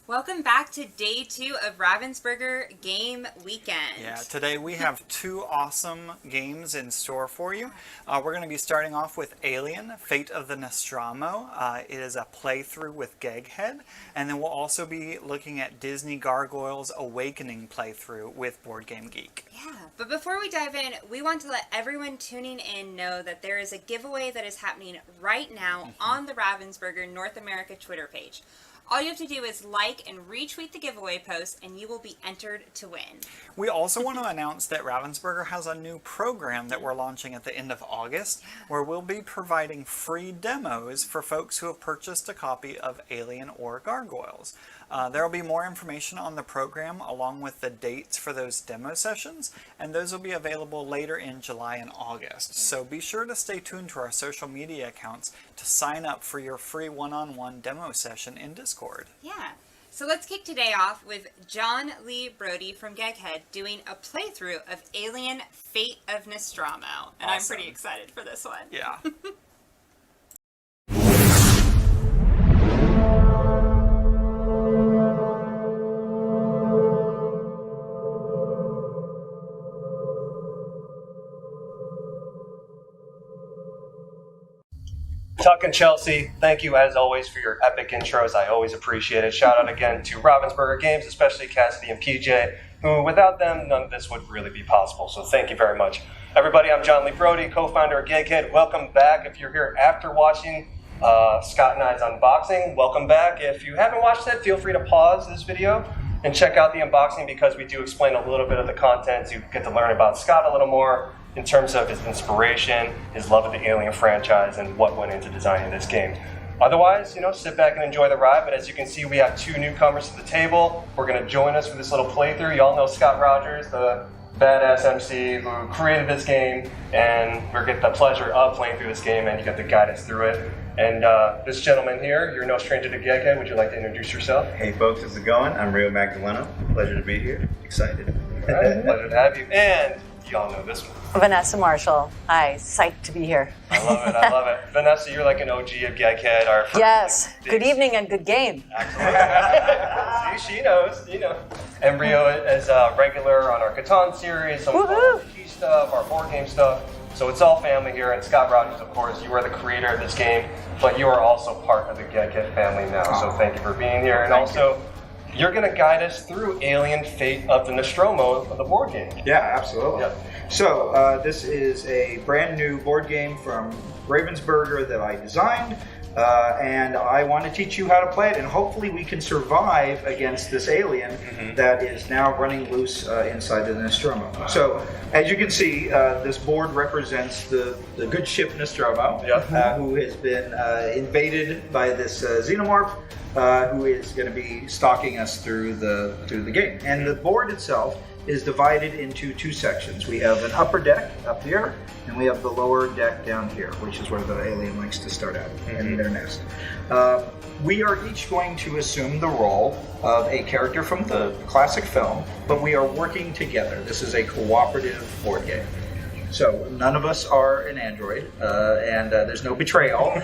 Welcome back to day 2 of Ravensburger Game Weekend. Yeah, today we have 2 awesome games in store for you. We're going to be starting off with Alien, Fate of the Nostromo. It is a playthrough with GEGGHEAD. And then we'll also be looking at Disney Gargoyles Awakening playthrough with BoardGameGeek. Yeah, but before we dive in, we want to let everyone tuning in know that there is a giveaway that is happening right now on the Ravensburger North America Twitter page. All you have to do is like and retweet the giveaway post, and you will be entered to win. We also want to announce that Ravensburger has a new program that we're launching at the end of August, where we'll be providing free demos for folks who have purchased a copy of Alien or Gargoyles. There will be more information on the program along with the dates for those demo sessions, and those will be available later in July and August. So be sure to stay tuned to our social media accounts to sign up for your free one-on-one demo session in Discord. Yeah. So let's kick today off with John Lee Brody from GEGGHEAD doing a playthrough of Alien Fate of Nostromo. And awesome. I'm pretty excited for this one. Yeah. Tuck and Chelsea, thank you as always for your epic intros. I always appreciate it. Shout out again to Ravensburger Games, especially Cassidy and PJ, who without them, none of this would really be possible. So thank you very much. Everybody, I'm John Lee Brody, co-founder of GEGGHEAD. Welcome back. If you're here after watching Scott and I's unboxing, welcome back. If you haven't watched it, feel free to pause this video and check out the unboxing because we do explain a little bit of the content. You get to learn about Scott a little more in terms of his inspiration, his love of the Alien franchise, and what went into designing this game. Otherwise, sit back and enjoy the ride. But as you can see, we have 2 newcomers to the table. We're going to join us for this little playthrough. You all know Scott Rogers, the badass MC who created this game, and we get the pleasure of playing through this game, and you get to guide us through it. And this gentleman here, you're no stranger to GEGGHEAD. Would you like to introduce yourself? Hey folks, how's it going? I'm Rio Magdaleno. Pleasure to be here. Excited. All right, pleasure to have you. And y'all know this one. Vanessa Marshall. Hi, psyched to be here. I love it, I love it. Vanessa, you're like an OG of GEGGHEAD. Our yes, good evening and good game. Absolutely. See, she knows, And Rio is a regular on our Catan series, some of our key stuff, our board game stuff. So it's all family here. And Scott Rogers, of course, you are the creator of this game, but you are also part of the GEGGHEAD family now. So thank you for being here. And also, you're going to guide us through Alien Fate of the Nostromo, the board game. Yeah, absolutely. Yep. So this is a brand new board game from Ravensburger that I designed, and I want to teach you how to play it, and hopefully we can survive against this alien that is now running loose inside the Nostromo. So as you can see, this board represents the good ship Nostromo, who has been invaded by this xenomorph, who is going to be stalking us through the game. And the board itself is divided into 2 sections. We have an upper deck up here, and we have the lower deck down here, which is where the alien likes to start out in their nest. We are each going to assume the role of a character from the classic film, but we are working together. This is a cooperative board game. So none of us are an android, and there's no betrayal.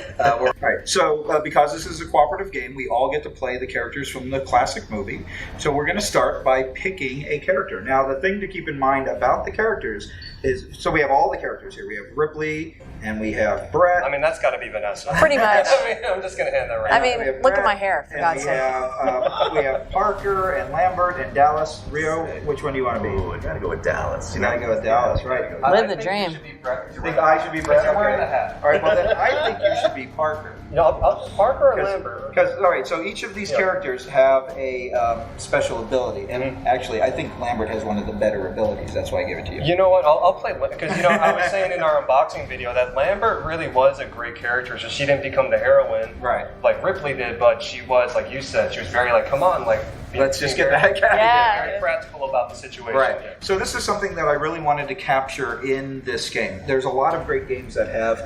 Right. So because this is a cooperative game, we all get to play the characters from the classic movie. So we're going to start by picking a character. Now, the thing to keep in mind about the characters is, so we have all the characters here. We have Ripley, and we have Brett. I mean, that's got to be Vanessa. Pretty much. I'm just going to hand that right now. I mean, look at my hair, for God's sake. We have Parker and Lambert and Dallas. Rio, which one do you want to be? Oh, I got to go with Dallas. You got to go with Dallas, right? Live the dream. You think I should be Brett? You're wearing the hat. All right, well then I think you should be Parker. No, Parker or Lambert? Because, all right, so each of these characters have a special ability, and actually I think Lambert has one of the better abilities. That's why I gave it to you. You know what? I'll play, because I was saying in our unboxing video that Lambert really was a great character. So she didn't become the heroine, right, like Ripley did, but she was, like you said, she was very like, come on, like, let's just get the heck out of here. Very practical about the situation. Right. Yeah. So this is something that I really wanted to capture in this game. There's a lot of great games that have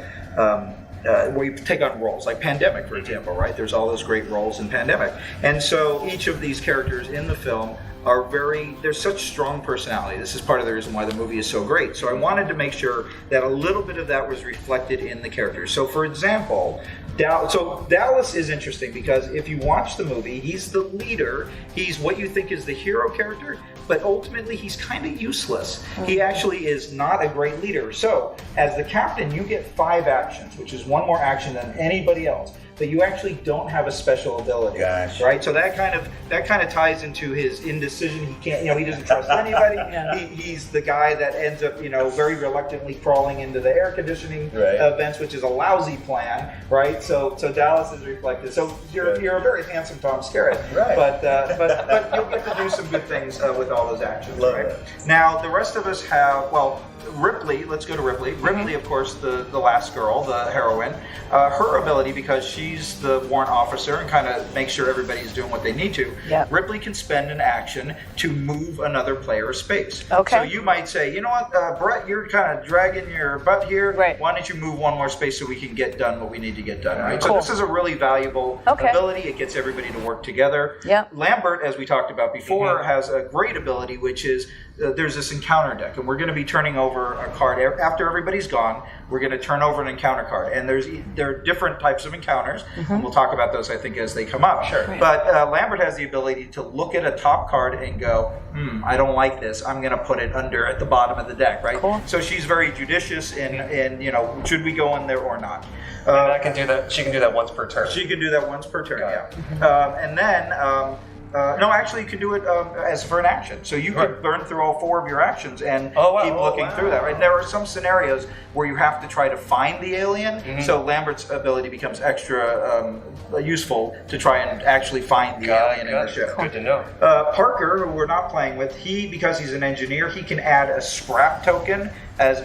where you take on roles, like Pandemic, for example, right? There's all those great roles in Pandemic. And so each of these characters in the film are there's such strong personality. This is part of the reason why the movie is so great. So I wanted to make sure that a little bit of that was reflected in the characters. So for example, So Dallas is interesting because if you watch the movie, he's the leader. He's what you think is the hero character, but ultimately he's kind of useless. He actually is not a great leader. So as the captain, you get 5 actions, which is 1 more action than anybody else. But you actually don't have a special ability, right? So that kind of ties into his indecision. He can't, he doesn't trust anybody. He's the guy that ends up, very reluctantly crawling into the air conditioning vents, which is a lousy plan, right? So Dallas is reflected. So you're a very handsome Tom Skerritt, right? But you'll get to do some good things with all those actions, right? Now the rest of us have Ripley. Let's go to Ripley. Ripley, of course, the last girl, the heroine. Her ability, because she's the warrant officer and kind of makes sure everybody's doing what they need to. Yep. Ripley can spend an action to move another player's space. Okay. So you might say, you know what, Brett, you're kind of dragging your butt here. Right. Why don't you move 1 more space so we can get done what we need to get done, right? Cool. So this is a really valuable ability. It gets everybody to work together. Yep. Lambert, as we talked about before, has a great ability, which is there's this encounter deck, and we're going to be turning over a card after everybody's gone. We're going to turn over an encounter card, and there are different types of encounters, and we'll talk about those, I think, as they come up. Sure. But Lambert has the ability to look at a top card and go, I don't like this. I'm going to put it at the bottom of the deck, right? Cool. So she's very judicious in should we go in there or not? And I can do that. She can do that once per turn. She can do that once per turn. And then. No, actually, you can do it as for an action. So you could burn through all 4 of your actions and keep looking through that. Right? There are some scenarios where you have to try to find the alien. So Lambert's ability becomes extra useful to try and actually find the alien in the ship. Good to know. Parker, who we're not playing with, because he's an engineer, he can add a scrap token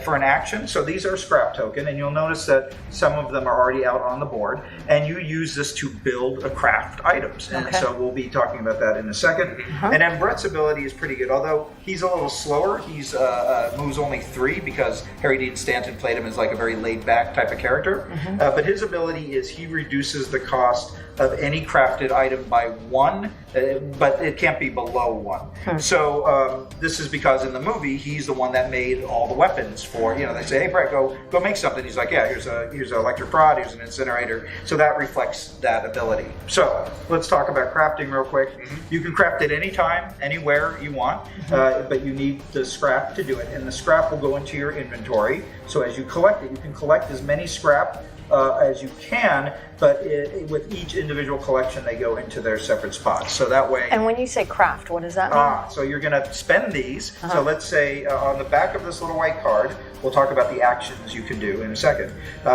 for an action. So these are scrap token, and you'll notice that some of them are already out on the board, and you use this to build craft items. And so we'll be talking about that in a second. And then Brett's ability is pretty good, although he's a little slower. He's moves only 3 because Harry Dean Stanton played him as like a very laid-back type of character. But his ability is he reduces the cost of any crafted item by 1, but it can't be below 1. So this is because in the movie he's the one that made all the weapons for, they say, hey Brett, go make something. He's like, yeah, here's an electric rod, here's an incinerator. So that reflects that ability. So let's talk about crafting real quick. You can craft it anytime, anywhere you want, but you need the scrap to do it. And the scrap will go into your inventory. So as you collect it, you can collect as many scrap as you can, but with each individual collection, they go into their separate spots. So that way. And when you say craft, what does that mean? So you're going to spend these. So let's say on the back of this little white card, we'll talk about the actions you can do in a second,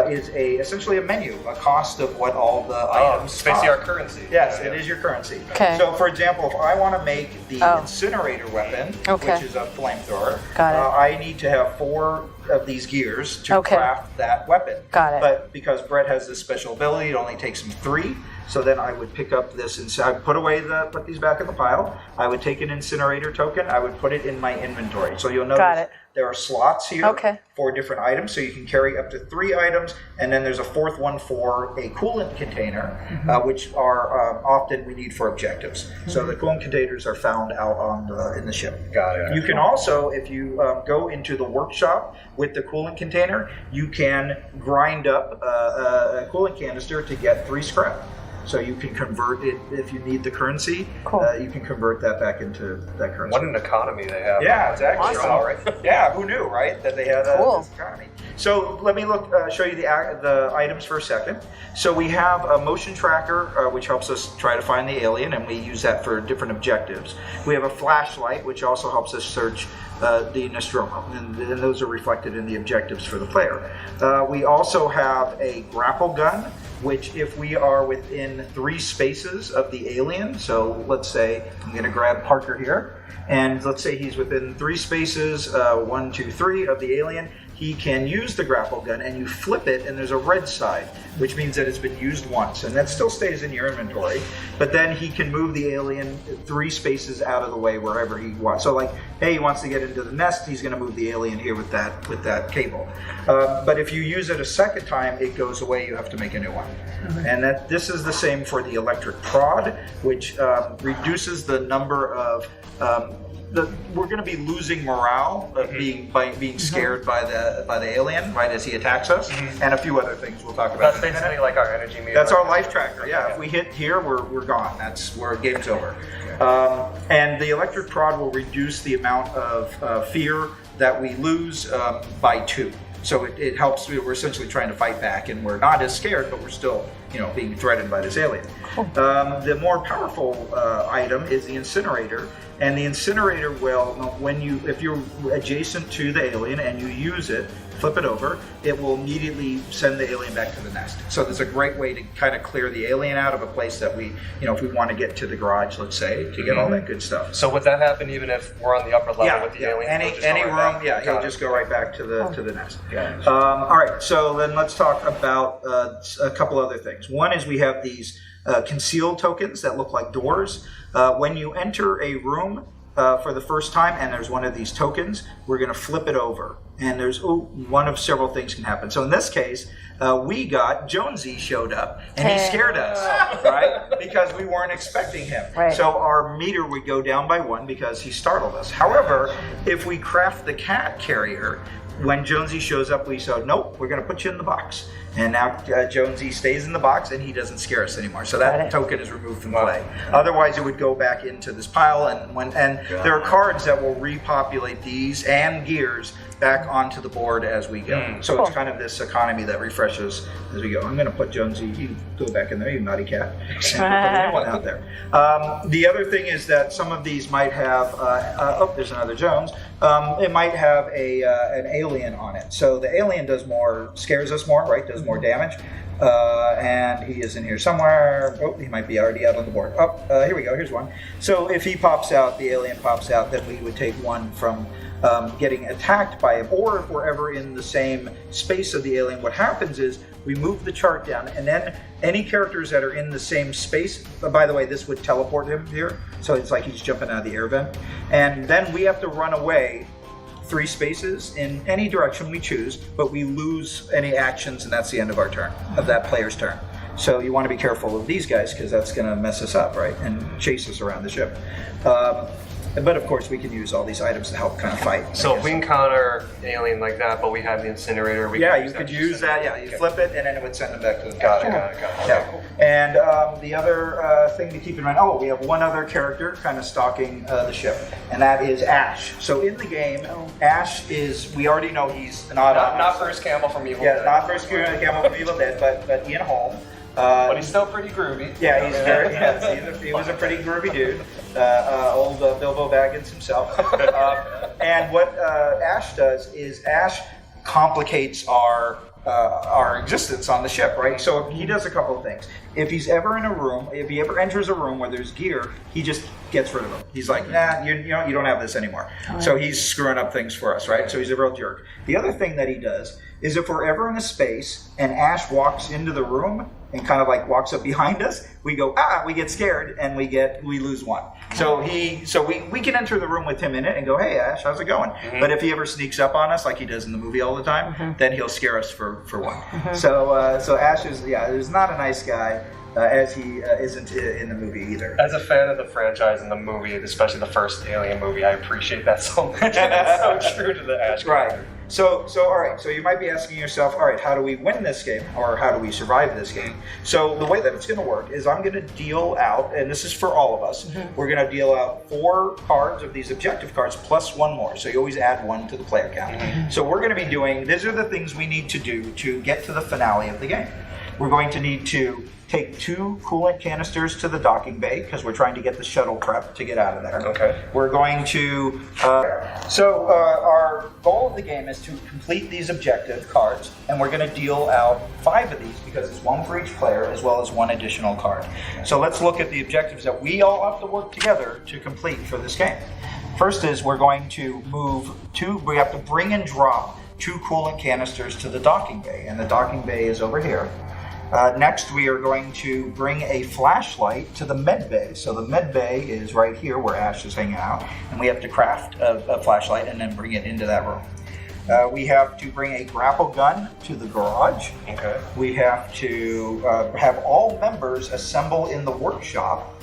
is essentially a menu, a cost of what all the items it's basically our currency. Yes, it is your currency. Okay. So for example, if I want to make the incinerator weapon, which is a flamethrower, I need to have 4 of these gears to craft that weapon. Got it. But because Brett has this special ability, it only takes him 3. So then I would pick up this and I put these back in the pile. I would take an incinerator token. I would put it in my inventory. So you'll notice there are slots here for different items. So you can carry up to 3 items. And then there's a 4th one for a coolant container, which are often we need for objectives. So the coolant containers are found out in the ship. Got it. You can also, if you go into the workshop with the coolant container, you can grind up a coolant canister to get 3 scrap. So you can convert it if you need the currency. You can convert that back into that currency. What an economy they have. Yeah, exactly. Awesome. Yeah, who knew, right? That they had this economy. So let me show you the items for a second. So we have a motion tracker, which helps us try to find the alien, and we use that for different objectives. We have a flashlight, which also helps us search the Nostromo, and those are reflected in the objectives for the player. We also have a grapple gun, which if we are within 3 spaces of the alien, so let's say I'm going to grab Parker here, and let's say he's within 3 spaces, 1, 2, 3 of the alien, he can use the grapple gun and you flip it and there's a red side, which means that it's been used once, and that still stays in your inventory, but then he can move the alien 3 spaces out of the way wherever he wants. So like, hey, he wants to get into the nest, he's going to move the alien here with that cable. But if you use it a second time, it goes away, you have to make a new one. And this is the same for the electric prod, which reduces the number of we're going to be losing morale of being scared by the alien, right, as he attacks us, and a few other things we'll talk about. That's basically like our energy meter. That's our life tracker. Yeah, if we hit here, we're gone. That's where game's over. And the electric prod will reduce the amount of fear that we lose by 2. So it helps. We're essentially trying to fight back, and we're not as scared, but we're still, being threatened by this alien. The more powerful item is the incinerator, and the incinerator will, if you're adjacent to the alien and you use it, flip it over, it will immediately send the alien back to the nest. So there's a great way to kind of clear the alien out of a place that we, if we want to get to the garage, let's say, to get all that good stuff. So would that happen even if we're on the upper level with the alien? Any room, he'll just go right back to the nest. All right, so then let's talk about a couple other things. One is we have these concealed tokens that look like doors. When you enter a room for the first time and there's one of these tokens, we're going to flip it over. And there's one of several things can happen. So in this case, Jonesy showed up and he scared us, right? Because we weren't expecting him. Right. So our meter would go down by 1 because he startled us. However, if we craft the cat carrier, when Jonesy shows up, we say, nope, we're going to put you in the box. And now Jonesy stays in the box and he doesn't scare us anymore. So that token is removed from play. Otherwise, it would go back into this pile. And there are cards that will repopulate these and gears back onto the board as we go. So it's kind of this economy that refreshes as we go. I'm going to put Jonesy, you go back in there, you naughty cat, and put the new one out there. The other thing is that some of these might have, there's another Jones. It might have an alien on it. So the alien scares us more, right? Does more damage. And he is in here somewhere. Oh, he might be already out on the board. Here we go. Here's one. So if he pops out, the alien pops out, then we would take 1 from getting attacked by him. Or if we're ever in the same space of the alien, what happens is we move the chart down, and then any characters that are in the same space, by the way, this would teleport him here. So it's like he's jumping out of the air vent. And then we have to run away 3 spaces in any direction we choose, but we lose any actions, and that's the end of our turn, of that player's turn. So you want to be careful of these guys because that's going to mess us up, right, and chase us around the ship. But of course, we can use all these items to help kind of fight. So if we encounter an alien like that, but we have the incinerator, you could use that. Yeah, you flip it, and then it would send them back to the Got it. Yeah. Cool. And the other thing to keep in mind, we have one other character kind of stalking the ship, and that is Ash. So in the game, Ash is, we already know he's not Bruce Campbell from Evil Dead. Yeah, not Bruce Campbell from Evil Dead, but Ian Holm. But he's still pretty groovy. Yeah, he's very. He was a pretty groovy dude. Old Bilbo Baggins himself. And what Ash does is Ash complicates our existence on the ship, right? So he does a couple of things. If he ever enters a room where there's gear, he just gets rid of them. He's like, nah, you don't have this anymore. So he's screwing up things for us, right? So he's a real jerk. The other thing that he does is if we're ever in a space and Ash walks into the room and kind of like walks up behind us, we go, we get scared and we lose 1. So we can enter the room with him in it and go, hey Ash, how's it going? But if he ever sneaks up on us like he does in the movie all the time, then he'll scare us for 1. So Ash is not a nice guy. As he isn't in the movie either. As a fan of the franchise and the movie, especially the first Alien movie, I appreciate that so much. It's so true to the Ash character. Right. So all right. So you might be asking yourself, all right, how do we win this game, or how do we survive this game? So the way that it's going to work is I'm going to deal out, and this is for all of us. We're going to deal out 4 cards of these objective cards plus 1 more. So you always add 1 to the player count. So we're going to be doing. These are the things we need to do to get to the finale of the game. We're going to need to take 2 coolant canisters to the docking bay because we're trying to get the shuttle prep to get out of there. Okay. We're going to... our goal of the game is to complete these objective cards, and we're going to deal out 5 of these because it's 1 for each player as well as 1 additional card. So let's look at the objectives that we all have to work together to complete for this game. First is we're going to we have to bring and drop 2 coolant canisters to the docking bay, and the docking bay is over here. Next, we are going to bring a flashlight to the med bay. So the med bay is right here where Ash is hanging out, and we have to craft a flashlight and then bring it into that room. We have to bring a grapple gun to the garage. Okay. We have to have all members assemble in the workshop.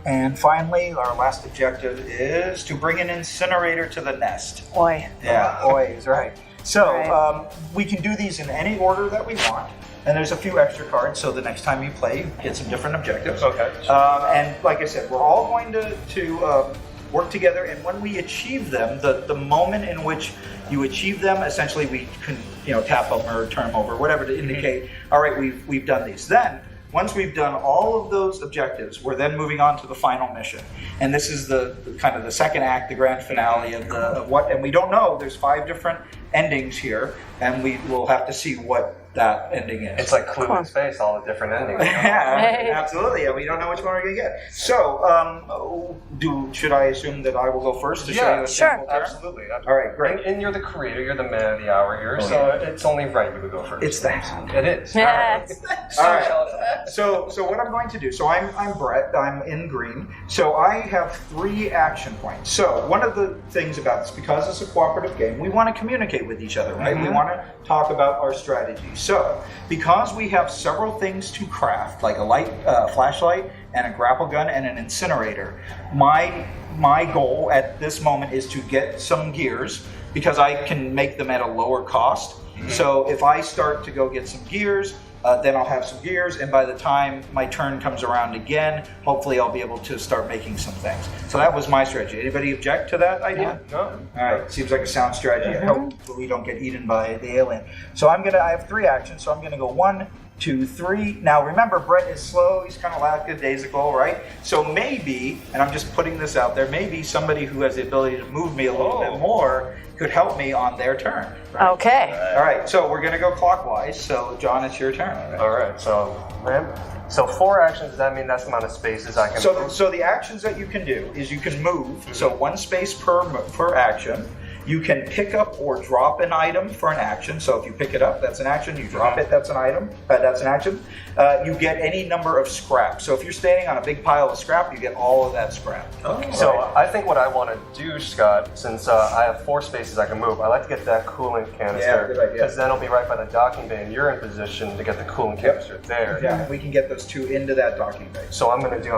And finally, our last objective is to bring an incinerator to the nest. Oi. Yeah, oi is right. So Right. we can do these in any order that we want. And there's a few extra cards, so the next time you play, you get some different objectives. Okay. And like I said, we're all going to work together. And when we achieve them, the moment in which you achieve them, essentially we can tap them or turn them over, whatever to indicate, all right, we've done these. Then, once we've done all of those objectives, we're then moving on to the final mission. And this is the kind of the second act, the grand finale of what, and we don't know, there's 5 different endings here, and we will have to see what that ending is. It's like Clue in space, all the different endings. Yeah, absolutely. Yeah, we don't know which one we're going to get. So, should I assume that I will go first to show you a sure. sample turn? Absolutely. All right, great. And you're the creator, you're the man of the hour here, so it's only right you would go first. It's that. It is. Yes. All right. So what I'm going to do, so I'm Brett, I'm in green. So I have 3 action points. So one of the things about this, because it's a cooperative game, we want to communicate with each other, right? We want to talk about our strategies. So because we have several things to craft, like a light, flashlight, and a grapple gun, and an incinerator, my goal at this moment is to get some gears, because I can make them at a lower cost. So if I start to go get some gears, then I'll have some gears, and by the time my turn comes around again, hopefully I'll be able to start making some things. So that was my strategy. Anybody object to that idea? No. All right, seems like a sound strategy. I hope we don't get eaten by the alien. So I have 3 actions, so I'm gonna go 1, 2, 3. Now remember, Brett is slow, he's kind of lackadaisical, right? So maybe, and I'm just putting this out there, maybe somebody who has the ability to move me a little bit more could help me on their turn. Right? Okay. All right, so we're gonna go clockwise. So John, it's your turn. All right, so 4 actions, does that mean that's the amount of spaces I can move? So the actions that you can do is you can move, so 1 space per action. You can pick up or drop an item for an action. So if you pick it up, that's an action. You drop it, that's an item. That's an action. You get any number of scrap. So if you're standing on a big pile of scrap, you get all of that scrap. Okay. So I think what I want to do, Scott, since I have 4 spaces I can move, I like to get that coolant canister. Yeah, good idea. Because then it'll be right by the docking bay, and you're in position to get the coolant canister there. Yeah, we can get those 2 into that docking bay. So I'm gonna do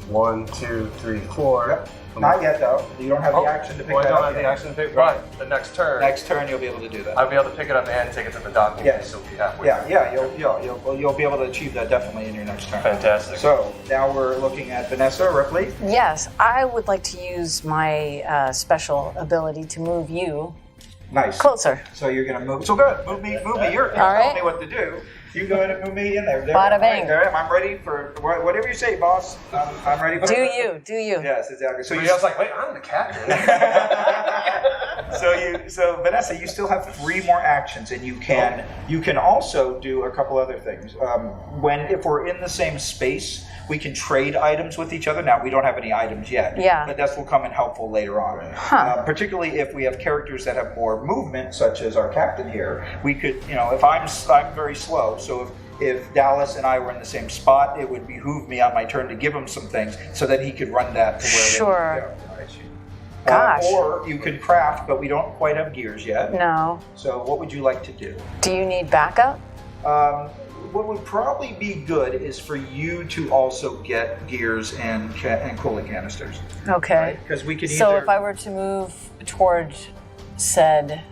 1, 2, 3, 4. Yep. Not yet, though. You don't have the action to pick that I don't up have the yet. action to pick. Right. The next turn. Next turn, you'll be able to do that. I'll be able to pick it up and take it to the docking bay. Yes. So we have. Yeah. You'll be able to achieve that definitely in your next turn. Fantastic. So now we're looking at Vanessa Ripley. Yes, I would like to use my special ability to move you Nice. closer. So you're gonna move. So good. Move me. You're All right. telling me what to do. You go ahead and move me in there. There. Bada All bing. There I am. I'm ready for whatever you say, boss. I'm ready for Do it. you? Yes, exactly. So I you was like, wait, I'm the captain. So Vanessa, you still have 3 more actions, and you can also do a couple other things. If we're in the same space, we can trade items with each other. Now we don't have any items yet. Yeah. But that will come in helpful later on. Particularly if we have characters that have more movement, such as our captain here. We could, if I'm very slow, so if Dallas and I were in the same spot, it would behoove me on my turn to give him some things so that he could run that to where Sure. they need to go. Gosh. Or you could craft, but we don't quite have gears yet. No. So what would you like to do? Do you need backup? What would probably be good is for you to also get gears and coolant canisters. Okay. Because we could either... So if I were to move toward said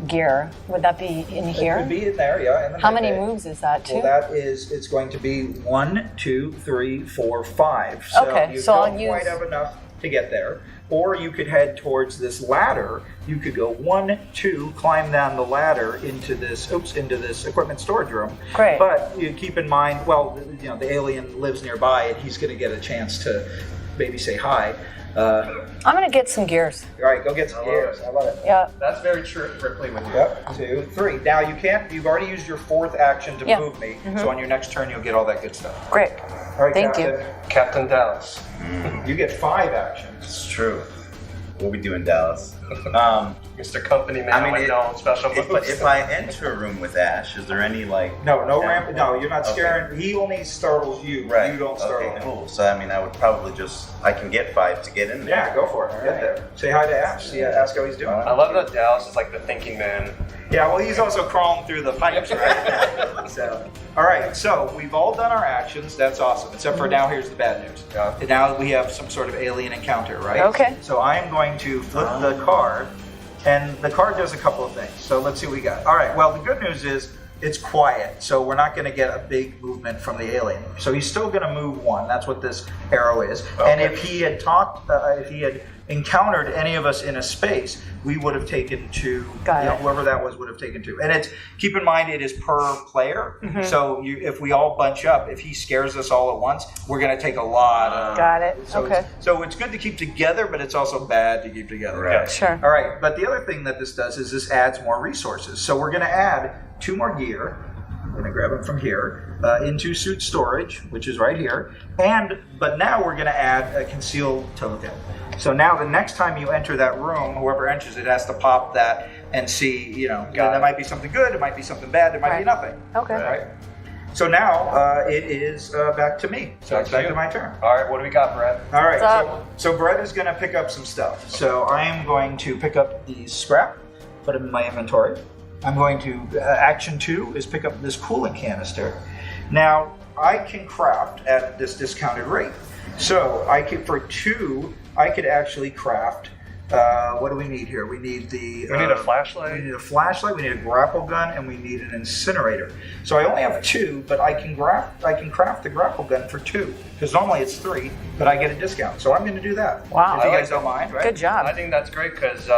gear, would that be in here? It could be in there, yeah. How many moves is that, too? Well, it's going to be 1, 2, 3, 4, 5. So Okay, you so don't I'll use... quite have enough to get there. Or you could head towards this ladder. You could go 1, 2, climb down the ladder into this equipment storage room. Great. But you keep in mind, the alien lives nearby, and he's going to get a chance to maybe say hi. I'm going to get some gears. All right, go get some gears. I love it. Yeah. That's very true, Ripley, with you. Yep. 2, 3. Now you've already used your 4th action to move me. So on your next turn, you'll get all that good stuff. Great. All right, Thank Captain. you. Captain Dallas. You get 5 actions. It's true. We'll be doing Dallas. Mr. Company Man I mean, with no special moves. if I enter a room with Ash, is there any like? No ramp. No, you're not scaring. He only startles you. Right. You don't startle Okay, him. cool. So I mean, I would probably I can get 5 to get in there. Yeah, go for it. Get there. Say hi to Ash. Ask how he's doing. I love that Dallas is like the thinking man. Yeah, well, he's also crawling through the pipes, right? So, all right, so we've all done our actions. That's awesome. Except for now, here's the bad news. Yeah. And now we have some sort of alien encounter, right? Okay. So I am going to flip the card, and the card does a couple of things. So let's see what we got. All right, well, the good news is it's quiet, so we're not going to get a big movement from the alien. So he's still going to move 1. That's what this arrow is. Okay. And if he had if he had encountered any of us in a space, we would have taken 2. Got it. Whoever that was would have taken 2. And it's keep in mind it is per player. So if we all bunch up, if he scares us all at once, we're going to take a lot of. Got it. So Okay. so it's good to keep together, but it's also bad to keep together. Right. Sure. All right, but the other thing that this does is this adds more resources. So we're going to add 2 more gear. I'm going to grab them from here into suit storage, which is right here. But now we're going to add a concealed token. So now the next time you enter that room, whoever enters it has to pop that and see. That might be something good, it might be something bad, it might be nothing. Okay. Right. So now it is back to me. So it's back to my turn. All right, what do we got, Brett? All right, What's up? so Brett is going to pick up some stuff. So I am going to pick up the scrap, put it in my inventory. I'm going to, action 2 is pick up this coolant canister. Now, I can craft at this discounted rate. So for 2, I could actually craft, what do we need here? We need We need a flashlight. We need a flashlight, we need a grapple gun, and we need an incinerator. So I only have 2, but I can craft the grapple gun for 2. Because normally it's 3, but I get a discount. So I'm going to do that. Wow. If you I guys don't mind, right? Good job. I think that's great because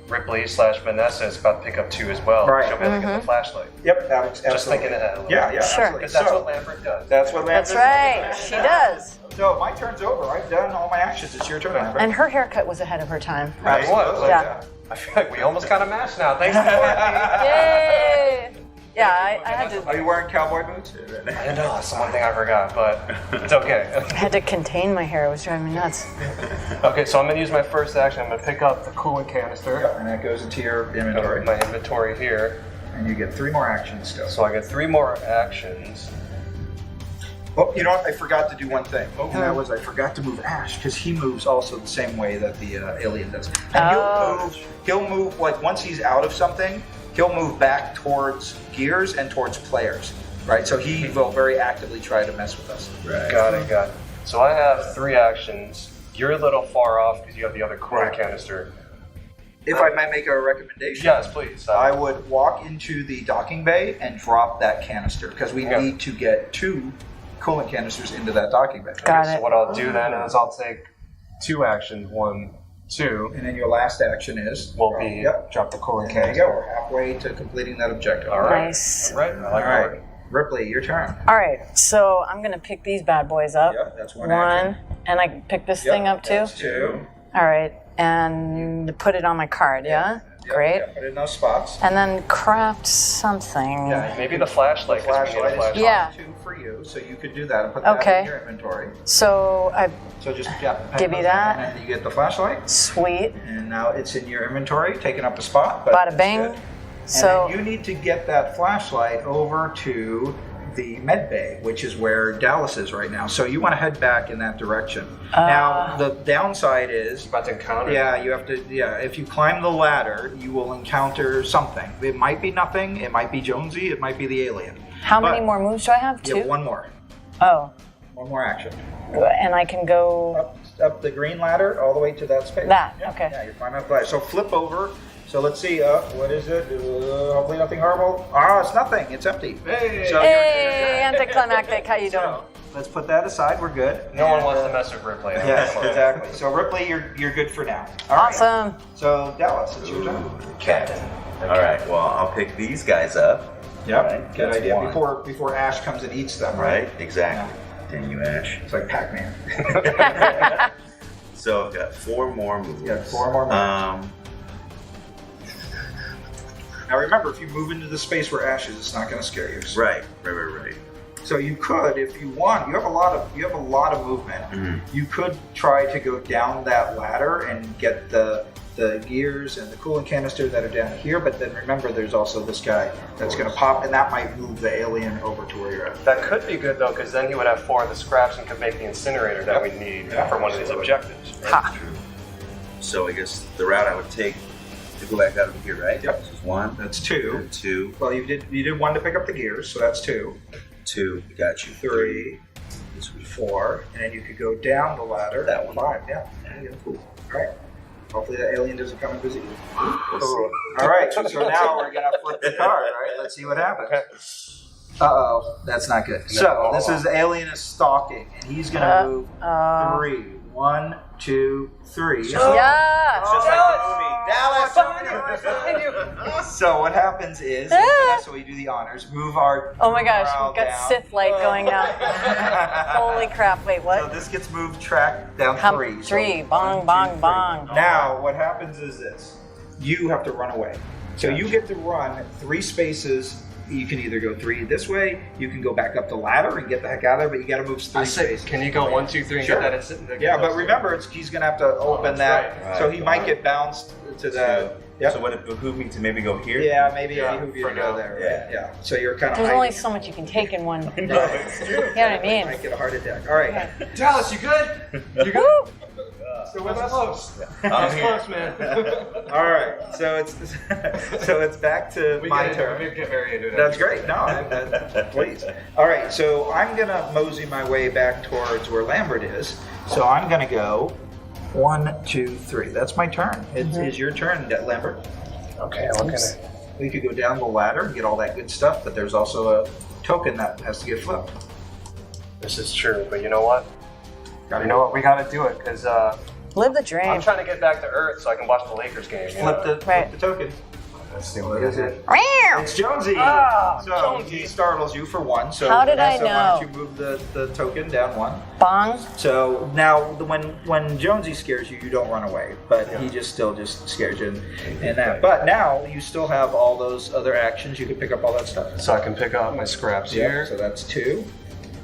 Ripley/Vanessa is about to pick up 2 as well. Right. She'll be able to get the flashlight. Yep, Alex, Just absolutely. thinking ahead a little. Yeah, Sure. absolutely. Because that's So, what Lambert does. that's what That's Lambert right. She does. So my turn's over. I've done all my actions. It's your turn, Lambert. And her haircut was ahead of her time. Absolutely, Yeah. I feel like we almost kind of matched now. Thanks for Courtney. Yay! Yeah, I had Are to you wearing cowboy boots? I know, that's the one thing I forgot, but it's okay. contain my hair. It was driving me nuts. Okay, so I'm going to use my first action. I'm going to pick up the coolant canister. And that goes into your inventory. My inventory here. And you get 3 more actions still. So I get 3 more actions. Oh, you know what? I forgot to do one thing. And that was I forgot to move Ash because he moves also the same way that the alien does. And he'll move like once he's out of something, he'll move back towards gears and towards players. Right? So he will very actively try to mess with us. Right. Got it. So I have 3 actions. You're a little far off because you have the other coolant canister. If I might make a recommendation. Yes, please. I would walk into the docking bay and drop that canister because we need to get 2 coolant canisters into that docking bay. Got So it. what I'll do then is I'll take 2 actions. 1, 2. And then your last action is? Will be drop the coolant And there you canister. go. We're halfway to completing that objective. All right. Nice. All right. I like All right. that. Ripley, your turn. All right, so I'm gonna pick these bad boys up. Yep, that's one One, action. and I can pick this thing up too. That's 2. All right, and put it on my card. Yeah, Yep, great. yep, put it in those spots. And then craft something. Yeah, maybe the flashlight. 'cause we need a Flashlight is Yeah. 2 for you, so you could do that and put that Okay. in your inventory. So I So just Give me that. and then you get the flashlight, sweet. and now it's in your inventory, taking up a spot. But Bada that's bing. good. So And then you need to get that flashlight over to the med bay, which is where Dallas is right now. So you want to head back in that direction. Now the downside is, About to encounter. you have to. If you climb the ladder, you will encounter something. It might be nothing. It might be Jonesy. It might be the alien. how many but- more moves do I have? You 2? have one more. Oh, One more action. and I can go. Up the green ladder all the way to that space. That, Yeah, okay. Yeah, you're climbing up the ladder. So flip over. So let's see. What is it? Hopefully nothing horrible. It's nothing. It's empty. Hey. So Hey, anticlimactic. How you doing? So let's put that aside. We're good. No one And, wants to mess with Ripley. Yes, exactly. So Ripley, you're good for now. All right. Awesome. So Dallas, it's your turn. Captain. All right. Well, I'll pick these guys up. Yep. Right, Good that's idea. one. Before Ash comes and eats them. Right. Exactly. Dang you, Ash. It's like Pac-Man. So I've got 4 more moves. You got 4 more moves. Now remember, if you move into the space where Ash is, it's not going to scare you. Right. So you could, if you want, you have a lot of movement. Mm-hmm. You could try to go down that ladder and get the the gears and the coolant canister that are down here, but then remember there's also this guy that's going to pop, and that might move the alien over to where you're at. That could be good though, because then he would have 4 of the scraps and could make the incinerator that we need for one of these objectives. That's true. So I guess the route I would take to go back out of here, right? Yep. This is 1. That's 2. And 2. Well, you did 1 to pick up the gears, so that's 2. 2. Got you. 3. This would be 4, and then you could go down the ladder. That one. 5. Yeah. There you go. Cool. All right. Hopefully that alien doesn't come and visit you. Cool. All right. So now we're gonna flip the card. Right. Let's see what happens. Okay. Uh-oh, that's not good. So this is alien is stalking, and he's gonna move 3. 1, 2, 3. Yeah. Just like the movie. Dallas. So what happens is, Vanessa, we do the honors. Move our. Oh my gosh, morale we've got down. Sith light going now. Holy crap! Wait, So what? this gets moved track down 3. So 3. 1, Bong, 2, bong, 3. bong. Now what happens is this: you have to run away. So you get to run 3 spaces. You can either go 3 this way, you can go back up the ladder and get the heck out of there, but you got to move 3 spaces. Can you go 1, 2, 3 and Sure. get that in? Yeah, but remember, he's going to have to open that, right. so he might get bounced to the. So would it behoove me to maybe go here? Yeah, maybe Yeah, behoove you for to go now. there. Yeah. Right? Yeah. So you're kind of. There's only so much you can take in one. You know it's true. what I mean? Might get a heart attack. All right. Okay. Dallas, you good? You good? Woo! Still with us? Close. I'm here. Close, man. All right. So it's back to my turn. We get very into that. That's great. No, please. All right, so I'm gonna mosey my way back towards where Lambert is. So I'm gonna go 1, 2, 3. That's my turn. It is your turn, Lambert. Okay, what can I? We could go down the ladder and get all that good stuff, but there's also a token that has to get flipped. This is true, but you know what? You know what? We gotta do it because Live the I'm dream. trying to get back to Earth so I can watch the Lakers game. You Flip know? the token. Let's see What is it? Meow. It's Jonesy. Ah, So Jonesy. he startles you for 1. So How did I Vanessa, why don't know? you move the token down 1? Bong. So now, when Jonesy scares you, you don't run away, but he still scares you, and that. But now you still have all those other actions. You can pick up all that stuff. So I can pick up my scraps here, So that's 2,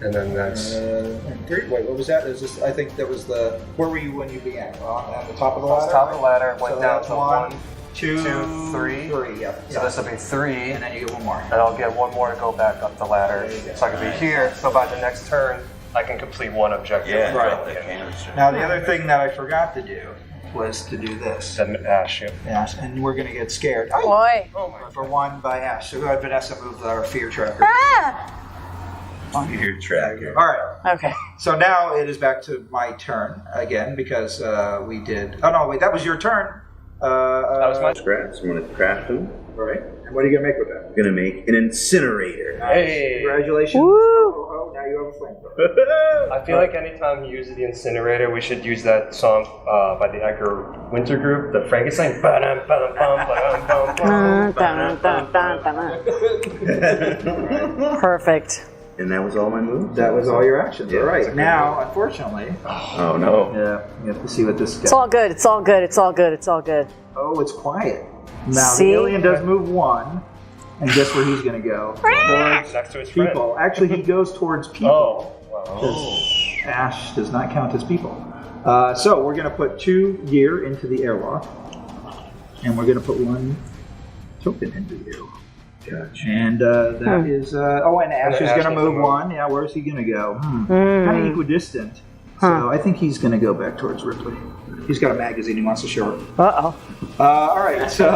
and then that's and 3. Wait, what was that? Is this? I think that was the. Where were you when you began? On the top of the ladder. top of the ladder. Went So down that's to 1, 1, 2, 2, 3. 3. Yeah. So this will be 3, and then you get 1 more. and I'll get 1 more to go back up the ladder. There you go. So I can be here. So by the next turn, I can complete 1 objective. Yeah, Right. drop that canister. Now the other thing that I forgot to do was to do this. Then Ash. Yeah. Yes, and we're gonna get scared. Boy. Oh my. For 1 by Ash. So go ahead, Vanessa, move our fear tracker. Ah. Your tracker. All right. Okay. So now it is back to my turn again because we did. Oh no, wait, that was your turn. That was my. Scraps. I'm gonna craft them. All right. And what are you gonna make with that? I'm gonna make an incinerator. Hey. Congratulations. Woo. Oh, now you have a flamethrower. I feel like anytime he uses the incinerator, we should use that song by the Edgar Winter Group, the Frankenstein. Ba-dum, ba-dum, bum, ba-dum, bum, bum. Perfect. And that was all my moves? That was all your actions. Yeah, all that's a right. good Now, unfortunately, Oh no. yeah, you have to see what this It's gets. all good. It's all good. It's all good. It's all good. Oh, it's quiet. Now See? the alien does move 1, and guess where he's gonna go? Towards Next to his friend. people. Actually, he goes towards people. Oh. Wow. Because Ash does not count as people. So we're going to put 2 gear into the airlock, and we're going to put 1 token into the airlock. Gotcha. And that is. And Ash is Ash going to gets move to move. 1. Yeah, where's he going to go? Kind of equidistant. So I think he's going to go back towards Ripley. He's got a magazine he wants to show her. Uh-oh. All right, so.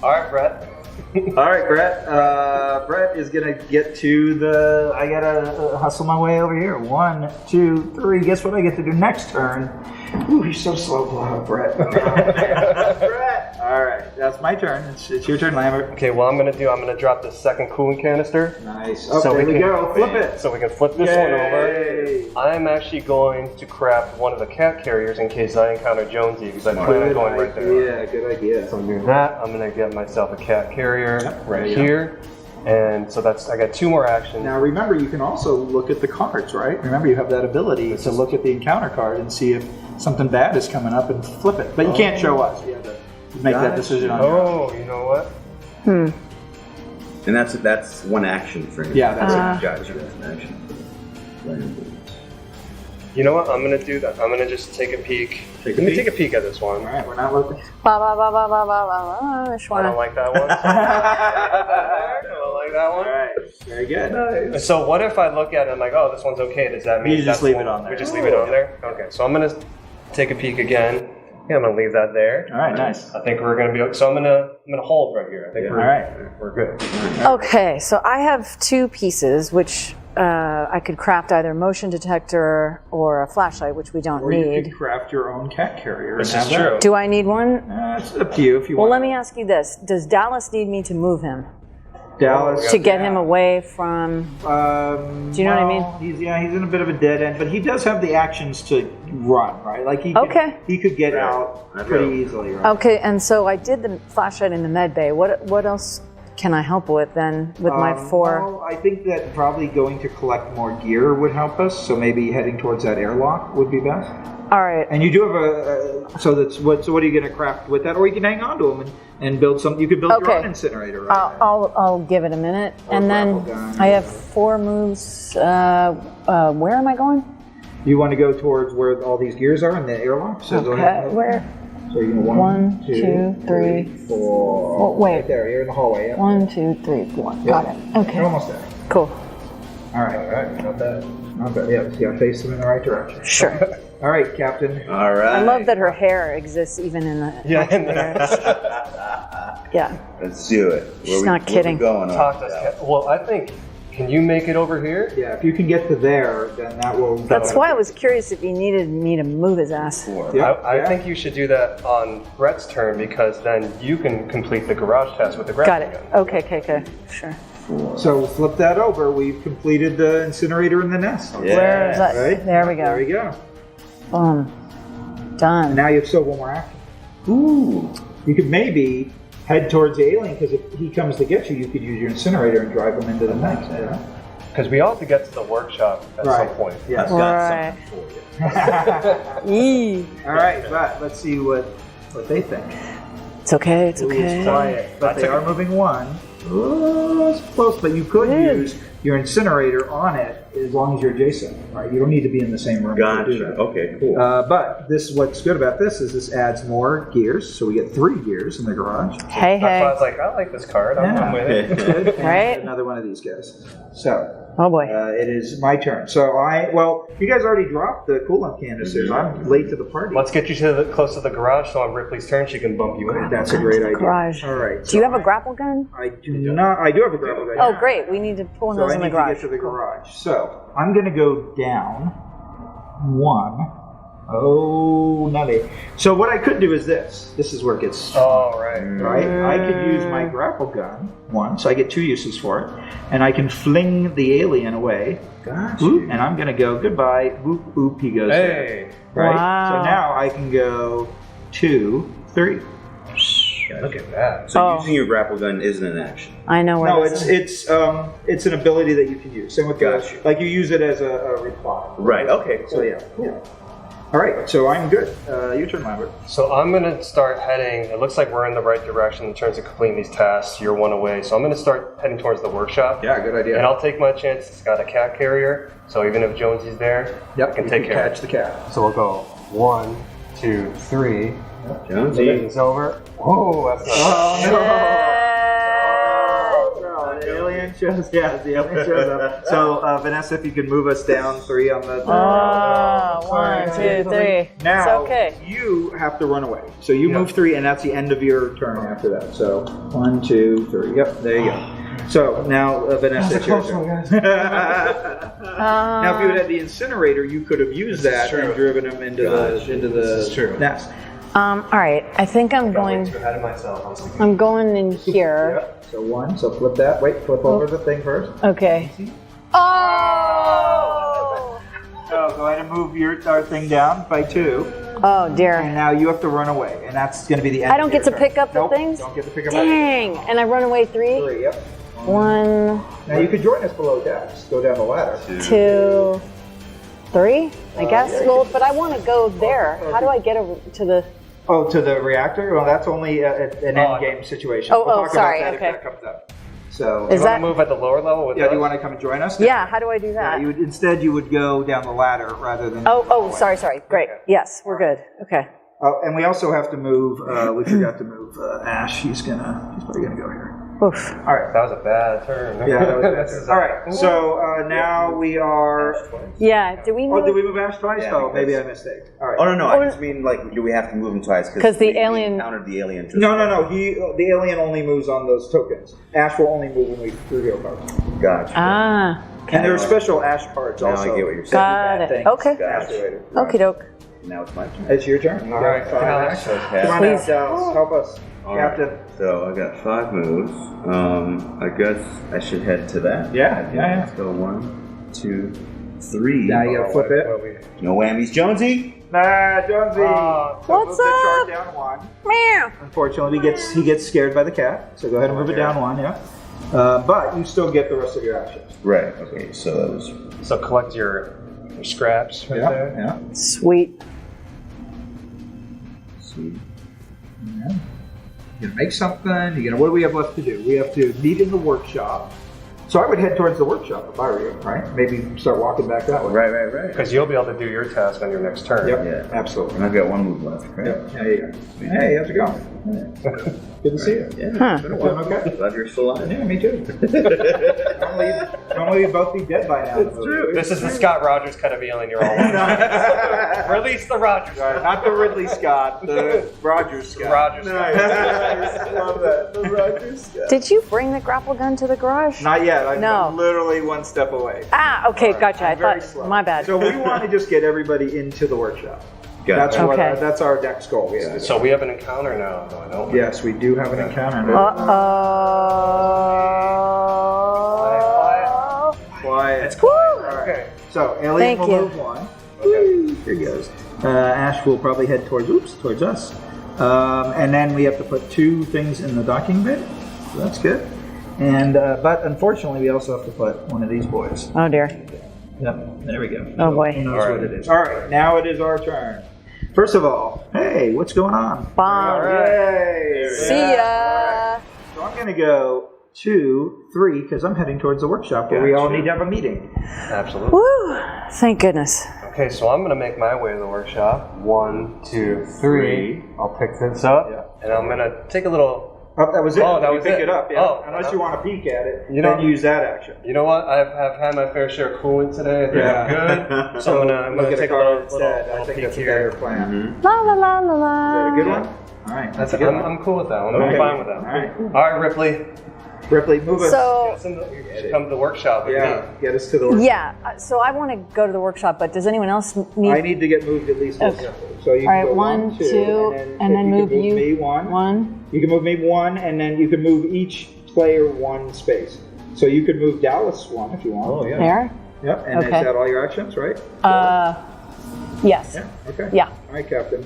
All right, Brett. All right, Brett. Brett is gonna get to the. I gotta hustle my way over here. 1, 2, 3. Guess what I get to do next turn? Ooh, he's so slow, Brett. Brett. All right, that's my turn. It's your turn, Lambert. Okay, what I'm gonna drop the second coolant canister. Nice. Oh, So there we we can- go. Flip it. So we can flip this one over. I'm actually going to craft one of the cat carriers in case I encounter Jonesy because I plan on going right there. Yeah, good idea. So I'm doing that. I'm gonna get myself a cat carrier right Yeah. here. And so I got 2 more actions. Now remember, you can also look at the cards, right? Remember, you have that ability to look at the encounter card and see if something bad is coming up and flip it. But you can't show us. You have to make that decision on your own. Oh, you know what? And that's 1 action for me. Yeah, that's Gotcha. That's an action. You know what? I'm gonna do that. I'm gonna just take a peek. Let me take a peek at this one. All right, we're not looking. Ba ba ba ba ba ba ba. I don't like that one. I don't like that one. All right, very good. Nice. So what if I look at it and I'm like, oh, this one's okay? Does that mean You just that's leave one- it on there. We just leave it on there? Okay, so I'm gonna take a peek again. Yeah, I'm gonna leave that there. All right, nice. I think we're gonna be. So I'm gonna hold right here. I think All right. we're good. Okay, so I have 2 pieces, which I could craft either motion detector or a flashlight, which we don't Or you need. could craft your own cat carrier. This and is have that. true. Do I need one? It's up to you if you Well, want. let me ask you this: does Dallas need me to move him Dallas. to get him away from? Do you know what I mean? He's in a bit of a dead end, but he does have the actions to run, right? Like he could get out pretty easily. Right? Okay, and so I did the flashlight in the med bay. What else can I help with then with my 4? Well, I think that probably going to collect more gear would help us. So maybe heading towards that airlock would be best. All right. And you do have so what are you going to craft with that, or you can hang on to them and build something. You could build your own incinerator. Right? I'll give it a minute, and then I have 4 moves. Where am I going? You want to go towards where all these gears are in the airlock. So go ahead. Where? So you can 1, 2, 3, 4. Oh, wait. Right there, you're in the hallway. Yeah. 1, 2, 3, 4. Got it. Okay. You're almost there. Cool. All right. Not bad. Not bad. Yeah. See, I face them in the right direction. Sure. All right, Captain. All right. I love that her hair exists even in the. Yeah. Yeah. Let's do it. She's not kidding. Going on? Talk to us. Well, I think. Can you make it over here? Yeah. If you can get to there, then that will. That's why I was curious if he needed me to move his ass. I think you should do that on Brett's turn because then you can complete the garage test with the grappling Got it. gun. Okay. Sure. So flip that over. We've completed the incinerator in the nest. Yeah. Where is that? Right? There we go. There we go. Boom. And Done. now you have still one more action. Ooh. You could maybe head towards the alien because if he comes to get you, you could use your incinerator and drive him into the nest. Yeah. Because we all have to get to the workshop at some point. Yes. I've got Right. something for you. Yee. All right, but let's see what they think. It's okay. It's Ooh, okay. it's quiet, but they are moving one. Oh, it's close, but you could use your incinerator on it as long as you're adjacent. Right? You don't need to be in the same room. to do Gotcha. that. Okay, cool. But what's good about this is this adds more gears, so we get 3 gears in the garage. Hey, That's why I hey. was like, I like this card. I'm with it. It's good. And Right? another one of these guys. So Oh boy. it is my turn. So you guys already dropped the coolant canisters. I'm late to the party. Let's get you close to the garage so on Ripley's turn she can bump you in. That's a great idea. Garage. All right. Do you have a grapple gun? I do not. I do have a grapple gun. Oh, great. We need to pull one So of those I in need the to garage. get to the garage. So I'm going to go down 1. Oh, nutty. So what I could do is this. This is where it gets Oh, right. right. I could use my grapple gun 1, so I get 2 uses for it, and I can fling the alien away. Gotcha. Whoop, and I'm going to go goodbye. Whoop, whoop. He goes there. Hey. Right. Wow. So now I can go 2, 3. Look at that. So Oh. using your grapple gun isn't an action. I know where No, this is. it's an ability that you can use. Same with Gotcha. like you use it as a reply. Right. Okay. Cool. So yeah. All right. So I'm good. Your turn, Lambert. So I'm going to start heading. It looks like we're in the right direction in terms of completing these tasks. You're 1 away. So I'm going to start heading towards the workshop. Yeah, good idea. And I'll take my chance. It's got a cat carrier. So even if Jonesy's there, I can take care of catch it. the cat. So we'll go 1, 2, 3. Jonesy. It's over. Whoa, that's not Oh, the alien shows. Yeah, the alien shows up. So Vanessa, if you could move us down 3 on the. Oh, 1, 2, 3. Now It's okay. you have to run away. So you move 3, and that's the end of your turn after that. So 1, 2, 3. Yep, there you go. So now Vanessa, it's your turn. Now, if you had the incinerator, you could have used that and driven him into the nest. All right. I think I'm going. ahead of myself. I was thinking. I'm going in here. Yep. So 1. So flip that. Wait, flip over the thing first. Okay. Oh! So go ahead and move our thing down by 2. Oh And dear. now you have to run away, and that's going to be the end. I don't of get your to turn. pick up the Nope, things? Don't get to pick up. Dang! And I run away 3. 3. Yep. 1, Now you could join us below decks. Go down the ladder. 2, 3. I guess. yeah, Well, but I want to go there. How do I get over to the? Oh, to the reactor? Well, that's only an end game situation. Oh, We'll oh, talk sorry, about that okay. if that comes up. So Is You want that? to move at the lower level with yeah, do us? you want to come and join us? Yeah. How do I do Yeah, that? instead you would go down the ladder rather than. Oh, sorry. Great. Yes, we're good. Okay. Oh, and we also have to move. We forgot to move Ash. He's probably gonna go here. Oof. All right. That was a bad turn. Yeah, that was a bad turn. All right. So now we are. Yeah. Do we Oh, move? did we move Ash twice? Yeah, Oh, maybe I because- mistake. All right. Oh no, I just mean like, do we have to move him twice? 'Cause the we alien- encountered the alien. Just No. The alien only moves on those tokens. Ash will only move when we reveal cards. Gotcha. Ah. And there are special Ash cards Now also. I get what you're saying. Got it. Things. Okay. Gotcha. Activated. Okie doke. Now it's my turn. It's your turn. All right, Dallas. So Come on Please. out, Dallas. Help us. All right. Captain. So I got 5 moves. I guess I should head to that. Yeah. Let's go 1, 2, 3. Now you gotta flip it. No whammies, Jonesy. Nah, Jonesy. So What's move the chart up? down 1. Meow. Unfortunately, he gets scared by the cat. So go ahead and move it down 1. Yeah. But you still get the rest of your actions. Right. Okay. So that was. So collect your scraps right there. Yeah. Sweet. You're gonna make something. What do we have left to do? We have to meet in the workshop. So I would head towards the workshop if I were you, right? Maybe start walking back that way. Right. Because you'll be able to do your task on your next turn. Yep. Yeah. Absolutely. And I've got 1 move left. Right. Yep. Yeah, you go. Hey, how's it going? Good to see you. Yeah. Huh. It's been a while. Okay. Glad you're still alive. Yeah, me too. Normally you'd both be dead by now. It's true. This is the Scott Rogers kind of alien you're all Release the Rogers. Sorry, not the Ridley Scott, the Rogers Scott. Rogers. Nice. Love that. The Rogers Scott. Did you bring the grapple gun to the garage? Not yet. I'm No. literally 1 step away. Ah. Okay. Gotcha. I Very thought. slow. My bad. So we want to just get everybody into the workshop. Gotcha. That's what. Okay. That's our next goal. Yeah. So we have an encounter now, though, don't we? Yes, we do have an encounter. Quiet. It's Woo! All right. Okay. So Alien Thank will you. move 1. Okay. Here he goes. Ash will probably head towards us. And then we have to put 2 things in the docking bin. So that's good. And but unfortunately, we also have to put one of these boys. Oh dear. Yep. There we go. Oh, boy. Who knows what it is? All right. Now it is our turn. First of all, hey, what's going on? Bomb. Yay! See ya. So I'm going to go 2, 3 because I'm heading towards the workshop where we all need to have a meeting. Absolutely. Woo! Thank goodness. Okay, so I'm going to make my way to the workshop. 1, 2, 3. I'll pick this up, and I'm going to take a little. Oh, that was it. Oh, that You was pick it. it up. Yeah. Oh, Unless you want to peek at it, You then know- use that action. You know what? I've had my fair share of coolant today. I think I'm good. So I'm look gonna at take a a card little instead. I think peek that's a here. better plan. La la la la Is la. that a good one? All right. That's a good one. I'm cool with that one. Okay. I'm fine with that. All right. All right, Ripley. Ripley, move us. So Come to the workshop with yeah, me. get us to the workshop. yeah. So I want to go to the workshop, but does anyone else need? I need to get moved at least this. Okay. So you All can right, go 1, 2, and then you move can move you. me 1. 1. You can move me 1, and then you can move each player 1 space. So you could move Dallas 1 if you want. Oh, There. Yep, and Okay. is that all your actions, right? Yes. Yeah, okay. Yeah. All right, Captain.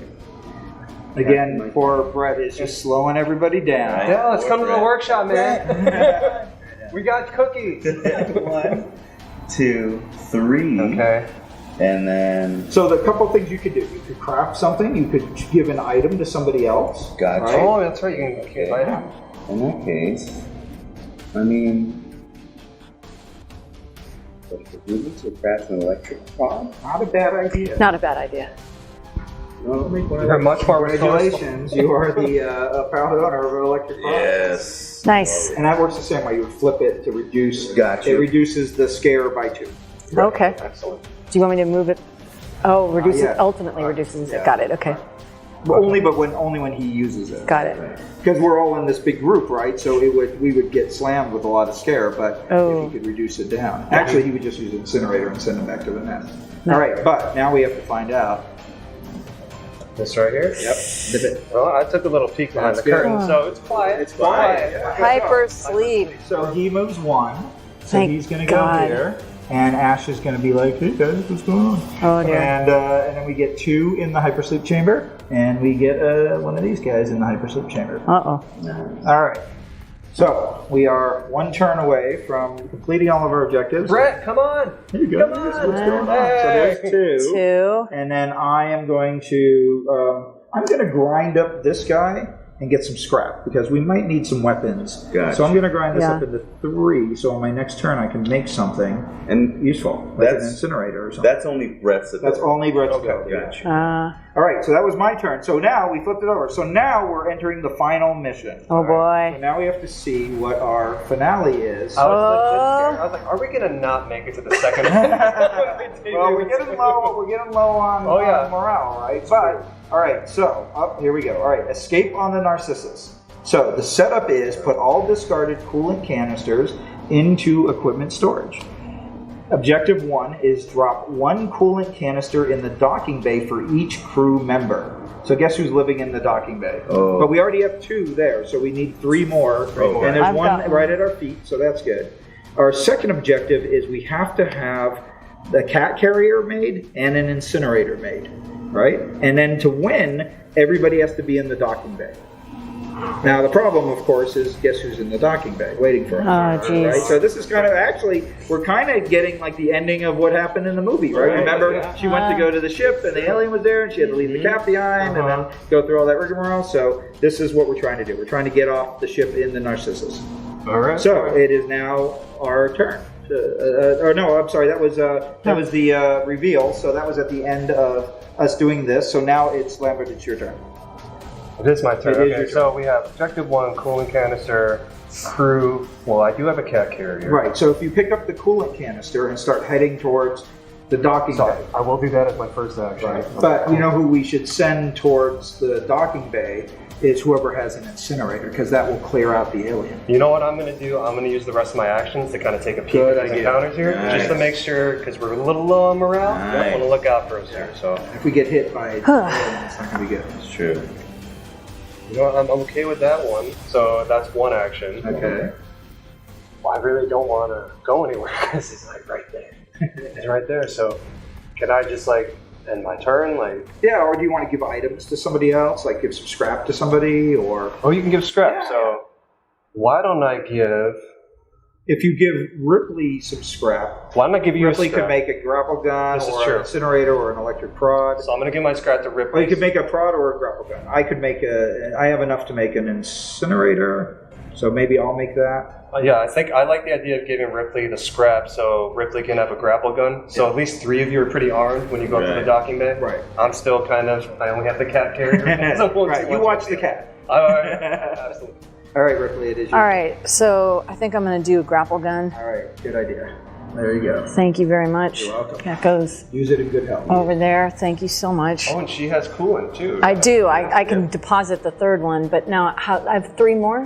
Again, poor Brett is just slowing everybody down. Yeah, let's come to the workshop, man. We got cookies. 1, 2, 3. Okay. And then. So the couple things you could do, you could craft something, you could give an item to somebody else. Gotcha. Right? Oh, that's right. You can invite him. In that case, I mean. To craft an electric pod? Not a bad idea. Not a bad idea. No, make one of You're those. much more resourceful. Congratulations, you are the proud owner of an electric car. Yes. Nice. And that works the same way. You would flip it to reduce. Gotcha. It reduces the scare by 2. Okay. Excellent. Do you want me to move it? Oh, reduces. yet. Ultimately reduces it. Yeah. Got it. Okay. Only when he uses it. Got it. Because we're all in this big group, right? So we would get slammed with a lot of scare, but Oh. if he could reduce it down. Actually, he would just use an incinerator and send him back to the nest. All right, but now we have to find out. This right here? Yep. Well, I took a little peek behind That's the curtain, good. so it's quiet. It's quiet. Yeah. Hyper sleep. So he moves 1. So Thank he's going to go God. here. And Ash is going to be like, hey guys, what's going on? Oh, dear. And then we get 2 in the hypersleep chamber. And we get one of these guys in the hypersleep chamber. Uh oh. All right. So we are 1 turn away from completing all of our objectives. Brett, come on. Here you go. What's going on? So there's 2. 2. And then I am going to grind up this guy and get some scrap because we might need some weapons. Gotcha. So I'm going to grind this Yeah. up into 3. So on my next turn, I can make something And useful, like an incinerator or something. That's only breath's ability. That's only Brett's Okay, ability. gotcha. All right, so that was my turn. So now we flipped it over. So now we're entering the final mission. Oh, All right? boy. So now we have to see what our finale is. I was legit scared. I was like, are we gonna not make it to the second? Well, we're getting low on, Oh, yeah. on morale, right? But all right, so up here we go. All right, escape on the Narcissus. So the setup is put all discarded coolant canisters into equipment storage. Objective 1 is drop 1 coolant canister in the docking bay for each crew member. So guess who's living in the docking bay? Oh. But we already have 2 there, so we need 3 more. more. And there's I've one got right at our feet, so that's good. Our second objective is we have to have the cat carrier made and an incinerator made, right? And then to win, everybody has to be in the docking bay. Now the problem, of course, is guess who's in the docking bay waiting for us, Oh, jeez. right? So this is kind of we're kind of getting like the ending of what happened in the movie, right? Remember, she went to go to the ship and the alien was there and she had to leave the cat behind and then go through all that rigmarole. So this is what we're trying to do. We're trying to get off the ship in the Narcissus. All right. So it is now our turn. Or no, I'm sorry. That was the reveal. So that was at the end of us doing this. So now it's Lambert. It's your turn. It is my turn. It is Okay, your so we have objective 1, coolant canister, crew. Well, I do have a cat carrier. Right. So if you pick up the coolant canister and start heading towards the docking So bay. I will do that as my first action. Right. But you know who we should send towards the docking bay is whoever has an incinerator, because that will clear out the alien. You know what I'm going to do? I'm going to use the rest of my actions to kind of take a peek Good at these idea. encounters here, just to Nice. make sure, because we're a little low on morale. Nice. I want to look out for us here. So, If we get hit by the alien, it's not going to be good. It's true. you know what? I'm okay with that one. So that's one action. Okay. Well, I really don't want to go anywhere because it's like right there. It's right there. So, can I just like end my turn? Like, Yeah, or do you want to give items to somebody else? Like give some scrap to somebody, or oh, you can give scrap. Yeah. So, why don't I give? if you give Ripley some scrap, Why don't I give you Ripley a scrap? could make a grapple gun This is or true. an incinerator or an electric prod. So I'm going to give my scrap to Or Ripley. you could make a prod or a grapple gun. I could make I have enough to make an incinerator, so maybe I'll make that. Yeah, I think I like the idea of giving Ripley the scrap so Ripley can have a grapple gun. So at least 3 of you are pretty armed when you go up to the Right. docking bay. Right. I'm still kind of, I only have the cat carrier. So I won't Right, too you much watch of the it. cat. All right, absolutely. All right, Ripley, it is your All right, so I think I'm going to do a grapple gun. All right, good idea. There you go. Thank you very much. You're welcome. That goes Use it in good health. over there. Thank you so much. Oh, and she has coolant too. I do. I can deposit the third one, but now I have 3 more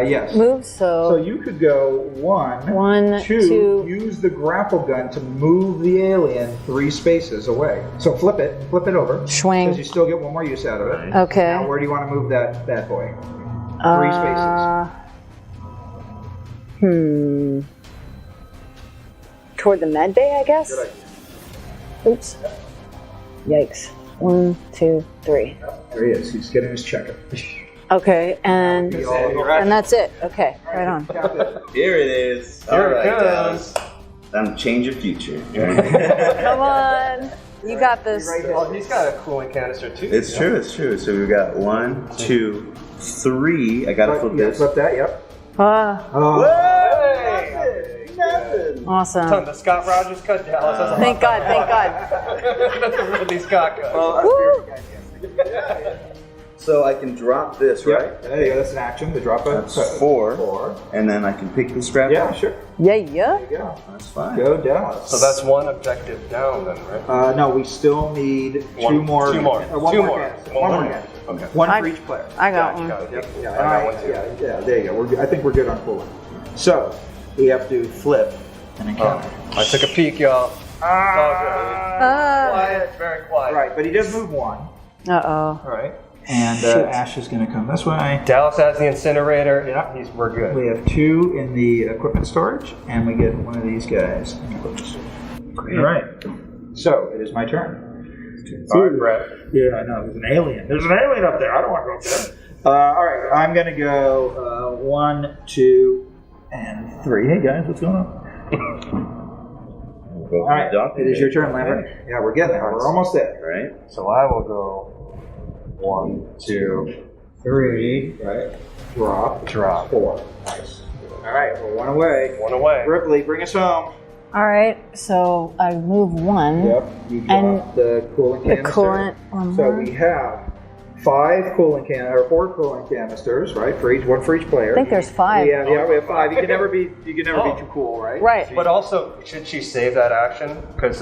Yes. moves, So you could go 1, One, 2, two. use the grapple gun to move the alien 3 spaces away. So flip it over. Swing. Because you still get 1 more use out of it. Okay. Now where do you want to move that bad boy? 3 spaces. Toward the med bay, I guess? Good idea. Oops. Yikes. 1, 2, 3. There he is. He's getting his checkup. Okay, and And that's it. Okay, right on. Here it is. Here All it right, comes. Dallas. Time to change your future. Come on. You got this. Oh, he's got a coolant canister too. It's Yeah. true. It's true. So we've got 1, 2, 3. I gotta flip this. Flip that, yep. Ah, Hey! Nothing. awesome. The Scott Rogers cut Dallas. That's a Thank God, thank God. That's a Ridley Scott cut. Woo! So I can drop this, right? Right. There you go. That's an action to drop a That's 4. 4. And then I can pick the scrap Yeah, up. sure. Yeah, yeah. There you go. That's fine. Go Dallas. So that's one objective down then, right? No, we still need 2 more. Two more. One Two more. more. canister. One One more. more. canister. Okay. One I- for each player. I got Got one. you, got it. Yeah, I got one too. yeah, there you go. I think we're good on pulling. So we have to flip an encounter. I took a peek, y'all. It's all good. Ah. Quiet, very quiet. Right, but he does move 1. Uh-oh. All right. And Shoot. Ash is going to come this way. Dallas has the incinerator. Yeah. We're good. We have 2 in the equipment storage, and we get one of these guys in the equipment storage. All right. So it is my turn. All right, Brett. Yeah, I know. There's an alien. There's an alien up there. I don't want to go up there. All right. I'm going to go 1, 2, and 3. Hey, guys. What's going on? We'll All right. It is your turn, Lambert. Okay. Yeah, we're getting there. We're almost there. Right? So I will go 1, 2, 3, right? Drop. 4. Nice. All right, we're 1 away. 1 away. Ripley, bring us home. All right, so I move 1. Yep, you drop the coolant The canister. coolant. One So more. we have 4 coolant canisters, right? For each, 1 for each player. I think there's 5. Yeah, we have 5. You can never be too cool, right? Right. But also, should she save that action? Because,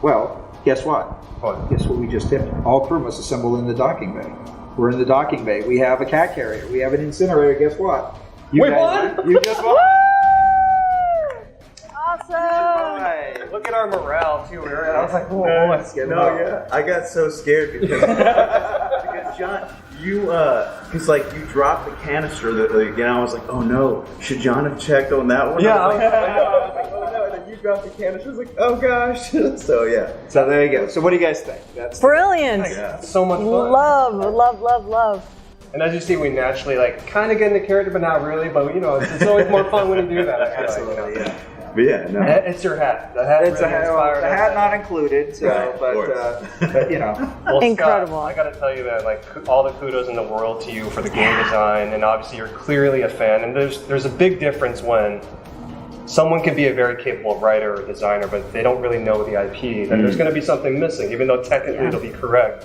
Well, guess what? what? Guess what we just did? All crew must assemble in the docking bay. We're in the docking bay. We have a cat carrier. We have an incinerator. Guess what? You We guys- won? You just won. Awesome! Right. Look at our morale, too. I was like, whoa, let's get No, yeah, I got so scared because because John, you because like you dropped the canister that I was like, oh no, should John have checked on that one? Yeah, I was like, oh no, and then you dropped the canister. I was like, oh gosh. So yeah, So there you go. So what do you guys think? That's Brilliant! yeah. so much fun. Love. And as you see, we naturally kind of get into character, but not really. But it's always more fun when you do that. I feel like, Yeah. But yeah, no. It's your hat. The hat It's really inspired the us. hat not included, so Right, of but course. you know. Well, Incredible. Scott, I got to tell you, man, like all the kudos in the world to you for the game design, and obviously you're clearly a fan. And there's a big difference when someone can be a very capable writer or designer, but they don't really know the IP. Then there's going to be something missing, even though technically it'll be correct.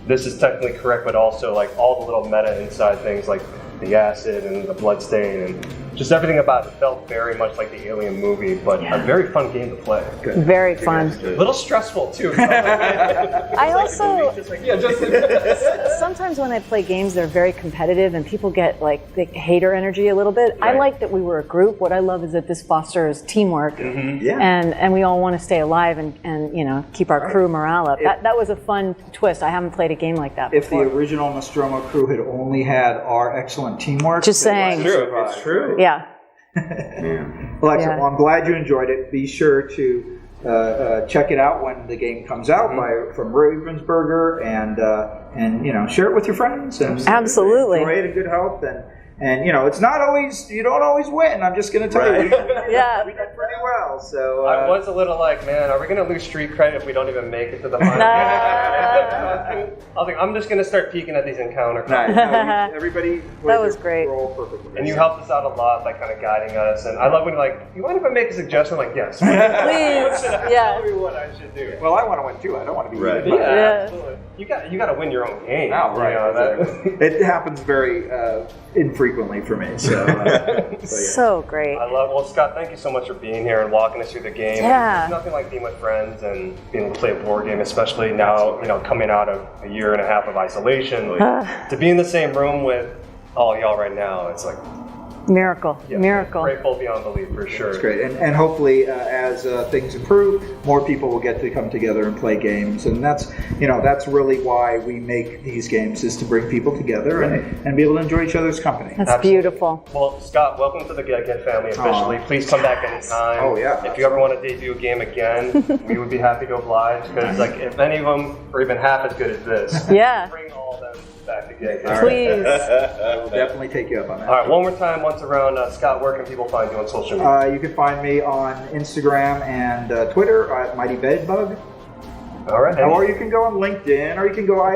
This is technically correct, but also like all the little meta inside things, like the acid and the blood stain and just everything about it felt very much like the Alien movie, but a very fun game to play. Very fun. A little stressful too. I also Yeah, just sometimes when I play games, they're very competitive and people get like the hater energy a little bit. I like that we were a group. What I love is that this fosters teamwork, Yeah. and we all want to stay alive and keep our crew morale up. That was a fun twist. I haven't played a game like that If the before. original Nostromo crew had only had our excellent teamwork, Just they saying. might have True, survived. it's true. Yeah. Well, excellent. Yeah. Well, I'm glad you enjoyed it. Be sure to check it out when the game comes out from Ravensburger, and share it with your friends and Absolutely. enjoy it in good health. And it's not always, you don't always win. I'm just going to tell you, Yeah. we did pretty well. So I was a little like, man, are we going to lose street credit if we don't even make it to the final? I was like, I'm just going to start peeking at these encounter cards. nice. Everybody, That was great. We're all perfect. And you helped us out a lot by kind of guiding us. And I love when you're like, you mind if I make a suggestion? I'm like, yes. Please. Yeah. Tell me what I should do. Well, I want to win too. I don't want to be Right. beaten. Yeah. Absolutely. You got to win your own game. Oh, right. You know, Exactly. It happens very infrequently for me. So yeah. So great. I love. Well, Scott, thank you so much for being here and walking us through the game. Yeah. There's nothing like being with friends and being able to play a board game, especially now, coming out of a year and a half of isolation. To be in the same room with all y'all right now, it's like Miracle. Miracle. grateful beyond belief for sure. It's great, and hopefully as things improve, more people will get to come together and play games, and that's really why we make these games, is to bring people together and be able to enjoy each other's company. That's Absolutely. beautiful. Well, Scott, welcome to the GEGGHEAD family officially. Please come back anytime. Oh, yeah. If you ever want to debut a game again, we would be happy to oblige, because if any of them are even half as good as this, Yeah. bring all of them back to GEGGHEAD. Please. We'll definitely take you up on that. All right, one more time, once around, Scott, where can people find you on social media? You can find me on Instagram and Twitter at Mighty Bedbug. All right. Or you can go on LinkedIn, or you can go. I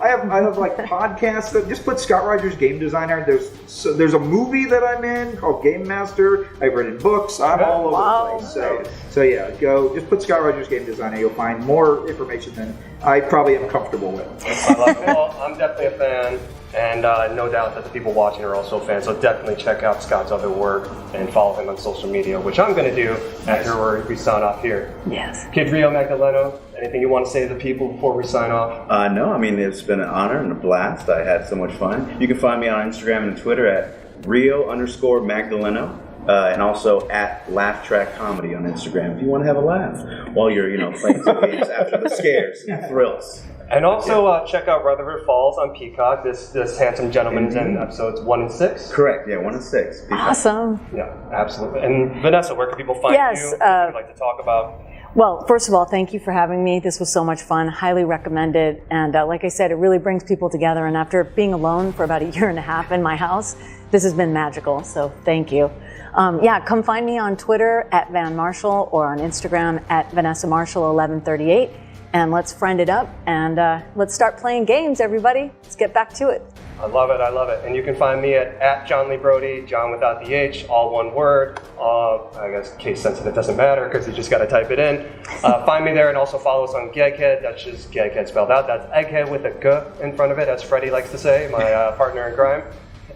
have like podcasts that just put Scott Rogers Game Designer. There's a movie that I'm in called Game Master. I've written books. I'm all over the place. So yeah, go just put Scott Rogers Game Designer. You'll find more information than I probably am comfortable with. I love it. Well, I'm definitely a fan, and no doubt that the people watching are also fans. So definitely check out Scott's other work and follow him on social media, which I'm going to do after we sign off here. Yes. Kid Rio, Magdaleno, anything you want to say to the people before we sign off? No, I mean, it's been an honor and a blast. I had so much fun. You can find me on Instagram and Twitter at Rio_Magdaleno. And also at Laugh Track Comedy on Instagram if you want to have a laugh while you're, playing some games after the scares and thrills. And also check out Rutherford Falls on Peacock. This handsome gentleman's in episodes 1 and 6. Correct, yeah, 1 and 6. Awesome. Yeah, absolutely. And Vanessa, where can people find Yes, you? What would you like to talk about? Well, first of all, thank you for having me. This was so much fun. Highly recommended. And like I said, it really brings people together. And after being alone for about a year and a half in my house, this has been magical. So thank you. Come find me on Twitter at Van Marshall or on Instagram at Vanessa Marshall 1138. And let's friend it up and let's start playing games, everybody. Let's get back to it. I love it. I love it. And you can find me at John Lee Brody, John without the H, all one word. I guess case sensitive doesn't matter because you just got to type it in. Find me there and also follow us on GEGGHEAD. That's just GEGGHEAD spelled out. That's egghead with a G in front of it, as Freddie likes to say, my partner in crime.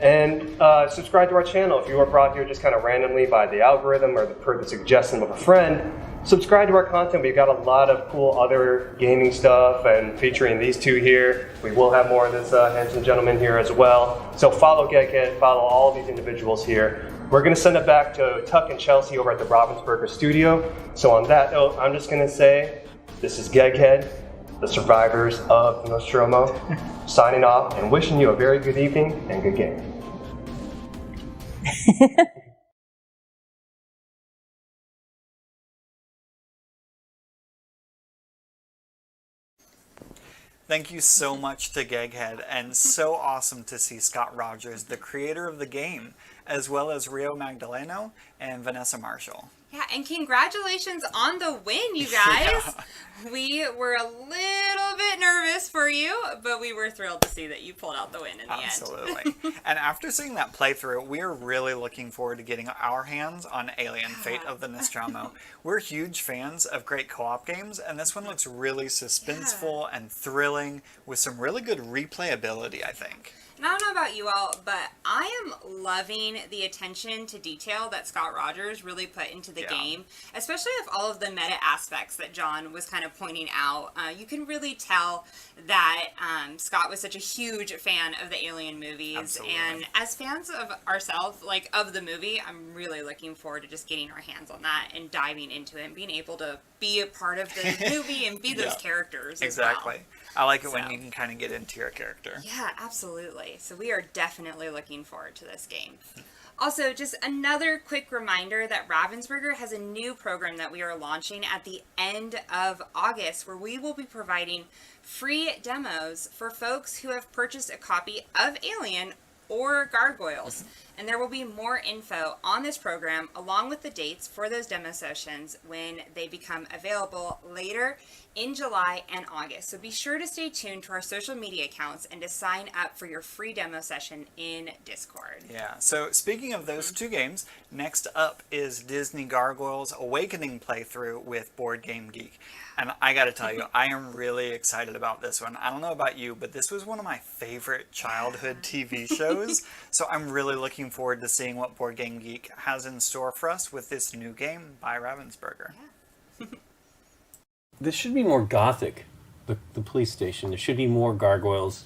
And subscribe to our channel. If you were brought here just kind of randomly by the algorithm or per the suggestion of a friend, subscribe to our content. We've got a lot of cool other gaming stuff and featuring these two here. We will have more of this handsome gentleman here as well. So follow GEGGHEAD, follow all of these individuals here. We're going to send it back to Tuck and Chelsea over at the Ravensburger studio. So on that note, I'm just going to say, this is GEGGHEAD, the survivors of Nostromo, signing off and wishing you a very good evening and good game. Thank you so much to GEGGHEAD, and so awesome to see Scott Rogers, the creator of the game, as well as Rio Magdaleno and Vanessa Marshall. Yeah, and congratulations on the win, you guys. Yeah. We were a little bit nervous for you, but we were thrilled to see that you pulled out the win in the end. Absolutely. And after seeing that playthrough, we are really looking forward to getting our hands on Alien Fate of the Nostromo. We're huge fans of great co-op games, and this one looks really suspenseful and thrilling with some really good replayability, I think. And I don't know about you all, but I am loving the attention to detail that Scott Rogers really put into the game, especially with all of the meta aspects that John was kind of pointing out. You can really tell that Scott was such a huge fan of the Alien movies. Absolutely. And as fans of ourselves, like of the movie, I'm really looking forward to just getting our hands on that and diving into it and being able to be a part of the movie and be those characters exactly. as well. I like it when you can kind of get into your character. Yeah, absolutely. So we are definitely looking forward to this game. Also, just another quick reminder that Ravensburger has a new program that we are launching at the end of August, where we will be providing free demos for folks who have purchased a copy of Alien or Gargoyles. And there will be more info on this program along with the dates for those demo sessions when they become available later in July and August. So be sure to stay tuned to our social media accounts and to sign up for your free demo session in Discord. Yeah, so speaking of those two games, next up is Disney Gargoyles Awakening playthrough with BoardGameGeek. And I gotta tell you, I am really excited about this one. I don't know about you, but this was one of my favorite childhood TV shows. So I'm really looking forward to seeing what BoardGameGeek has in store for us with this new game by Ravensburger. Yeah. This should be more gothic, the police station. There should be more gargoyles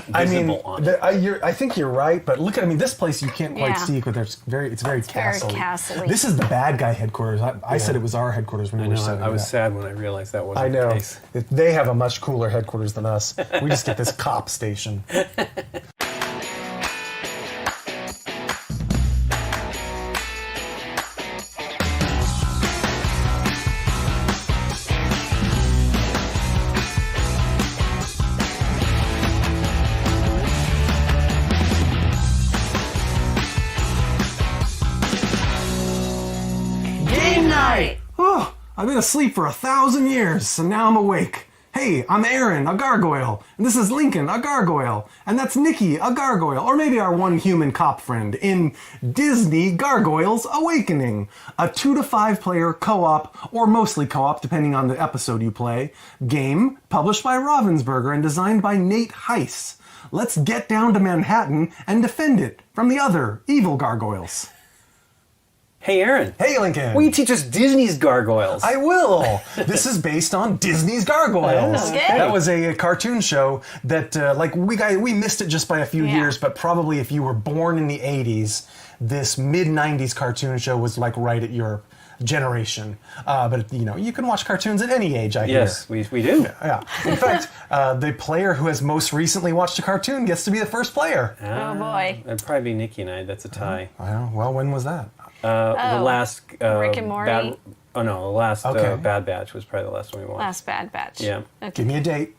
visible on it. I think you're right, but look at, this place you can't quite see because it's very castle-y. This is the bad guy headquarters. I said it was our headquarters when we were setting I was sad when I realized that wasn't the case. They have a much cooler headquarters than us. We just get this cop station. Oh, I've been asleep for 1,000 years, and now I'm awake. Hey, I'm Aaron, a gargoyle, and this is Lincoln, a gargoyle, and that's Nikki, a gargoyle, or maybe our one human cop friend in Disney Gargoyles Awakening, a 2 to 5 player co-op, or mostly co-op depending on the episode you play, game published by Ravensburger and designed by Nate Heiss. Let's get down to Manhattan and defend it from the other evil gargoyles. Hey, Aaron. Hey, Lincoln. Will you teach us Disney's Gargoyles? I will. This is based on Disney's Gargoyles. Okay. That was a cartoon show that, we missed it just by a few years, but probably if you were born in the 80s, this mid-90s cartoon show was like right at your generation. But, you can watch cartoons at any age, I hear. Yes, we do. Yeah. In fact, the player who has most recently watched a cartoon gets to be the first player. Oh, boy. It'd probably be Nikki and I. That's a tie. Well, when was that? The last Rick and Morty. The last Bad Batch was probably the last one we watched. Last Bad Batch. Yeah. Okay. Give me a date.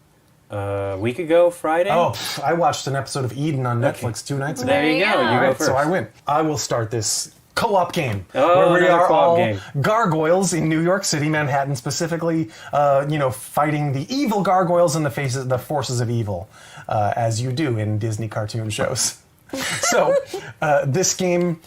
A week ago, Friday. Oh, I watched an episode of Eden on Netflix 2 nights ago. There you go. You go first. So I win. I will start this co-op game. Oh, where we another are co-op all game. gargoyles in New York City, Manhattan specifically, fighting the evil gargoyles and the forces of evil, as you do in Disney cartoon shows. So, this game,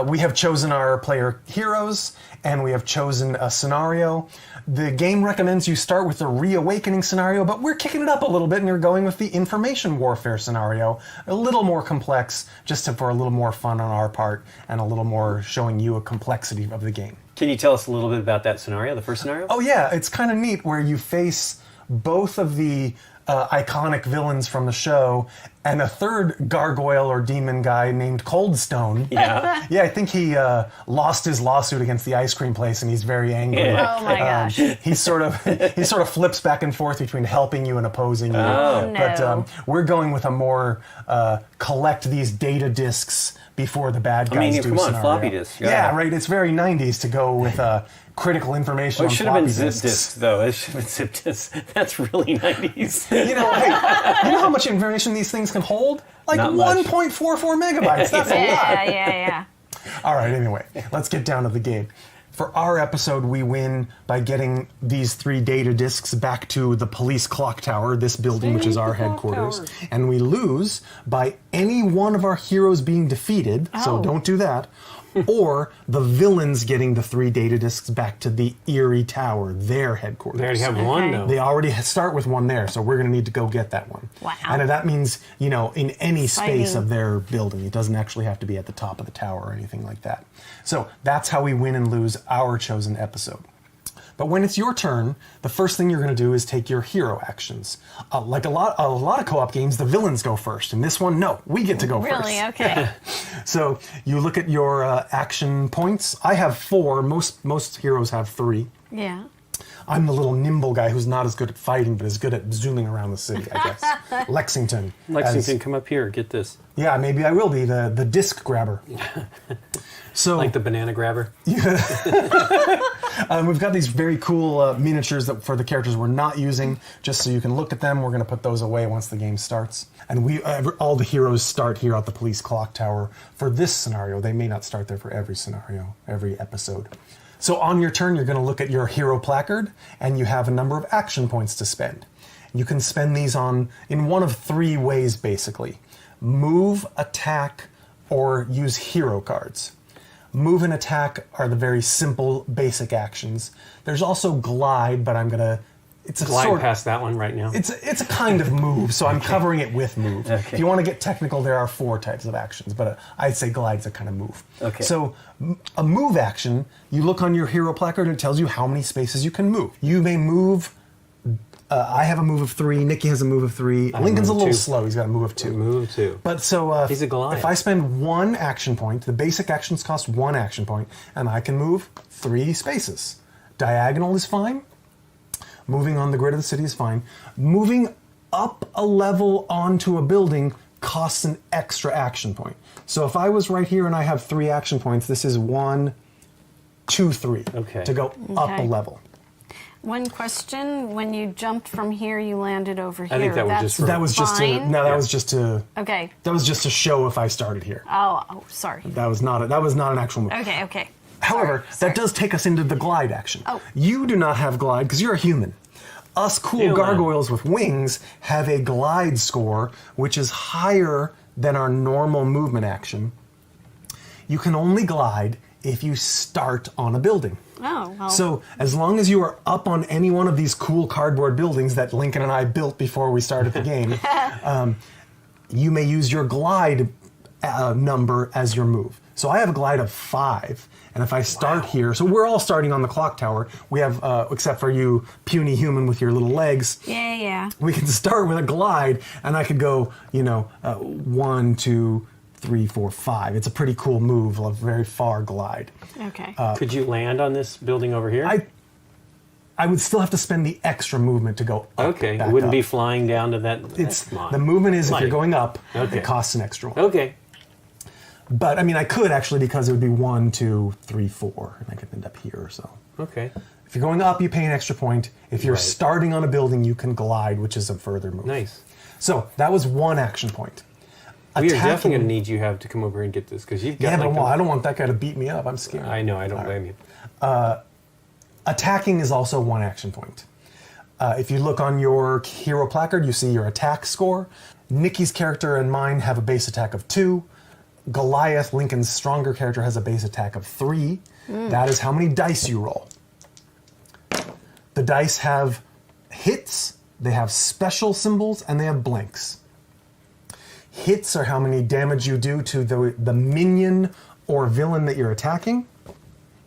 we have chosen our player heroes, and we have chosen a scenario. The game recommends you start with the reawakening scenario, but we're kicking it up a little bit, and you're going with the information warfare scenario, a little more complex, for a little more fun on our part, and a little more showing you a complexity of the game. Can you tell us a little bit about that scenario, the first scenario? Oh yeah, it's kind of neat where you face both of the iconic villains from the show and a third gargoyle or demon guy named Coldstone. Yeah. Yeah, I think he lost his lawsuit against the ice cream place and he's very angry. Yeah. Oh my gosh. He sort of flips back and forth between helping you and opposing you. Oh. But No. we're going with a more collect these data discs before the bad guys do come on, scenario. floppy disks. Yeah, right. It's very 90s to go with critical information Oh, it on should have been floppy zip disks. disks, though. It should have been zip disks. That's really 90s. You know, hey, you know how much information these things can hold? Like Not much. 1.44 megabytes. That's a lot. Yeah. All right, anyway, let's get down to the game. For our episode, we win by getting these 3 data discs back to the police clock tower, this building, which is our headquarters. And we lose by any one of our heroes being defeated, so Oh. don't do that, or the villains getting the 3 data discs back to the Erie Tower, their headquarters. They already have one, though. They already start with one there, so we're going to need to go get that one. Wow. And that means, in any space Exciting. of their building. It doesn't actually have to be at the top of the tower or anything like that. So that's how we win and lose our chosen episode. But when it's your turn, the first thing you're going to do is take your hero actions. Like a lot of co-op games, the villains go first. In this one, no, we get to go first. Really? Okay. So you look at your action points. I have 4. Most heroes have 3. Yeah. I'm the little nimble guy who's not as good at fighting, but is good at zooming around the city, I guess. Lexington. Lexington, come up here. Get this. Yeah, maybe I will be the disc grabber. So Like the banana grabber. we've got these very cool miniatures that for the characters we're not using, just so you can look at them. We're going to put those away once the game starts. And all the heroes start here at the police clock tower for this scenario. They may not start there for every scenario, every episode. So on your turn, you're going to look at your hero placard, and you have a number of action points to spend. You can spend these in one of 3 ways, basically. Move, attack, or use hero cards. Move and attack are the very simple, basic actions. There's also glide, but it's a Glide past that one right now. It's a kind of move, so I'm covering it with move. Okay. If you want to get technical, there are 4 types of actions, but I'd say glide's a kind of move. Okay. So a move action, you look on your hero placard and it tells you how many spaces you can move. You may move. I have a move of 3. Nikki has a move of 3. Lincoln's a move of little 2. slow. He's got a move of 2. Move 2. But so He's a Goliath. if I spend 1 action point, the basic actions cost 1 action point, and I can move 3 spaces. Diagonal is fine. Moving on the grid of the city is fine. Moving up a level onto a building costs an extra action point. So if I was right here and I have 3 action points, this is 1, 2, 3 Okay. to go up a Okay. level. One question: when you jumped from here, you landed over here. I think that was That's just for- That was just to fine? that was just to Okay. that was just to show if I started here. Oh, sorry. That was not an actual move. Okay. However, Sorry. that does take us into the glide action. Oh. You do not have glide because you're a human. Us cool Human. gargoyles with wings have a glide score which is higher than our normal movement action. You can only glide if you start on a building. Oh, well. So as long as you are up on any one of these cool cardboard buildings that Lincoln and I built before we started the game, you may use your glide number as your move. So I have a glide of 5, and if I start here, so we're all starting on the clock tower. We have, except for you, puny human with your little legs. Yeah. We can start with a glide, and I could go, 1, 2, 3, 4, 5. It's a pretty cool move, a very far glide. Okay. Could you land on this building over here? I would still have to spend the extra movement to go up. Okay. back It wouldn't up. be flying down to that. Come on. The movement is if Flying. you're going up, Okay. it costs an extra one. Okay. But I mean, I could actually because it would be 1, 2, 3, 4, and I could end up here or so. Okay. If you're going up, you pay an extra point. If you're Right. starting on a building, you can glide, which is a further move. Nice. So that was 1 action point. We are definitely attacking- going to need you to come over and get this because you've got. Yeah, but like I don't want that guy to beat me up. I'm scared. I know. I don't blame you. Attacking is also 1 action point. If you look on your hero placard, you see your attack score. Nikki's character and mine have a base attack of 2. Goliath, Lincoln's stronger character, has a base attack of 3. That is how many dice you roll. The dice have hits, they have special symbols, and they have blanks. Hits are how many damage you do to the minion or villain that you're attacking.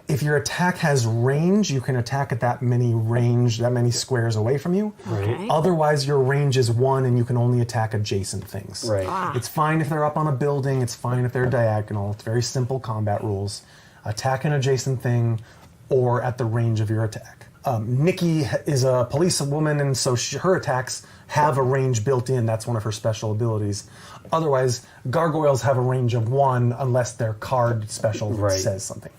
If your attack has range, you can attack at that many squares away from you. Okay. Otherwise, your range is 1 and you can only attack adjacent things. Right. It's fine if they're up on a building, it's fine if they're diagonal. It's very simple combat rules. Attack an adjacent thing or at the range of your attack. Nikki is a policewoman, and so her attacks have a range built in. That's one of her special abilities. Otherwise, gargoyles have a range of 1 unless their card special says something.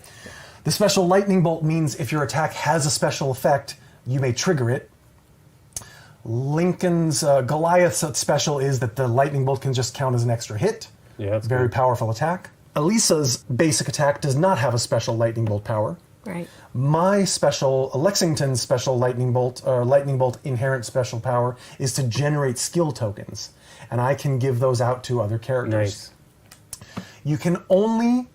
The special lightning bolt means if your attack has a special effect, you may trigger it. Lincoln's Goliath's special is that the lightning bolt can just count as an extra hit. Yeah, that's very good. powerful attack. Elisa's basic attack does not have a special lightning bolt power. Right. My special, Lexington's special lightning bolt inherent special power is to generate skill tokens, and I can give those out to other characters. Nice. You can only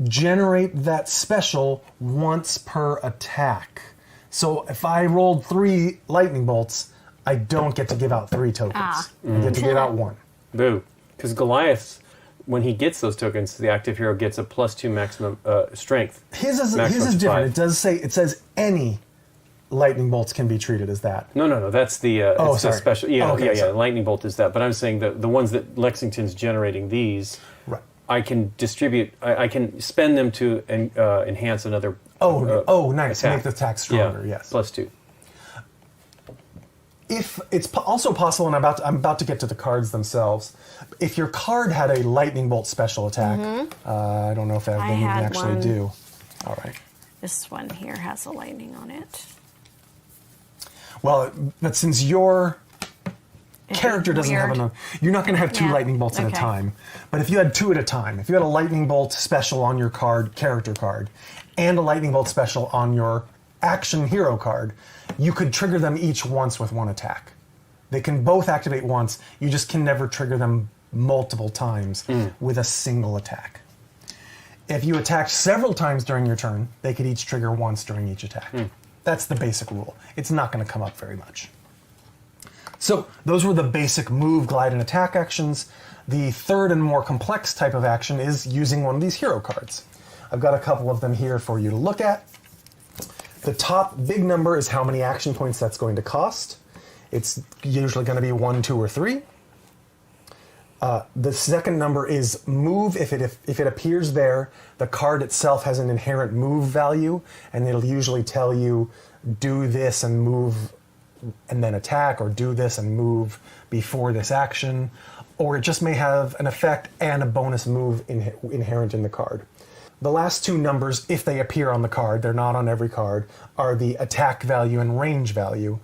generate that special once per attack. So if I rolled 3 lightning bolts, I don't get to give out 3 tokens. I get to give out 1. Boo. Because Goliath, when he gets those tokens, the active hero gets a +2 maximum strength. His is Maximum different. 5. It says any lightning bolts can be treated as that. No. That's the Oh, it's the sorry. special. Yeah, Oh, okay, yeah. sorry. Lightning bolt is that. But I'm saying the ones that Lexington's generating these, Right. I can distribute. I can spend them to enhance another. Nice. Attack. Make the attack stronger. Yeah, Yes. +2. If it's also possible, and I'm about to get to the cards themselves. If your card had a lightning bolt special attack, I don't know if they even had actually one. do. All right. This one here has a lightning on it. Well, but since your Is character it doesn't have weird? enough, you're not going to have 2 Yeah, lightning bolts at a okay. time. But if you had 2 at a time, if you had a lightning bolt special on your character card, and a lightning bolt special on your action hero card, you could trigger them each once with 1 attack. They can both activate once. You just can never trigger them multiple times with a single attack. If you attacked several times during your turn, they could each trigger once during each attack. That's the basic rule. It's not going to come up very much. So those were the basic move, glide, and attack actions. The third and more complex type of action is using one of these hero cards. I've got a couple of them here for you to look at. The top big number is how many action points that's going to cost. It's usually going to be 1, 2, or 3. The second number is move. If it appears there, the card itself has an inherent move value, and it'll usually tell you do this and move and then attack, or do this and move before this action, or it just may have an effect and a bonus move inherent in the card. The last 2 numbers, if they appear on the card, they're not on every card, are the attack value and range value.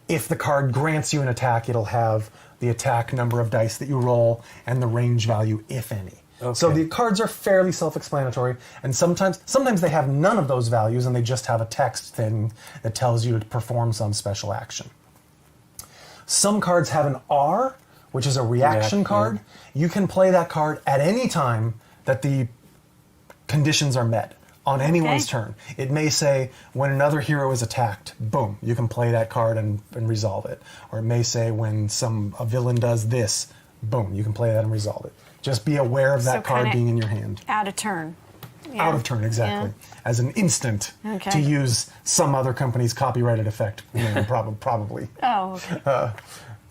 If the card grants you an attack, it'll have the attack number of dice that you roll and the range value, if any. Okay. So the cards are fairly self-explanatory, and sometimes they have none of those values, and they just have a text thing that tells you to perform some special action. Some cards have an R, which is a reaction card. You can play that card at any time that the conditions are met on anyone's turn. It may say when another hero is attacked, boom, you can play that card and resolve it. Or it may say when a villain does this, boom, you can play that and resolve it. Just be aware of that So card kinda being in your hand. Out of turn. Yeah. Out of turn, exactly. As an instant, Okay. to use some other company's copyrighted effect, probably. Oh, okay.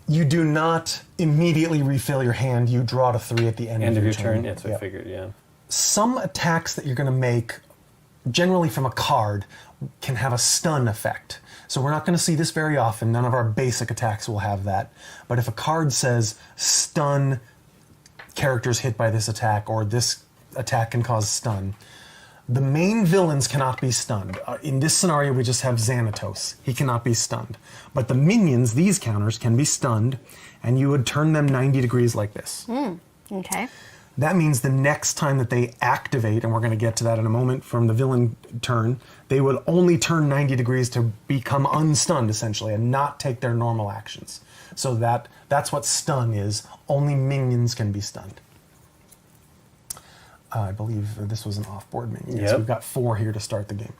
You do not immediately refill your hand. You draw to 3 at the end End of of your your turn. turn. That's what I Yep. figured. Yeah. Some attacks that you're going to make, generally from a card, can have a stun effect. So we're not going to see this very often. None of our basic attacks will have that. But if a card says stun characters hit by this attack, or this attack can cause stun, the main villains cannot be stunned. In this scenario, we just have Xanatos. He cannot be stunned. But the minions, these counters, can be stunned, and you would turn them 90 degrees like this. Okay. That means the next time that they activate, and we're going to get to that in a moment from the villain turn, they would only turn 90 degrees to become unstunned, essentially, and not take their normal actions. So that's what stun is. Only minions can be stunned. I believe this was an off-board minion. Yep. So we've got 4 here to start the game.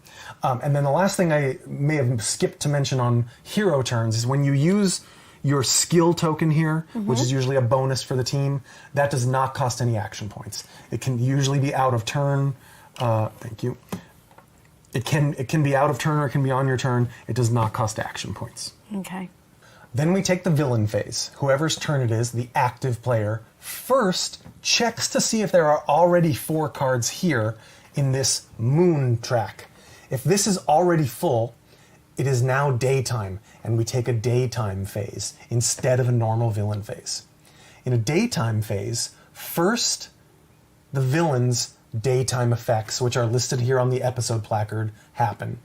And then the last thing I may have skipped to mention on hero turns is when you use your skill token here, which is usually a bonus for the team, that does not cost any action points. It can usually be out of turn. Thank you. It can be out of turn or it can be on your turn. It does not cost action points. Okay. Then we take the villain phase. Whoever's turn it is, the active player, first checks to see if there are already 4 cards here in this moon track. If this is already full, it is now daytime, and we take a daytime phase instead of a normal villain phase. In a daytime phase, first the villain's daytime effects, which are listed here on the episode placard, happen.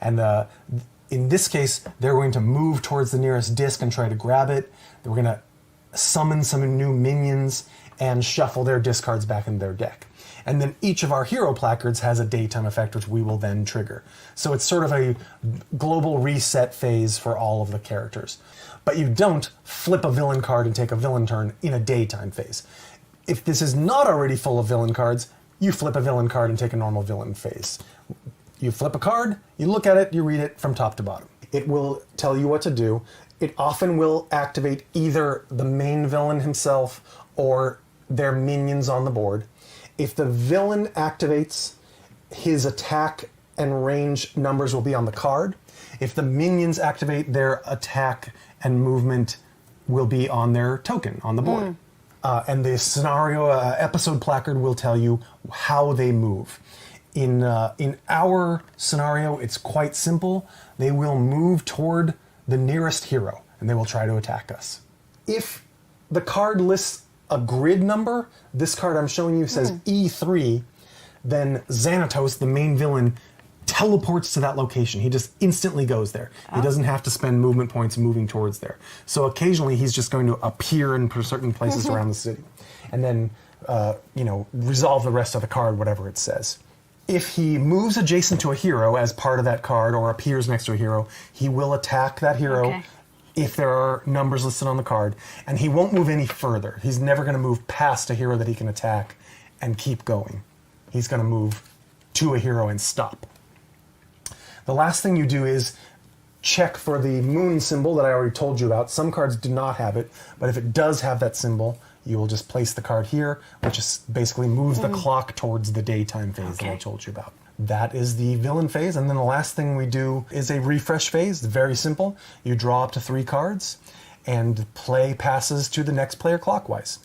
And in this case, they're going to move towards the nearest disc and try to grab it. We're going to summon some new minions and shuffle their discards back in their deck. And then each of our hero placards has a daytime effect, which we will then trigger. So it's sort of a global reset phase for all of the characters. But you don't flip a villain card and take a villain turn in a daytime phase. If this is not already full of villain cards, you flip a villain card and take a normal villain phase. You flip a card, you look at it, you read it from top to bottom. It will tell you what to do. It often will activate either the main villain himself or their minions on the board. If the villain activates, his attack and range numbers will be on the card. If the minions activate, their attack and movement will be on their token on the board. And the scenario episode placard will tell you how they move. In our scenario, it's quite simple. They will move toward the nearest hero, and they will try to attack us. If the card lists a grid number, this card I'm showing you says E3, then Xanatos, the main villain, teleports to that location. He just instantly goes there. He doesn't have to spend movement points moving towards there. So occasionally he's just going to appear in certain places around the city, and then resolve the rest of the card, whatever it says. If he moves adjacent to a hero as part of that card or appears next to a hero, he will attack that hero if there are numbers listed on the card, and he won't move any further. He's never going to move past a hero that he can attack and keep going. He's going to move to a hero and stop. The last thing you do is check for the moon symbol that I already told you about. Some cards do not have it, but if it does have that symbol, you will just place the card here, which is basically moves the clock towards the daytime phase that I told you about. That is the villain phase, and then the last thing we do is a refresh phase. It's very simple. You draw up to 3 cards, and play passes to the next player clockwise.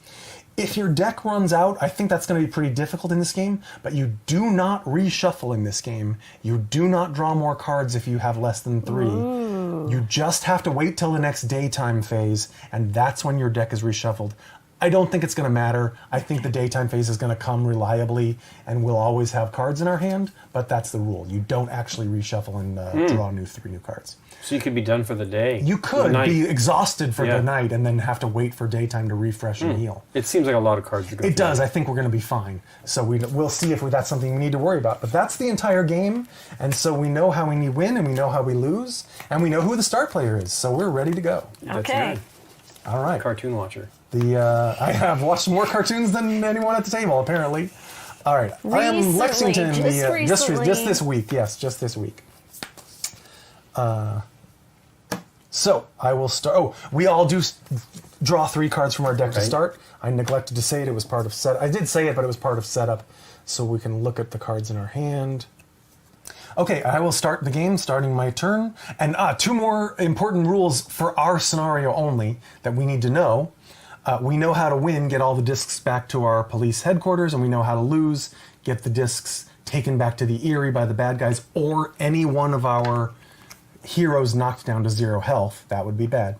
If your deck runs out, I think that's going to be pretty difficult in this game, but you do not reshuffle in this game. You do not draw more cards if you have less than 3. You just have to wait till the next daytime phase, and that's when your deck is reshuffled. I don't think it's going to matter. I think the daytime phase is going to come reliably, and we'll always have cards in our hand, but that's the rule. You don't actually reshuffle and draw 3 new cards. So you could be done for the day. You could be exhausted for the night and then have to wait for daytime to refresh and heal. It seems like a lot of cards to go through. It does. I think we're going to be fine. So we'll see if that's something we need to worry about. But that's the entire game, and so we know how we win, and we know how we lose, and we know who the star player is, so we're ready to go. That's right. All right. Cartoon watcher. I have watched more cartoons than anyone at the table, apparently. All right. I am Lexington. Just this week. Yes, just this week. So I will start. Oh, we all do draw 3 cards from our deck to start. I neglected to say it. It was part of set. I did say it, but it was part of setup, so we can look at the cards in our hand. Okay, I will start the game, starting my turn. And 2 more important rules for our scenario only that we need to know. We know how to win, get all the discs back to our police headquarters, and we know how to lose, get the discs taken back to the Erie by the bad guys, or any one of our heroes knocked down to 0 health. That would be bad.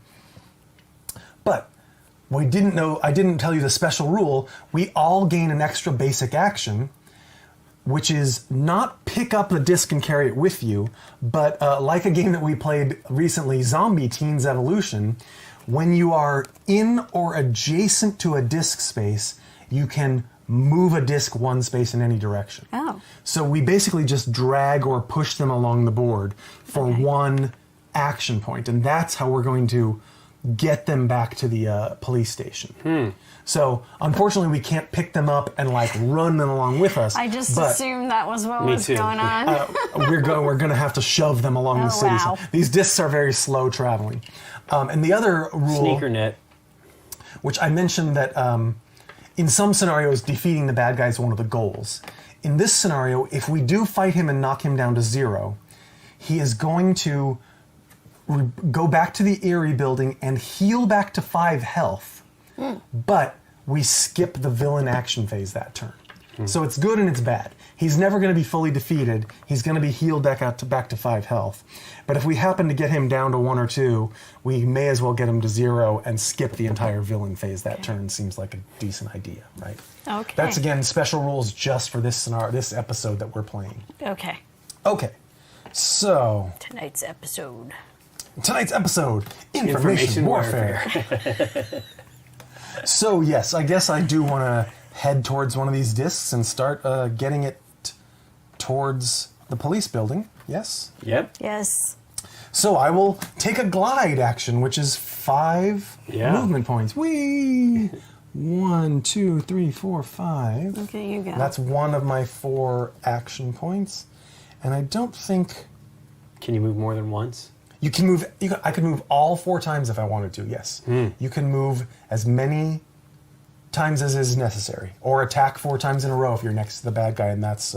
But I didn't tell you the special rule. We all gain an extra basic action, which is not pick up the disc and carry it with you, but like a game that we played recently, Zombie Teens Evolution, when you are in or adjacent to a disc space, you can move a disc one space in any direction. Oh. So we basically just drag or push them along the board for one action point, and that's how we're going to get them back to the police station. So unfortunately, we can't pick them up and like run them along with us. I just but assumed that was what was going on. we're going to have to shove them along the city. wow. So these discs are very slow traveling. And the other rule, Sneaker net. which I mentioned that in some scenarios, defeating the bad guy is one of the goals. In this scenario, if we do fight him and knock him down to 0, he is going to go back to the Erie building and heal back to 5 health. But we skip the villain action phase that turn. So it's good and it's bad. He's never going to be fully defeated. He's going to be healed back to 5 health. But if we happen to get him down to 1 or 2, we may as well get him to 0 and skip the entire villain phase that turn. Seems like a decent idea, right? Okay. That's, again, special rules just for this scenario, this episode that we're playing. Okay. Okay, so Tonight's episode. Information warfare. So yes, I guess I do want to head towards one of these discs and start getting it towards the police building. Yes? Yep. Yes. So I will take a glide action, which is 5 movement points. Whee! 1, 2, 3, 4, 5. Okay, you go. That's one of my 4 action points. And I don't think... Can you move more than once? You can move... I could move all 4 times if I wanted to, yes. You can move as many times as is necessary. Or attack 4 times in a row if you're next to the bad guy, and that's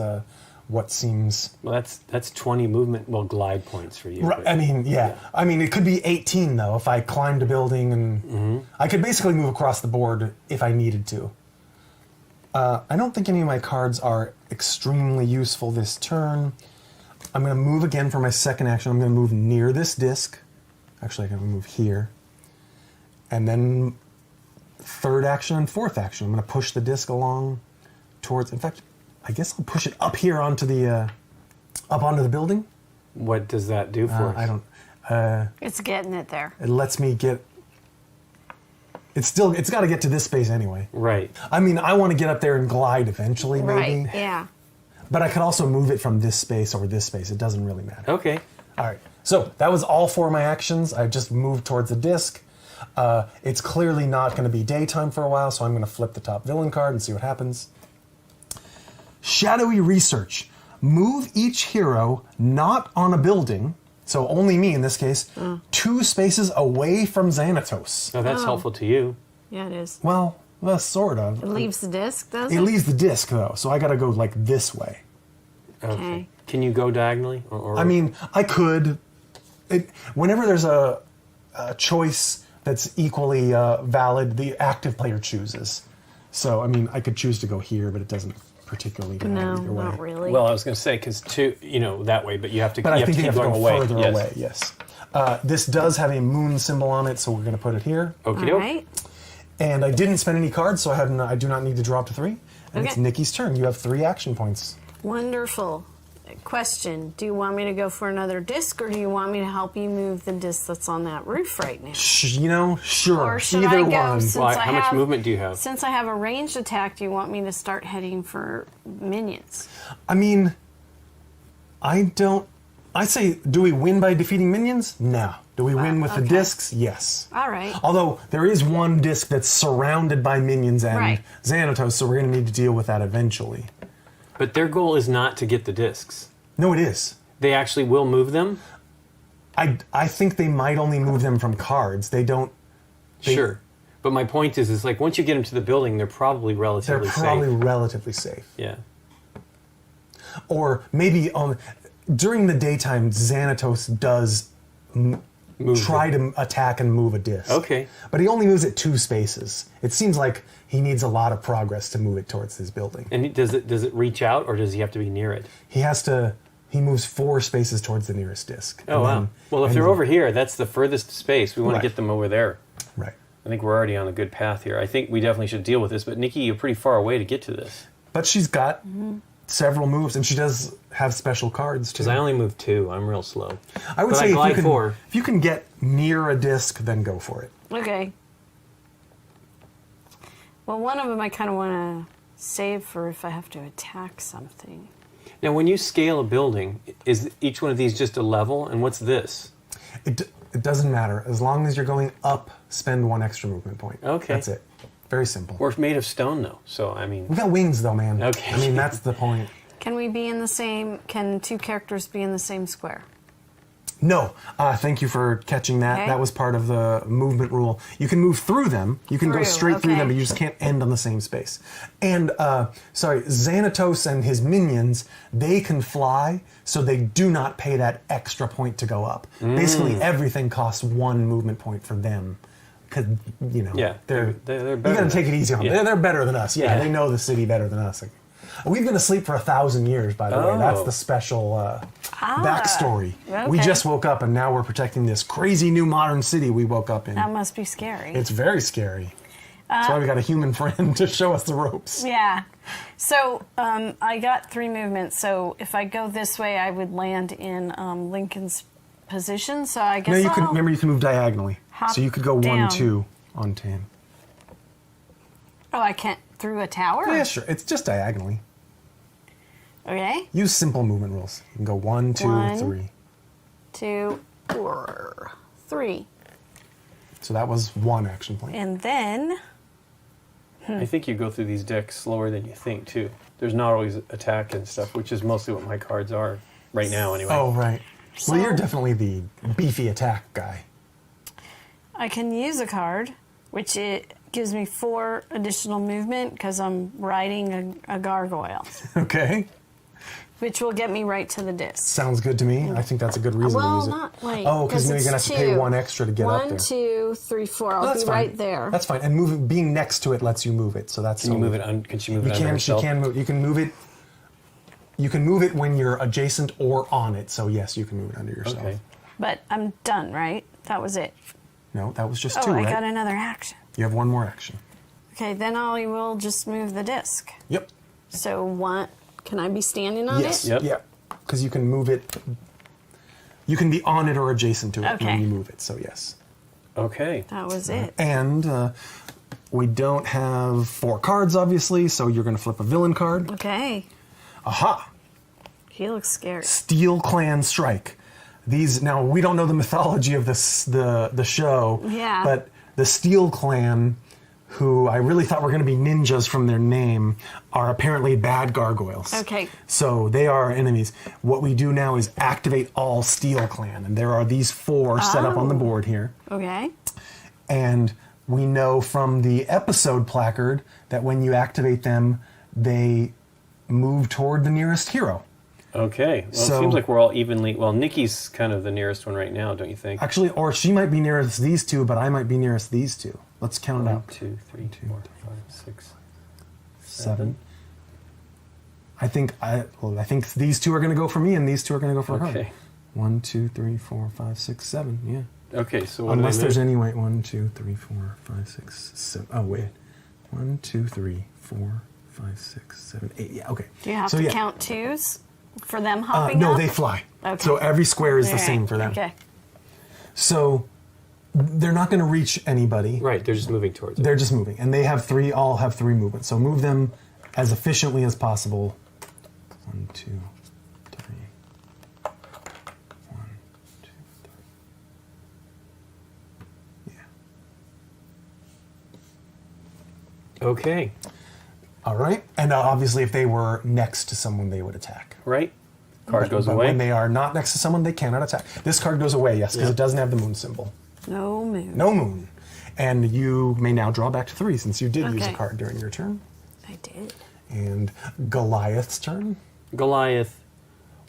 what seems... Well, that's 20 movement, glide points for you. Right, I mean, yeah. I mean, it could be 18, though, if I climbed a building and... I could basically move across the board if I needed to. I don't think any of my cards are extremely useful this turn. I'm going to move again for my second action. I'm going to move near this disc. Actually, I'm going to move here. And then third action and fourth action. I'm going to push the disc along towards... In fact, I guess I'll push it up here onto the... up onto the building. What does that do for us? I don't... It's getting it there. It lets me get... It's got to get to this space anyway. Right. I mean, I want to get up there and glide eventually, maybe. Right, yeah. But I could also move it from this space or this space. It doesn't really matter. Okay. All right. So that was all 4 of my actions. I just moved towards the disc. It's clearly not going to be daytime for a while, so I'm going to flip the top villain card and see what happens. Shadowy Research. Move each hero not on a building, so only me in this case, 2 spaces away from Xanatos. Oh, that's helpful to you. Yeah, it is. Well, sort of. It leaves the disc, does it? It leaves the disc, though, so I got to go, like, this way. Okay. Can you go diagonally? Or I mean, I could. Whenever there's a choice that's equally valid, the active player chooses. So, I mean, I could choose to go here, but it doesn't particularly matter either way. Not really. Well, I was going to say, because that way, but you have to, But I think you have to going go away. further away, yes. This does have a moon symbol on it, so we're going to put it here. Okie All doke. right. And I didn't spend any cards, so I do not need to draw up to 3. And it's Okay. Nikki's turn. You have 3 action points. Wonderful. Question. Do you want me to go for another disc, or do you want me to help you move the disc that's on that roof right now? Sure. Or should Either I go, one. since Well, I how much have- movement do you have? Since I have a ranged attack, do you want me to start heading for minions? I mean, I say, do we win by defeating minions? No. Do we win with the discs? Yes. All right. Although there is one disc that's surrounded by minions and Right. Xanatos, so we're going to need to deal with that eventually. But their goal is not to get the discs. No, it is. They actually will move them? I think they might only move them from cards. They don't. Sure. But my point is like once you get them to the building, they're probably relatively They're probably safe. relatively safe. Yeah. Or maybe during the daytime, Xanatos does try to attack and move a disc. Okay. But he only moves it 2 spaces. It seems like he needs a lot of progress to move it towards his building. And does it reach out, or does he have to be near it? He moves 4 spaces towards the nearest disc. Oh, wow. Well, if they're over here, that's the furthest space. We want to get them over there. Right. I think we're already on a good path here. I think we definitely should deal with this. But Nikki, you're pretty far away to get to this. But she's got several moves, and she does have special cards, too. Because I only moved 2. I'm real slow. I would But say I if glide you can get near a disc, then go for it. Okay. Well, one of them I kind of want to save for if I have to attack something. Now, when you scale a building, is each one of these just a level? And what's this? It doesn't matter. As long as you're going up, spend 1 extra movement point. Okay. That's it. Very simple. We're made of stone, though. So, I mean... We got wings, though, man. Okay. I mean, that's the point. Can we be in the same... Can 2 characters be in the same square? No. Thank you for catching that. Okay. That was part of the movement rule. You can move through them. You can go straight through them, but you just can't end on the same space. And, Xanatos and his minions, they can fly, so they do not pay that extra point to go up. Basically, everything costs 1 movement point for them. Because, they're better. You gotta take it easy on them. Yeah. They're better than us. Yeah, they know the city better than us. We've been asleep for 1,000 years, by the way. That's the special backstory. Okay. We just woke up, and now we're protecting this crazy new modern city we woke up in. That must be scary. It's very scary. That's why we got a human friend to show us the ropes. Yeah. So I got 3 movements. So if I go this way, I would land in Lincoln's position. So I guess No, you can move diagonally. Hop So you could go 1, down. 2 on 10. Oh, I can't through a tower? Yeah, sure. It's just diagonally. Okay. Use simple movement rules. You can go 1, 2, 1, 3. 2, 4, 3. So that was 1 action point. And then... I think you go through these decks slower than you think, too. There's not always attack and stuff, which is mostly what my cards are right now, anyway. Oh, right. So- Well, you're definitely the beefy attack guy. I can use a card, which it gives me 4 additional movement because I'm riding a gargoyle, Okay. which will get me right to the disc. Sounds good to me. I think that's a good reason to use it. Not like... Oh, because you're going to have to pay 1 extra to get up there. 1, 2, 3, 4. I'll That's be fine. right there. That's fine. And being next to it lets you move it, so that's... Can you move it? Can she move it under She herself? can move. You can move it. You can move it when you're adjacent or on it. So yes, you can move it under yourself. Okay. But I'm done, right? That was it. No, that was just 2, Oh, right? I got another action. You have 1 more action. Okay, then I will just move the disc. Yep. So what? Can I be standing on Yes. it? Yep. Yeah. Because you can move it. You can be on it or adjacent to it Okay. when you move it. So yes. Okay. That was it. And we don't have 4 cards, obviously. So you're going to flip a villain card. Okay. Aha! He looks scared. Steel Clan Strike. These now we don't know the mythology of this the show. Yeah. But the Steel Clan, who I really thought were going to be ninjas from their name, are apparently bad gargoyles. Okay. So they are our enemies. What we do now is activate all Steel Clan, and there are these 4 set up on the board here. Okay. And we know from the episode placard that when you activate them, they move toward the nearest hero. Okay. Well, So- it seems like we're all evenly... Well, Nikki's kind of the nearest one right now, don't you think? Actually, or she might be nearest these 2, but I might be nearest these 2. Let's count it 1, out. 2, 3, 4, 5, 6, 7. I think these 2 are going to go for me, and these 2 are going to go for her. Okay. 1, 2, 3, 4, 5, 6, 7. Yeah. Okay, so what Unless did I there's move? any way. 1, 2, 3, 4, 5, 6, 7. Oh wait. 1, 2, 3, 4, 5, 6, 7, 8. Yeah. Okay. Do you have so, to yeah. count 2s for them hopping No, up? they fly. Okay. So every square is the Alright, same for them. Okay. So they're not going to reach anybody. Right, they're just moving towards it. They're just moving, and they have 3. All have 3 movements. So move them as efficiently as possible. 1, 2, 3. 1, 2, 3. Yeah. Okay. All right. And obviously, if they were next to someone, they would attack. Right. Card goes But away. when they are not next to someone, they cannot attack. This card goes away, yes, because Yeah. it doesn't have the moon symbol. No moon. No moon. And you may now draw back to 3 since you did use a Okay. card during your turn. I did. And Goliath's turn. Goliath.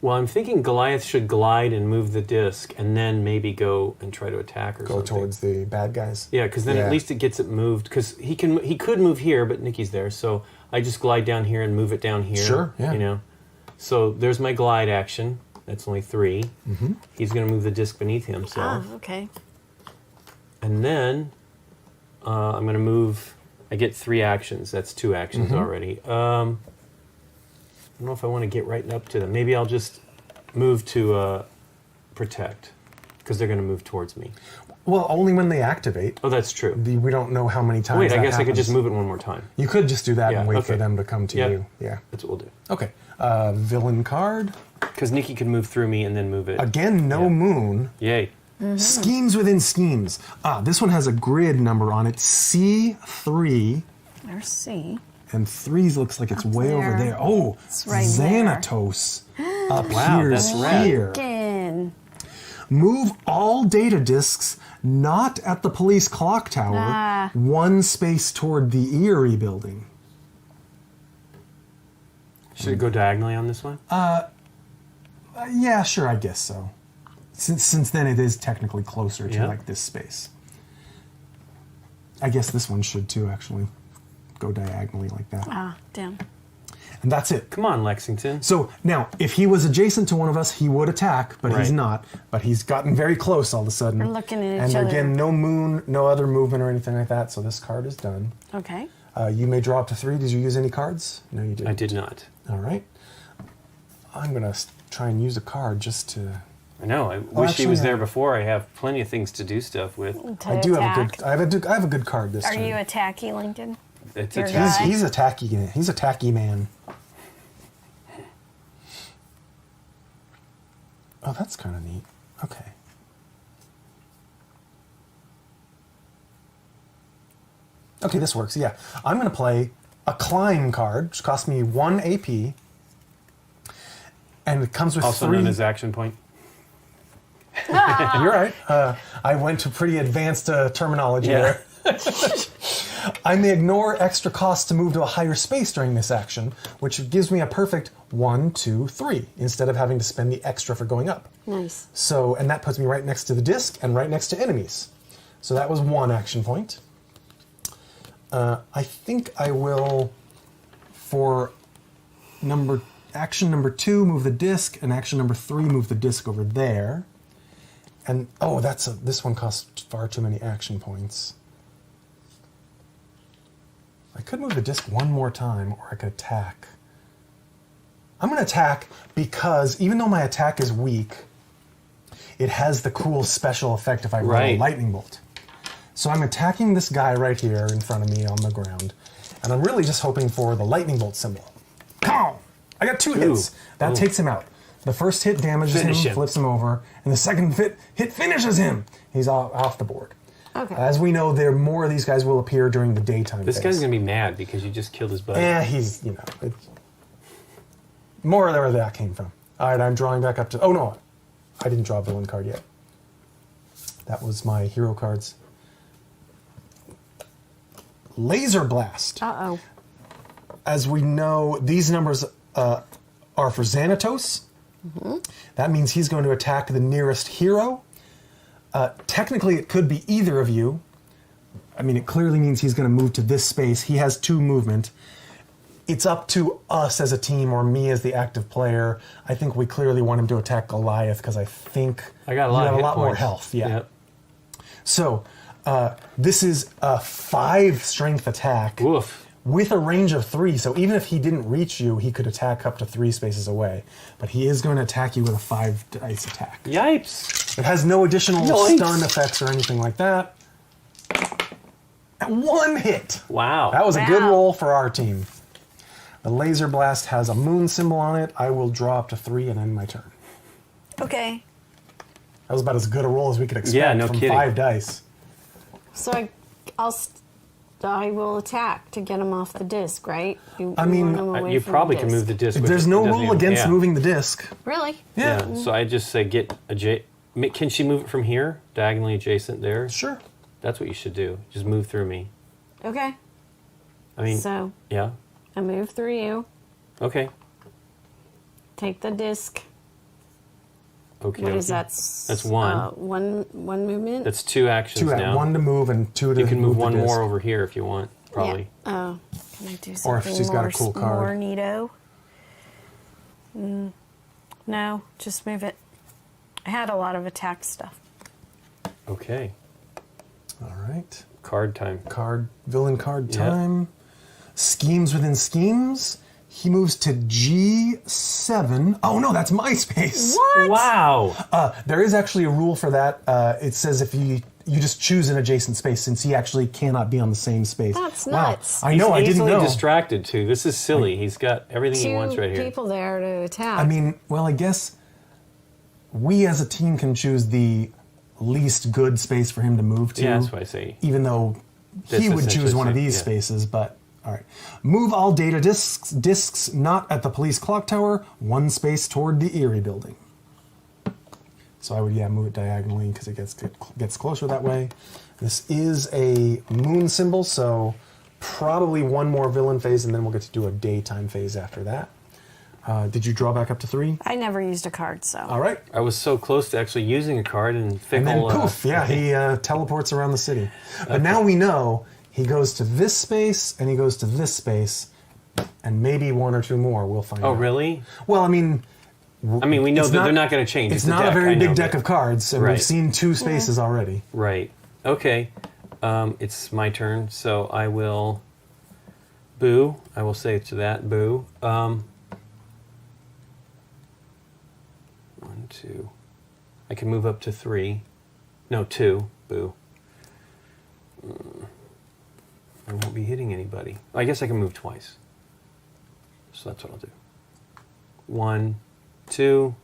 Well, I'm thinking Goliath should glide and move the disc, and then maybe go and try to attack or Go something. towards the bad guys. Yeah, because then Yeah. at least it gets it moved. Because he could move here, but Nikki's there, so I just glide down here and move it down here. Sure, yeah. You know, so there's my glide action. That's only 3. Mm-hmm. He's going to move the disc beneath himself, Okay. and then I'm going to move. I get 3 actions. That's 2 actions Mm-hmm. already. I don't know if I want to get right up to them. Maybe I'll just move to protect. Because they're going to move towards me. Well, only when they activate. Oh, that's true. We don't know how many times. Wait, I that guess I could just happens. move it one more time. You could just do that Yeah, and wait okay. for them to come to Yeah. you. Yeah. That's what we'll do. Okay. Villain card. Because Nikki could move through me and then move it. Again, no moon. Yay. Schemes within schemes. This one has a grid number on it. C3. There's C. And 3 looks like it's way over there. there. Oh, It's right Xanatos. Up Wow, here, that's rad. here. Again. Move all data disks not at the police clock tower, one space toward the Erie building. Should it go diagonally on this one? Yeah, sure, I guess so. Since then it is technically closer to Yeah. like this space. I guess this one should too, actually. Go diagonally like that. Ah, damn. And that's it. Come on, Lexington. So now, if he was adjacent to one of us, he would attack, but he's Right. not. But he's gotten very close all of a sudden. We're looking at each and other. again, no moon, no other movement or anything like that. So this card is done. Okay. You may draw up to 3. Did you use any cards? No, you didn't. I did not. All right. I'm gonna try and use a card just to. I know. I wish he actually, was I- there before. I have plenty of things to do stuff with. I do have a good. I have a good card this Are turn. you a tacky, Lincoln? It's Your a guy? He's a tacky. He's a tacky man. Oh, that's kind of neat. Okay. Okay, this works. Yeah, I'm going to play a climb card, which costs me 1 AP, and it comes with also 3. known as action point. You're right. I went to pretty advanced terminology Yeah. there. I may ignore extra costs to move to a higher space during this action, which gives me a perfect 1, 2, 3, instead of having to spend the extra for going up. Nice. So, and that puts me right next to the disc and right next to enemies. So that was 1 action point. I think I will, for action number 2, move the disc, and action number 3, move the disc over there. And this one costs far too many action points. I could move the disc one more time, or I could attack. I'm going to attack because even though my attack is weak, it has the cool special effect if I roll a Right. lightning bolt. So I'm attacking this guy right here in front of me on the ground, and I'm really just hoping for the lightning bolt symbol. Pow! I got 2 hits. That takes him out. The first hit damages Finish him. flips him over, and the second hit finishes him. He's off the board. Okay. As we know, more of these guys will appear during the daytime. This phase. guy's going to be mad because you just killed his buddy. He's, more of where that came from. All right, I'm drawing back up to. Oh no, I didn't draw a villain card yet. That was my hero cards. Laser Blast. Uh-oh. As we know, these numbers are for Xanatos. That means he's going to attack the nearest hero. Technically, it could be either of you. I mean, it clearly means he's going to move to this space. He has 2 movement. It's up to us as a team or me as the active player. I think we clearly want him to attack Goliath because I think I got a you lot, have of a hit lot more points. health. Yeah. Yep. So this is a 5 strength attack Woof. with a range of 3. So even if he didn't reach you, he could attack up to 3 spaces away. But he is going to attack you with a 5 dice attack. Yipes. It has no additional Yikes. stun effects or anything like that. 1 hit. Wow. That was a good Wow. roll for our team. The laser blast has a moon symbol on it. I will draw up to 3 and end my turn. Okay. That was about as good a roll as we could expect Yeah, no from kidding. 5 dice. So I will attack to get him off the disc, right? You I mean, want him away You from probably the can disc. move the disc. with There's it. no It doesn't rule even- against yeah. moving the disc. Really? Yeah. So I just say get Can she move it from here, diagonally adjacent there? Sure. That's what you should do. Just move through me. Okay. I mean, So yeah. I move through you. Okay. Take the disc. Okay. What is okay. that? That's 1. One movement. That's 2 actions 2 now. 1 to move and 2 to You can move the 1 disc. more over here if you want, probably. Yeah. Oh, can I do something Or if she's got a cool card. more neato? No, just move it. I had a lot of attack stuff. Okay. All right. Card time. Villain card Yeah. time. Schemes within schemes. He moves to G7. Oh no, that's my space. What? Wow. There is actually a rule for that. It says if you just choose an adjacent space, since he actually cannot be on the same space. That's Wow. nuts. I know, I He's didn't easily know. distracted too. This is silly. He's got everything he wants right Two here. people there to attack. I mean, well, I guess we as a team can choose the least good space for him to move to. Yeah, that's what I say. Even though That's he would choose essentially one of the- these yeah. spaces, but all right. Move all data disks not at the police clock tower, one space toward the Erie building. So I would, move it diagonally because it gets closer that way. This is a moon symbol, so probably one more villain phase, and then we'll get to do a daytime phase after that. Did you draw back up to 3? I never used a card, so. All right. I was so close to actually using a card and And fickle. then poof, he teleports around the city. But now we know he goes to this space and he goes to this space, and maybe one or two more. We'll find out. Oh, really? Well, I mean, we know it's that they're not going to change. It's a not a deck, very I know, big deck but- of cards, and Right. we've seen 2 spaces already. Right. Okay. It's my turn, so I will. Boo. I will say to that. Boo. 1, 2. I can move up to 3. No, 2. Boo. I won't be hitting anybody. I guess I can move twice. So that's what I'll do. 1, 2.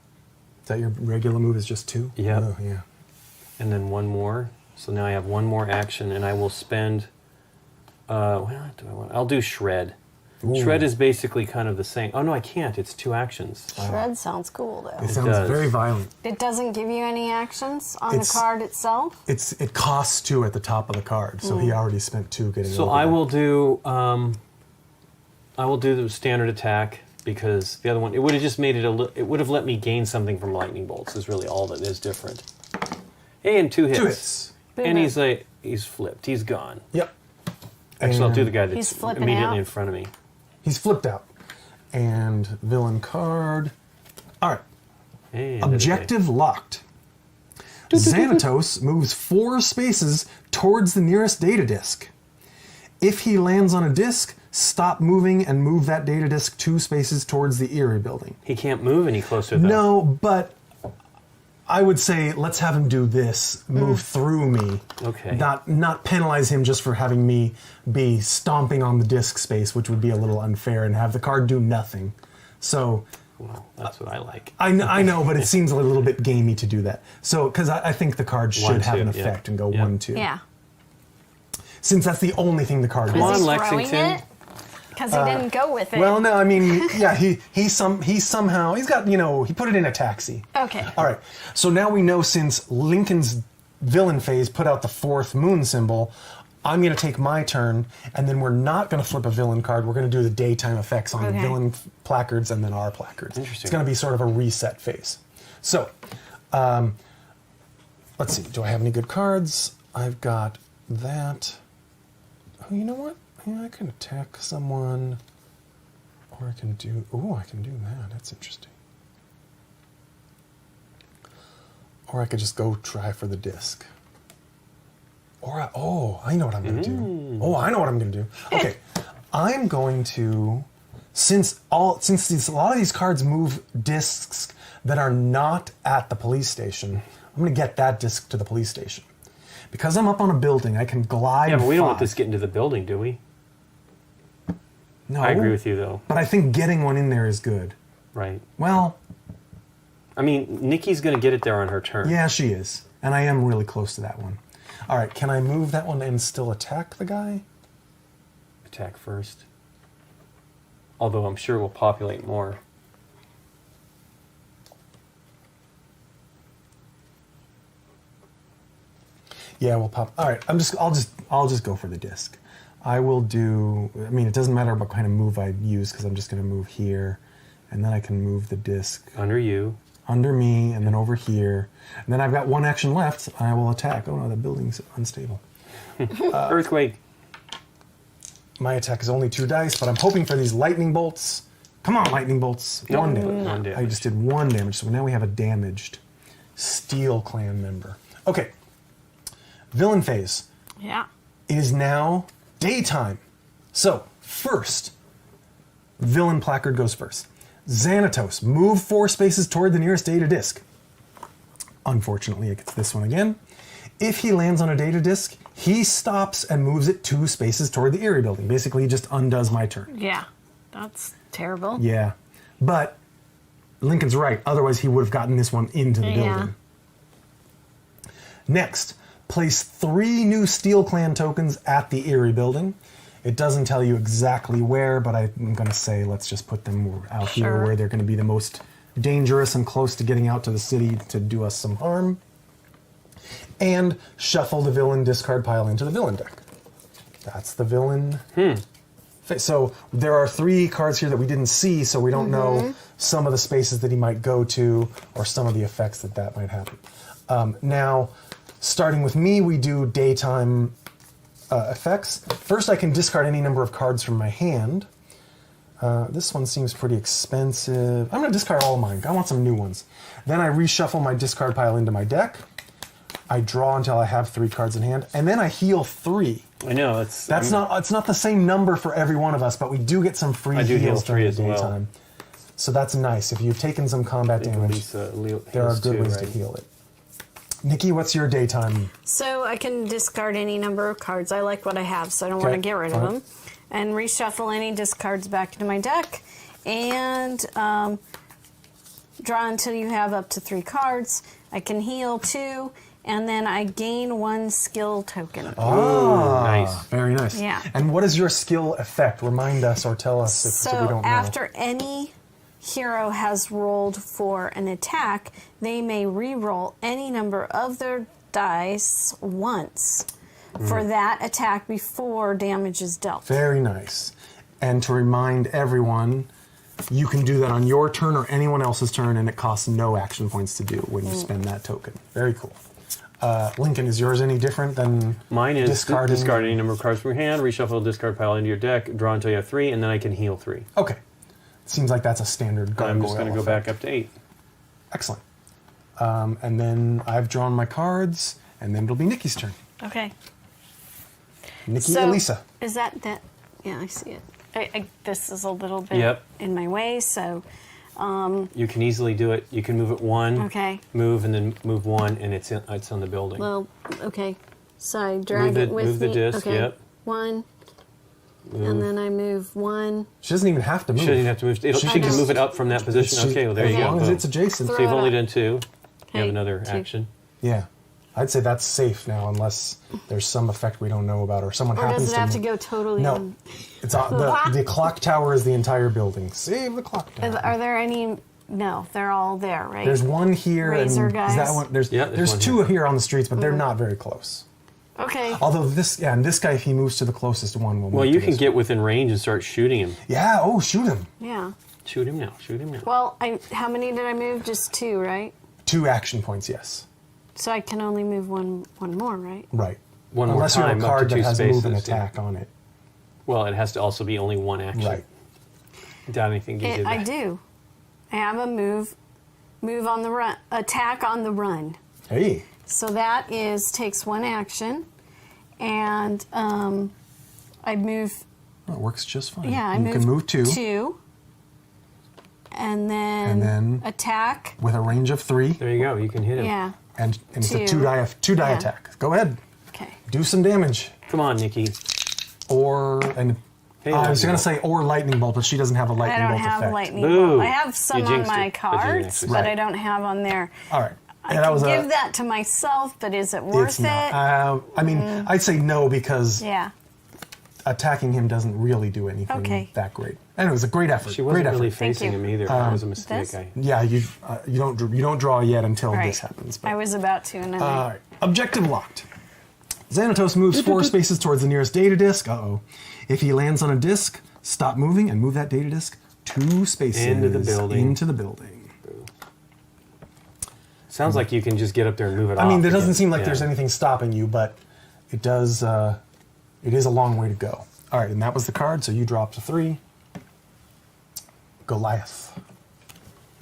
Is that your regular move? Is just 2? Yep. Oh, yeah. And then one more. So now I have one more action, and I will spend. What do I want? I'll do shred. Ooh. Shred is basically kind of the same. Oh no, I can't. It's 2 actions. Shred sounds cool, though. It sounds does. very violent. It doesn't give you any actions on the It's- card itself? It costs 2 at the top of the card, so he already spent 2 getting So over I that. will do. I will do the standard attack because the other one it would have just made it it would have let me gain something from lightning bolts. Is really all that is different. Hey, and 2 hits. 2 hits. And he's flipped. He's gone. Yep. Actually, I'll do the guy He's that's flipping immediately out. in front of me. He's flipped out. And villain card. All right. Hey, Objective locked. Xanatos moves 4 spaces towards the nearest data disk. If he lands on a disk, stop moving and move that data disk 2 spaces towards the Erie building. He can't move any closer, though. No, but I would say let's have him do this, move through me. Okay. Not penalize him just for having me be stomping on the disk space, which would be a little unfair, and have the card do nothing. So Well, that's what I like. I know, but it seems a little bit gamey to do that. So because I think the card should 1, have 2, an yeah. effect and go Yeah. 1, 2. Yeah. Since that's the only thing the card Come on, does. Is he Lexington. throwing it? Because he didn't go with it. Well, no, I mean, yeah, he's somehow he's got he put it in a taxi. Okay. All right. So now we know since Lincoln's villain phase put out the 4th moon symbol, I'm going to take my turn, and then we're not going to flip a villain card. We're going to do the daytime effects on the Okay. villain placards and then our placards. Interesting. It's going to be sort of a reset phase. So, let's see. Do I have any good cards? I've got that. Oh, you know what? Yeah, I can attack someone, or I can do. Oh, I can do that. That's interesting. Or I could just go try for the disc. Or I know what I'm going to do. Oh, I know what I'm going to do. Okay, I'm going to since a lot of these cards move discs that are not at the police station. I'm going to get that disc to the police station. Because I'm up on a building, I can glide. Yeah, but we don't want 5. this getting to the building, do we? No, I agree with you, though. But I think getting one in there is good. Right. Well, I mean, Nikki's going to get it there on her turn. yeah, she is. And I am really close to that one. All right, can I move that one and still attack the guy? Attack first. Although I'm sure we'll populate more. Yeah, we'll pop. All right, I'll just go for the disc. I will do. I mean, it doesn't matter what kind of move I use because I'm just going to move here, and then I can move the disc Under you. under me, and then over here, and then I've got 1 action left. I will attack. Oh no, the building's unstable. Earthquake. My attack is only 2 dice, but I'm hoping for these lightning bolts. Come on, lightning bolts. Nope. 1 damage. 1 damage. I just did 1 damage, so now we have a damaged Steel Clan member. Okay. Villain phase. Yeah. It is now daytime. So, first, Villain placard goes first. Xanatos, move 4 spaces toward the nearest data disk. Unfortunately, it gets this one again. If he lands on a data disk, he stops and moves it 2 spaces toward the Erie building. Basically, he just undoes my turn. Yeah, that's terrible. Yeah. But Lincoln's right. Otherwise, he would have gotten this one into the building. Next, place 3 new Steel Clan tokens at the Erie building. It doesn't tell you exactly where, but I'm going to say let's just put them out here where they're going to be the most dangerous and close to getting out to the city to do us some harm. And shuffle the villain discard pile into the villain deck. That's the villain. So there are 3 cards here that we didn't see, so we don't know some of the spaces that he might go to or some of the effects that might happen. Now, starting with me, we do daytime effects. First, I can discard any number of cards from my hand. This one seems pretty expensive. I'm going to discard all of mine. I want some new ones. Then I reshuffle my discard pile into my deck. I draw until I have 3 cards in hand, and then I heal 3. I know it's not the same number for every one of us, but we do get some free heals during the daytime. So that's nice. If you've taken some combat damage, there are good ways to heal it. Nikki, what's your daytime? So I can discard any number of cards. I like what I have, so I don't want to get rid of them. And reshuffle any discards back into my deck. And draw until you have up to 3 cards. I can heal 2. And then I gain 1 skill token. Oh, nice. Very nice. Yeah. And what is your skill effect? Remind us or tell us if we don't know. So after any hero has rolled for an attack, they may re-roll any number of their dice once for that attack before damage is dealt. Very nice. And to remind everyone, you can do that on your turn or anyone else's turn, and it costs no action points to do when you spend that token. Very cool. Lincoln, is yours any different than mine? Is discard any number of cards from your hand, reshuffle a discard pile into your deck, draw until you have 3, and then I can heal 3. Okay. Seems like that's a standard Gargoyle. I'm just going to go back up to 8. Excellent. And then I've drawn my cards, and then it'll be Nikki's turn. Okay. Nikki Elisa. Is that? Yeah, I see it. This is a little bit in my way, so... you can easily do it. You can move it 1, move, and then move 1, and it's on the building. Well, okay. So I drag it with me. Move the disc, 1. And then I move 1. She doesn't even have to move. She doesn't have to move. She can move it up from that position. Okay, well, there you go. As long as it's adjacent. So you've only done 2. You have another action. Yeah. I'd say that's safe now, unless there's some effect we don't know about, or someone happens to... Or does it have to go totally... No. It's the clock tower is the entire building. Save the clock tower. Are there any... No, they're all there, right? There's one here. Razor and guys. Is that one? There's 2 here on the streets, but they're not very close. Okay. Although this guy, if he moves to the closest one, will move. Well, you can get within range and start shooting him. Yeah. Oh, shoot him. Yeah. Shoot him now. Shoot him now. Well, how many did I move? Just 2, right? 2 action points. Yes. So I can only move one more, right? Right. One Unless more time, you have a card up to that 2 has spaces, move and attack on it. Well, it has to also be only 1 action. Right. Doubt anything gives you that. I do. I have a move on the run, attack on the run. Hey. So that takes 1 action, and I move. Oh, it works just fine. Yeah, you can move 2. 2. And then attack with a range of 3. There you go. You can hit him. Yeah. And it's a 2 die attack. Go ahead. Okay. Do some damage. Come on, Nikki. I was going to say or lightning bolt, but she doesn't have a lightning bolt effect. I don't have lightning bolt. I have some on my cards, but I don't have on there. All right. I can give that to myself, but is it worth it? I mean, I'd say no because attacking him doesn't really do anything that great. And it was a great effort. She wasn't really facing him either. That was a mistake. You don't draw yet until this happens. But. I was about to. And then objective locked. Xanatos moves 4 spaces towards the nearest data disk. If he lands on a disk, stop moving and move that data disk 2 spaces into the building. Sounds like you can just get up there and move it off. I mean, there doesn't seem like there's anything stopping you, but it does. It is a long way to go. All right, and that was the card, so you dropped a 3. Goliath.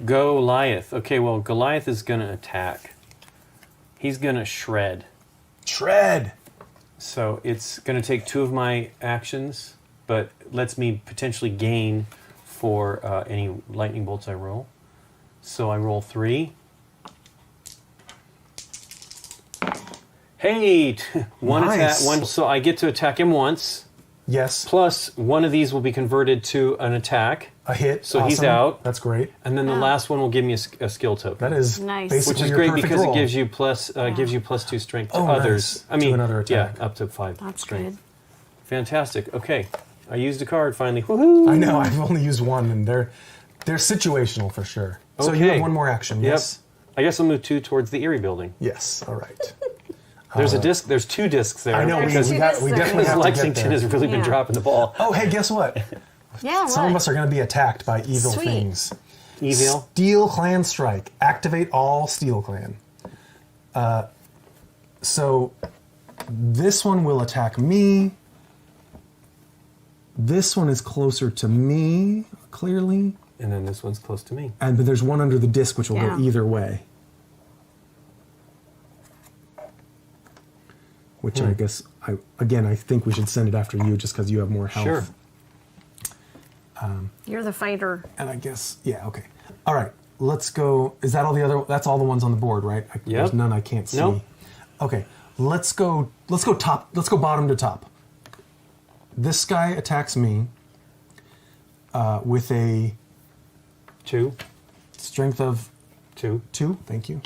Goliath. Okay, well, Goliath is going to attack. He's going to shred. Shred! So it's going to take 2 of my actions, but lets me potentially gain for any lightning bolts I roll. So I roll 3. Hey, one Nice. attack. One. So I get to attack him once. Yes. Plus, one of these will be converted to an attack. A hit. So he's Awesome. out. That's great. And then the last one will give me a skill token. That is Nice. basically Which is your great perfect because roll. it gives you +2 strength to Oh, others. nice. I mean, To another attack. yeah, up to 5 That's strength. good. Fantastic. Okay, I used a card finally. Woohoo! I know. I've only used one, and they're situational for sure. So you Okay. have one more action. Yep. Yes. I guess I'll move 2 towards the Erie building. Yes. All right. There's a disc. There's 2 discs there. I know. We because definitely have to get Lexington there. has really been Yeah. dropping the ball. Oh, hey, guess what? Yeah, Some what? of us are going to be attacked by evil Sweet. things. Evil. Steel Clan Strike. Activate all Steel Clan. So this one will attack me. This one is closer to me, clearly. And then this one's close to me. But there's one under the disc which will Yeah. go either way. Which I guess, I think we should send it after you just because you have more health. Sure. You're the fighter. And I guess, yeah, okay. All right, let's go. Is that all the other? That's all the ones on the board, right? There's none I can't see. Nope. Okay, let's go top. Let's go bottom to top. This guy attacks me with a 2. strength of 2. 2. Thank you.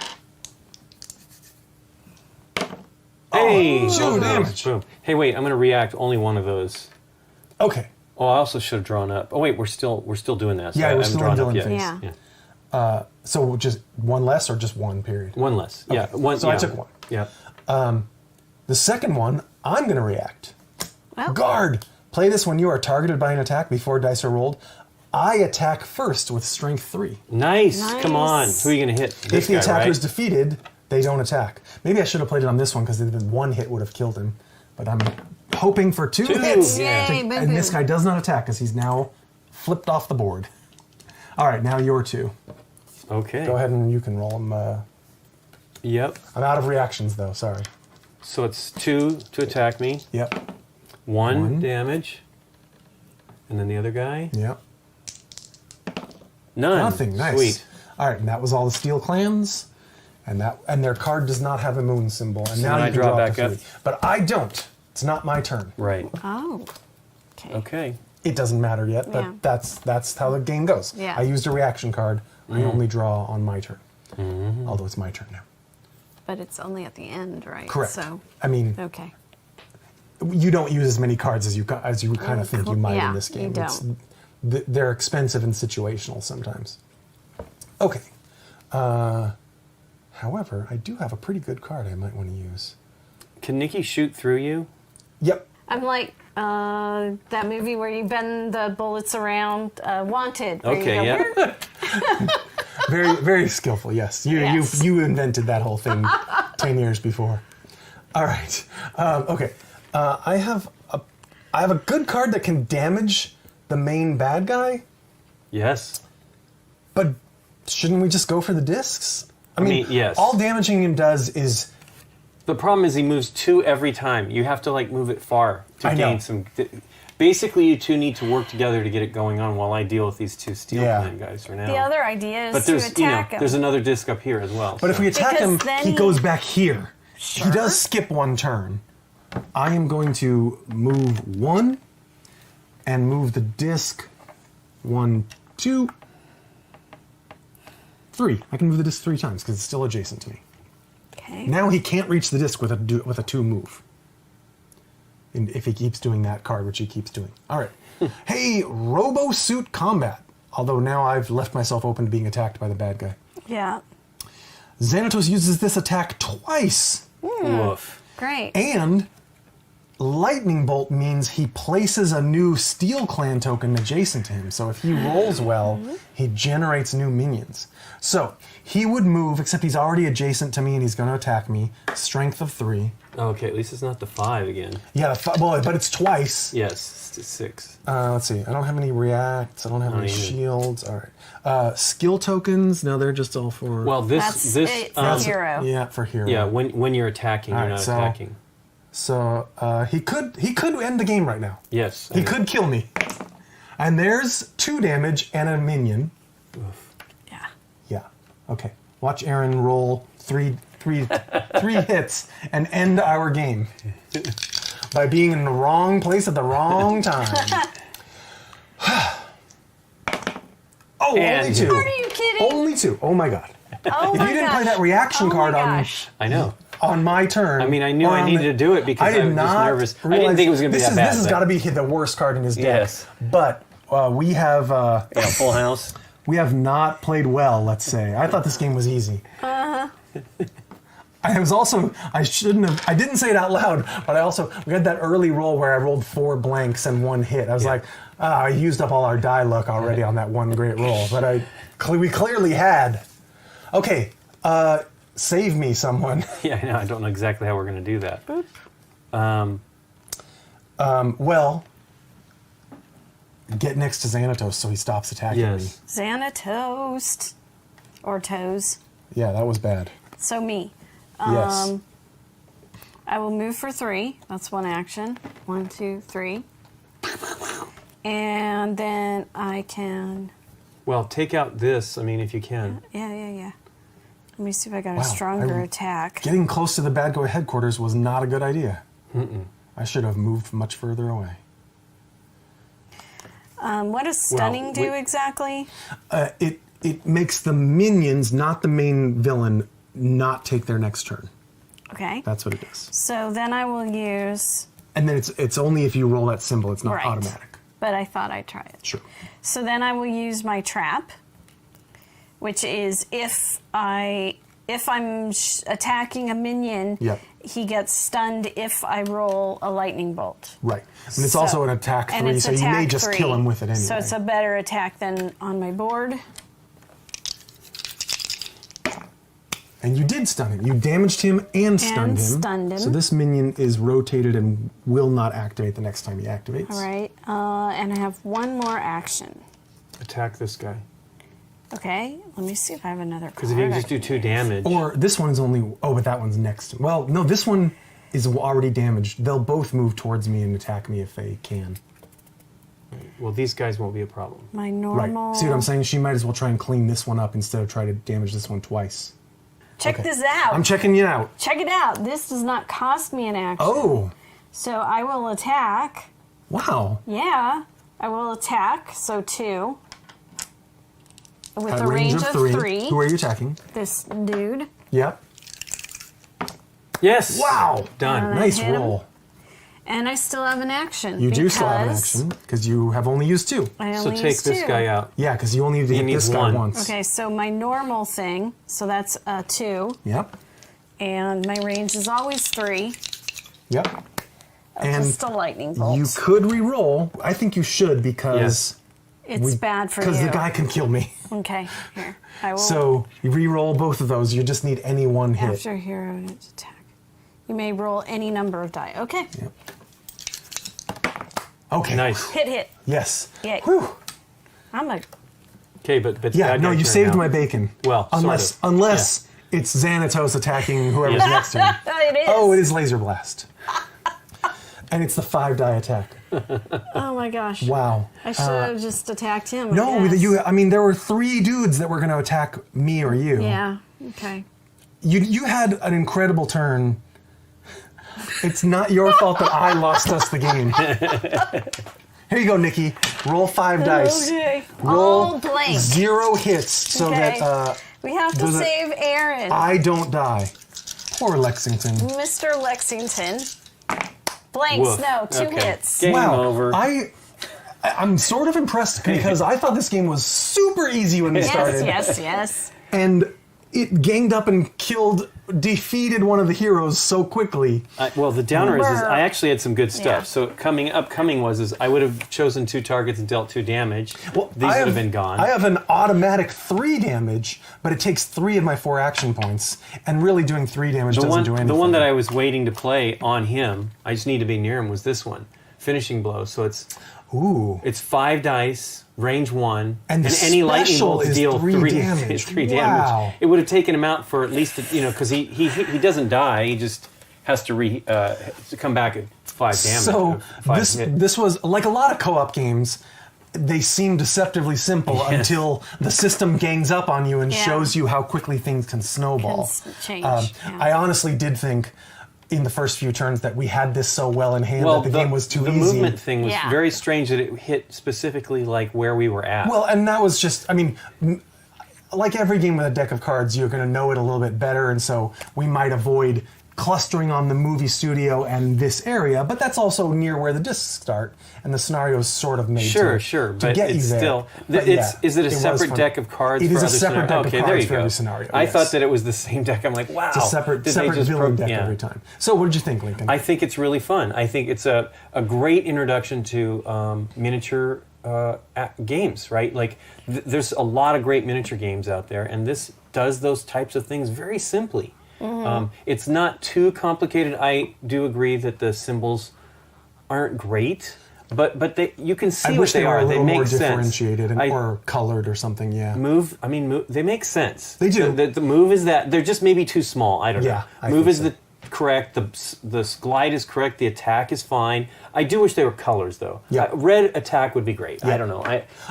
Hey! Oh, 2 damage. Boom. Hey, wait! I'm going to react only one of those. Okay. Oh, I also should have drawn up. Oh, wait! We're still doing that. So Yeah, I we're haven't still in drawn up Dylan yet. phase. Yeah. So just one less or just one period? One less. Yeah. Okay. One. So yeah. I took one. Yeah. The second one, I'm going to react. Well, Guard. Play this when you are targeted by an attack before dice are rolled. I attack first with strength 3. Nice. Come on. Nice. Who are you going to hit? This If the guy, attacker right? is defeated, they don't attack. Maybe I should have played it on this one because one hit would have killed him. But I'm hoping for 2 hits. Yeah. Yay, boom, And this boom. guy does not attack because he's now flipped off the board. All right, now your 2. Okay. Go ahead and you can roll them. Yep. I'm out of reactions though. Sorry. So it's 2 to attack me. Yep. 1 damage. And then the other guy. Yep. None. Nothing. Nice. Sweet. All right, and that was all the Steel Clans, and their card does not have a moon symbol. And So now then you I can draw draw back to up. 3. But I don't. It's not my turn. Right. Oh. Okay. Okay. It doesn't matter yet, but Yeah. that's how the game goes. Yeah. I used a reaction card. Mm-hmm. I only draw on my turn. Although it's my turn now. But it's only at the end, right? Correct. So, I mean, okay. you don't use as many cards as you kind of think you might Yeah, in this game. you don't. They're expensive and situational sometimes. Okay. However, I do have a pretty good card I might want to use. Can Nikki shoot through you? Yep. I'm like that movie where you bend the bullets around, Wanted. where you Okay, go, yeah. Very, very skillful. Yes, Yes. you invented that whole thing 10 years before. All right. Okay. I have a good card that can damage the main bad guy, Yes. but shouldn't we just go for the discs? I mean, yes. all damaging him does is The problem is he moves 2 every time. You have to like move it far to I know. gain some. Basically, you two need to work together to get it going on while I deal with these 2 Steel Yeah. Clan guys for now. The other idea is but to there's attack him. there's another disc up here as well. But if we attack Because him, then he he- goes back here. Sure. He does skip one turn. I am going to move 1 and move the disc 1, 2, 3. I can move the disc 3 times because it's still adjacent to me. Okay. Now he can't reach the disc with a 2 move. And if he keeps doing that card, which he keeps doing. All right. Hey, Robo Suit Combat. Although now I've left myself open to being attacked by the bad guy. Yeah. Xanatos uses this attack twice. Woof. Great. And Lightning Bolt means he places a new Steel Clan token adjacent to him. So if he rolls well, he generates new minions. So he would move, except he's already adjacent to me and he's going to attack me. Strength of 3. Okay, at least it's not the 5 again. Yeah, well, but it's twice. Yes, it's 6. Let's see. I don't have any reacts. I don't have any either. shields. All right. Skill tokens. No, they're just all for. Well, That's this it for hero. Yeah, for hero. yeah, when you're attacking, All you're right, not so- attacking. So he could end the game right now. Yes. He could kill me. And there's 2 damage and a minion. Yeah. Yeah. Okay. Watch Aaron roll three hits and end our game by being in the wrong place at the wrong time. Oh, And- only 2. Are you kidding? Only 2. Oh my god. Oh If my you didn't play gosh. that reaction Oh my card gosh. I know. on my turn. I mean, I knew or I on needed the- to do it because I did was not nervous. I realize didn't think it was going to be this that bad. This has but- got to be the worst card in his deck. Yes. But we have Yeah, full house. we have not played well. Let's say I thought this game was easy. I was also I didn't say it out loud, but we had that early roll where I rolled 4 blanks and 1 hit. I was like, I used up all our die luck already on that one great roll, but we clearly had. Okay, save me, someone. Yeah, I know. I don't know exactly how we're going to do that. Well, get next to Xanatos so he stops attacking me. Yes. Xanatoast. Or toes. Yeah, that was bad. So me. Yes. I will move for 3. That's one action. 1, 2, 3. And then I can. Well, take out this. I mean, if you can. Yeah. Let me see if I got Wow, a stronger I- attack. Getting close to the bad guy headquarters was not a good idea. I should have moved much further away. What does stunning do we- exactly? It makes the minions, not the main villain, not take their next turn. Okay. That's what it is. So then I will use. And then it's only if you roll that symbol. It's not Right. automatic. But I thought I'd try it. Sure. So then I will use my trap, which is if I'm attacking a minion, Yep. he gets stunned if I roll a lightning bolt. Right. And it's also an attack 3, it's so you may attack just 3. kill him with it anyway. So it's a better attack than on my board. And you did stun him. You damaged him and stunned him. stunned him. So this minion is rotated and will not activate the next time he activates. All right. And I have one more action. Attack this guy. Okay. Let me see if I have another card. Because if you can just do 2 damage. Or this one's only... Oh, but that one's next. Well, no, this one is already damaged. They'll both move towards me and attack me if they can. Well, these guys won't be a problem. My Right. normal. See what I'm saying? She might as well try and clean this one up instead of try to damage this one twice. Check Okay. this out. I'm checking you out. Check it out. This does not cost me an action. Oh, So I will attack. wow. Yeah. I will attack. So 2. With At a range of 3. Who are you attacking? This dude. Yep. Yes. Wow. Done. Nice hit him. roll. And I still have an action. You do still have an because action because you have only used 2. I So only take used this 2. guy out. Yeah, because you only need to hit needs this guy one. once. Okay, so my normal thing, so that's 2. Yep. And my range is always 3. Yep. And just a lightning bolt. You could re-roll. I think you should because Yes. It's bad for you. because the guy can kill me. Okay, here. I will. So you re-roll both of those. You just need any one hit. After hero attack, you may roll any number of die. Okay. Yep. Okay. Nice. Hit. Yes. Yay. Whew. I'm a. Okay, but Yeah. bad No, guy you turn saved now. my bacon. Well, sort unless of. it's Xanatos attacking whoever's Yeah. next to him. It is. Oh, it is laser blast. And it's the 5-die attack. Oh my gosh. Wow. I should have just attacked him. No, I guess. I mean, there were 3 dudes that were going to attack me or you. Yeah. Okay. You had an incredible turn. It's not your fault that I lost us the game. Here you go, Nikki. Roll 5 dice. Okay. Roll All blank. 0 hits so Okay. that We have to does it- save Aaron. I don't die. Poor Lexington. Mr. Lexington. Blanks. Woof. No, 2 Okay. hits. Game Wow. over. I'm sort of impressed because I thought this game was super easy when we started. Yes. And it ganged up and defeated one of the heroes so quickly. Well, the downer is Brr. I actually had some good stuff. Yeah. So upcoming was I would have chosen 2 targets and dealt 2 damage. Well, These would have been gone. I have an automatic 3 damage, but it takes 3 of my 4 action points, and really doing 3 damage doesn't do anything. The one that I was waiting to play on him, I just need to be near him, was this one. Finishing blow. So it's 5 dice, range 1, And the any lightning special bolts is deal 3 damage. 3 Wow. damage. It would have taken him out for at least, because he doesn't die. He just has to come back at 5 damage. So 5 hit. this was like a lot of co-op games. they seem deceptively simple until the system gangs up on you and shows you how quickly things can snowball. Change. I honestly did think in the first few turns that we had this so well in hand that the game was too the easy. The movement thing was very strange that it hit specifically like where we were at. Well, and that was just, I mean, like every game with a deck of cards, you're going to know it a little bit better, and so we might avoid clustering on the movie studio and this area, but that's also near where the discs start, and the scenario is sort of made to but get it's you there. still. But is it a separate deck of cards? It for is a other separate deck of there cards you for go. every scenario. I yes. thought that it was the same deck. I'm like, wow. It's a separate villain deck every time. So what did you think, Lincoln? I think it's really fun. I think it's a great introduction to miniature games, right? Like, there's a lot of great miniature games out there, and this does those types of things very simply. It's not too complicated. I do agree that the symbols aren't great, but you can see what they are. I wish they were a little more sense. differentiated or colored or something. Yeah. Move. They make sense. They do. The move is that they're just maybe too small. I don't know. Move is the correct. The glide is correct. The attack is fine. I do wish they were colors though. Yeah. Red attack would be great. I don't know.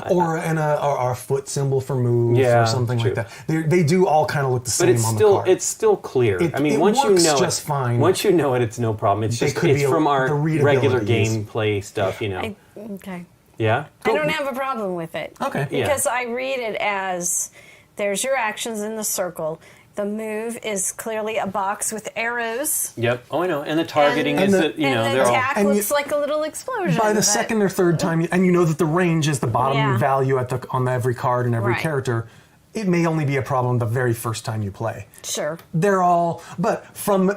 Or a foot symbol for move or something like that. They do all kind of look the same on the card. It's still clear. I mean, once you know just it, fine. Once you know it, it's no problem. It's just it's from our regular gameplay stuff, Okay. Yeah. I don't have a problem with it. Okay. Because I read it as there's your actions in the circle. The move is clearly a box with arrows. Yep. Oh, I know. And the targeting is that the they're all. attack looks like a little explosion. By the second or third time, and you know that the range is the bottom value on every card and every character. It may only be a problem the very first time you play. Sure. They're all, but from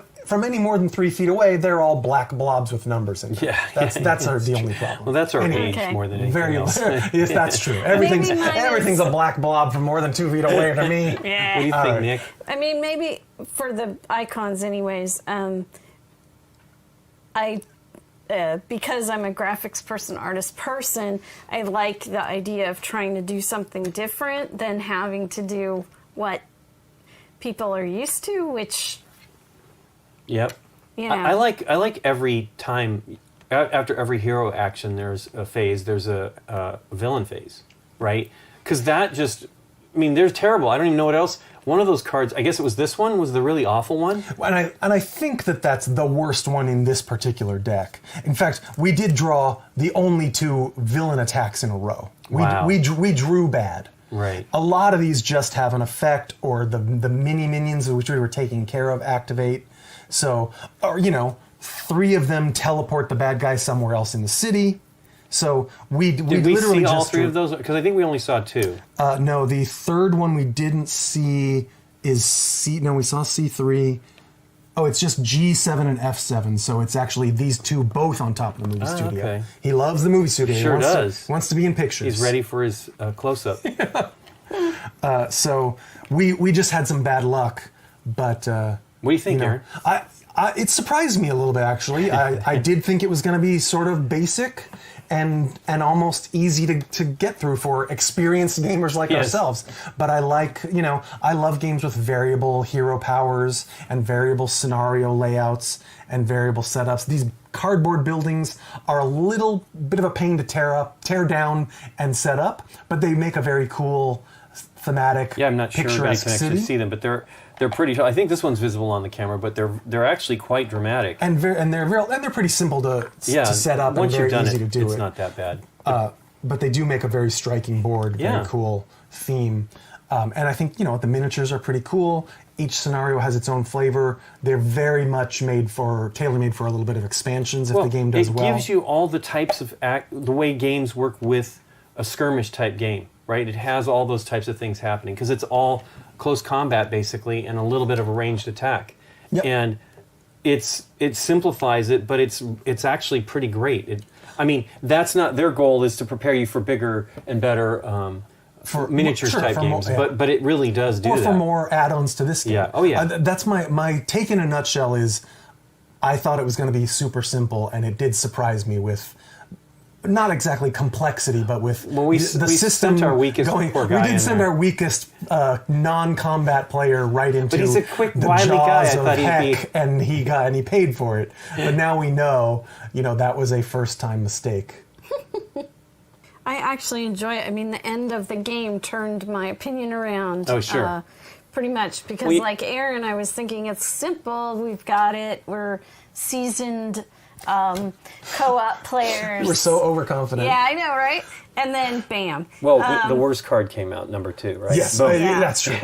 any more than 3 feet away, they're all black blobs with numbers in them. Yeah. That's the only problem. Well, that's our age more than anything else. Yes, that's true. Everything's a black blob from more than 2 feet away from me. Yeah. What do you think, Nick? I mean, maybe for the icons, anyways. Because I'm a graphics person, artist person, I like the idea of trying to do something different than having to do what people are used to, which. Yep. Yeah. I like every time after every hero action there's a phase, there's a villain phase, right? Because that just, I mean, they're terrible. I don't even know what else. One of those cards, I guess it was this one, was the really awful one. And I think that's the worst one in this particular deck. In fact, we did draw the only 2 villain attacks in a row. We drew bad. Right. A lot of these just have an effect, or the mini minions which we were taking care of activate. So, or 3 of them teleport the bad guy somewhere else in the city. So we did we literally see all just 3 of those? Because I think we only saw 2. No, the third one we didn't see is C. No, we saw C3. Oh, it's just G7 and F7. So it's actually these 2 both on top of the movie studio. Okay. He loves the movie studio. Sure He wants to be in pictures. He's ready for his close-up. So we just had some bad luck, but. What do you think, Aaron? It surprised me a little bit, actually. I did think it was going to be sort of basic and almost easy to get through for experienced gamers like ourselves. But I love games with variable hero powers and variable scenario layouts and variable setups. These cardboard buildings are a little bit of a pain to tear down and set up, but they make a very cool thematic, I'm not sure everybody picturesque can actually city. see them, but they're pretty. I think this one's visible on the camera, but they're actually quite dramatic. And they're pretty simple to set up once and very you've done easy to do it's it. not that bad. But they do make a very striking board, very cool theme. And I think the miniatures are pretty cool. Each scenario has its own flavor. They're very much tailor-made for a little bit of expansions if the game does well. It gives you all the types of the way games work with a skirmish type game, right? It has all those types of things happening because it's all close combat basically and a little bit of a ranged attack. Yep. And it simplifies it, but it's actually pretty great. That's not their goal is to prepare you for bigger and better for miniatures type games, but it really does do that. Or for more add-ons to this game. Yeah. Oh yeah. That's my take in a nutshell is I thought it was going to be super simple, and it did surprise me with not exactly complexity, but with we system sent our weakest poor guy we did in send there. our weakest non-combat player right into But he's a quick, the wily guy. jaws I of thought heck, and he paid for it. But now we know, that was a first-time mistake. I actually enjoy it. I mean, the end of the game turned my opinion around. Oh, sure. Pretty much, because like Aaron, I was thinking it's simple. We've got it. We're seasoned co-op players. We're so overconfident. Yeah, I know, right? And then, bam. Well, the worst card came out, number 2, right? Yes, Yeah. that's true.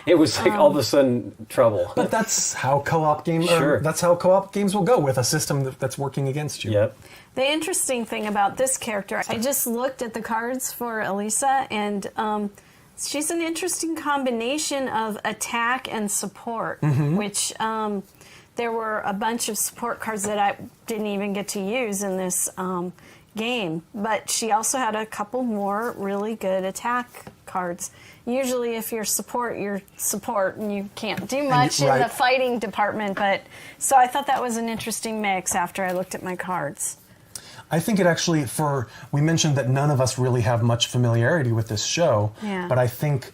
It was like all of a sudden trouble. But that's how co-op games. Sure. That's how co-op games will go, with a system that's working against you. Yep. The interesting thing about this character, I just looked at the cards for Elisa, and she's an interesting combination of attack and support, which there were a bunch of support cards that I didn't even get to use in this game. But she also had a couple more really good attack cards. Usually if you're support and you can't do much in the fighting department. But so I thought that was an interesting mix after I looked at my cards. I think it actually, we mentioned that none of us really have much familiarity with this show, but I think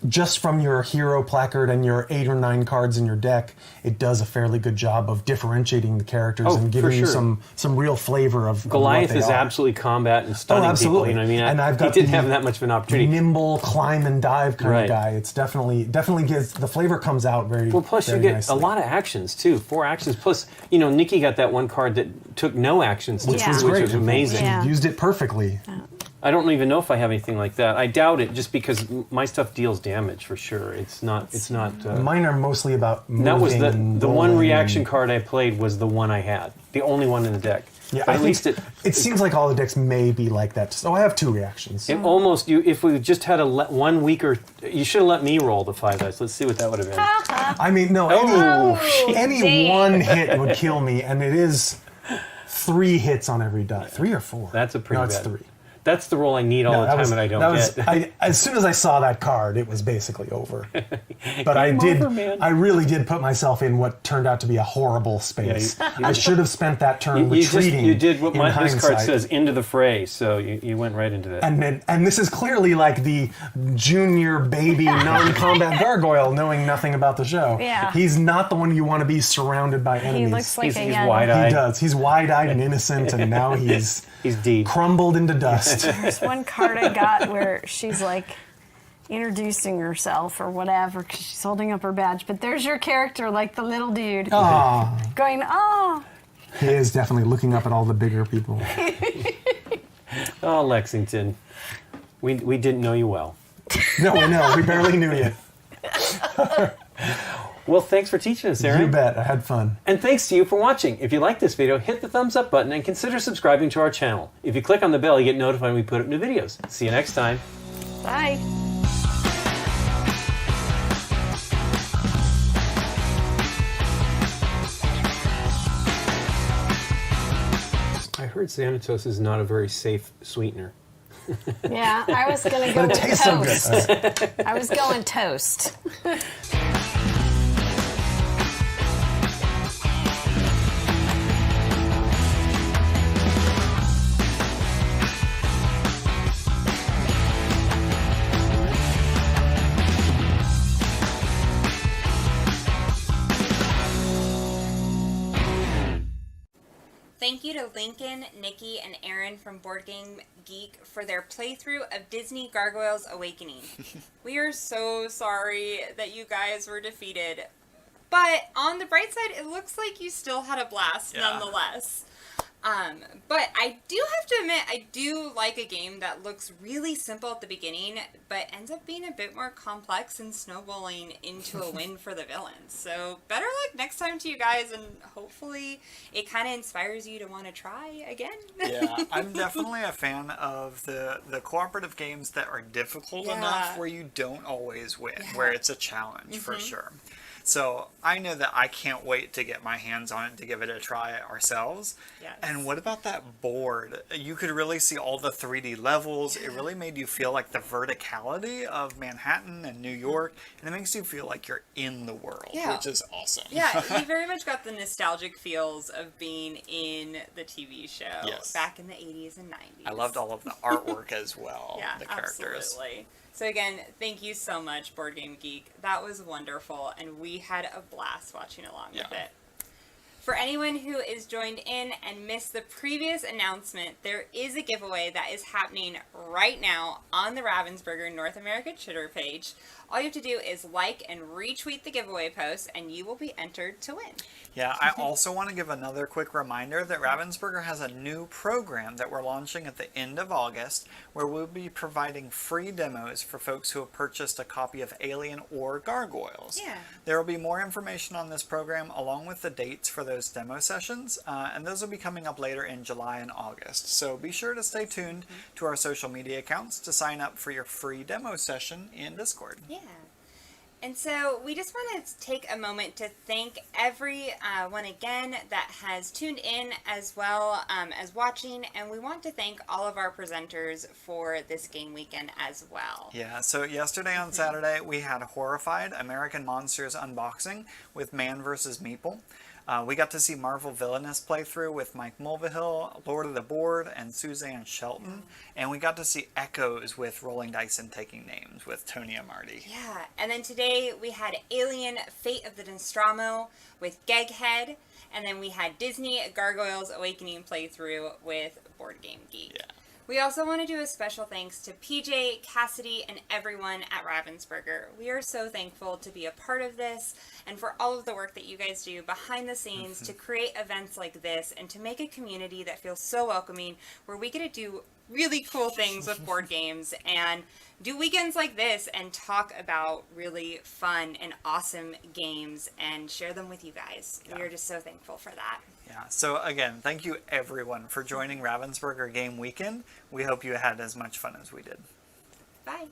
just from your hero placard and your 8 or 9 cards in your deck, it does a fairly good job of differentiating the characters and giving you some real flavor of Goliath what they is are. absolutely combat and stunning people. You know what I mean? And I've got he didn't have that much of an opportunity. Nimble, climb and dive kind of guy. It's definitely gives the flavor comes out very. Well, plus very you get nicely. a lot of actions too. 4 actions plus. You know, Nikki got that one card that took no actions, which was great. Which was amazing. She used it perfectly. I don't even know if I have anything like that. I doubt it, just because my stuff deals damage for sure. It's not. Mine are mostly about moving. That was the one reaction and card I played was the one I had, the only one in the deck. Yeah, but at least it seems like all the decks may be like that. So I have 2 reactions. It almost if we just had 1 weaker, you should have let me roll the 5 dice. Let's see what that would have been. I mean, no, any one hit would kill me, and it is 3 hits on every die. 3 or 4? That's a pretty no, it's bad. 3. That's the roll I need all the time, and I don't get. As soon as I saw that card, it was basically over. But I really did put myself in what turned out to be a horrible space. I should have spent that turn retreating. You did what this card hindsight. says, into the fray, so you went right into that. And this is clearly like the junior baby non-combat gargoyle knowing nothing about the show. Yeah. He's not the one you want to be surrounded by enemies. He looks like he's wide-eyed. He does. He's wide-eyed and innocent, and now he's deep. Crumbled into dust. There's one card I got where she's like introducing herself or whatever because she's holding up her badge. But there's your character, like the little dude. Going, He is definitely looking up at all the bigger people. Oh, Lexington. We didn't know you well. No, we know. We barely knew you. Well, thanks for teaching us, Aaron. You bet. I had fun. And thanks to you for watching. If you like this video, hit the thumbs up button and consider subscribing to our channel. If you click on the bell, you get notified when we put up new videos. See you next time. bye. I heard Xanatos is not a very safe sweetener. Yeah, I was going to go But it with tastes so toast. good. I was going toast. Thank you to Lincoln, Nikki, and Aaron from BoardGameGeek for their playthrough of Disney Gargoyles Awakening. We are so sorry that you guys were defeated. But on the bright side, it looks like you still had a blast nonetheless. But I do have to admit, I do like a game that looks really simple at the beginning, but ends up being a bit more complex and snowballing into a win for the villains. So better luck next time to you guys, and hopefully it kind of inspires you to want to try again. Yeah, I'm definitely a fan of the cooperative games that are difficult enough where you don't always win, where it's a challenge for sure. So I know that I can't wait to get my hands on it to give it a try ourselves. Yes. And what about that board? You could really see all the 3D levels. It really made you feel like the verticality of Manhattan and New York. And it makes you feel like you're in the world, which is awesome. Yeah, you very much got the nostalgic feels of being in the TV show back in the 80s and 90s. I loved all of the artwork as well, Yeah, the characters. absolutely. So again, thank you so much, Board Game Geek. That was wonderful, and we had a blast watching along with it. For anyone who is joined in and missed the previous announcement, there is a giveaway that is happening right now on the Ravensburger North America Twitter page. All you have to do is like and retweet the giveaway post, and you will be entered to win. Yeah, I also want to give another quick reminder that Ravensburger has a new program that we're launching at the end of August, where we'll be providing free demos for folks who have purchased a copy of Alien or Gargoyles. Yeah. There will be more information on this program along with the dates for those demo sessions, and those will be coming up later in July and August. So be sure to stay tuned to our social media accounts to sign up for your free demo session in Discord. Yeah. And so we just want to take a moment to thank everyone again that has tuned in as well as watching, and we want to thank all of our presenters for this game weekend as well. Yeah, so yesterday on Saturday we had Horrified American Monsters unboxing with Man vs. Meeple. We got to see Marvel Villainous playthrough with Mike Mulvihill, Lord of the Board, and Suzanne Shelton. And we got to see Echoes with Rolling Dice and Taking Names with Tony Amarty. Yeah, and then today we had Alien Fate of the Nostromo with GEGGHEAD, and then we had Disney Gargoyles Awakening playthrough with BoardGameGeek. Yeah. We also want to do a special thanks to PJ, Cassidy, and everyone at Ravensburger. We are so thankful to be a part of this and for all of the work that you guys do behind the scenes to create events like this and to make a community that feels so welcoming where we get to do really cool things with board games and do weekends like this and talk about really fun and awesome games and share them with you guys. Yeah. We are just so thankful for that. Yeah, so again, thank you everyone for joining Ravensburger Game Weekend. We hope you had as much fun as we did. Bye.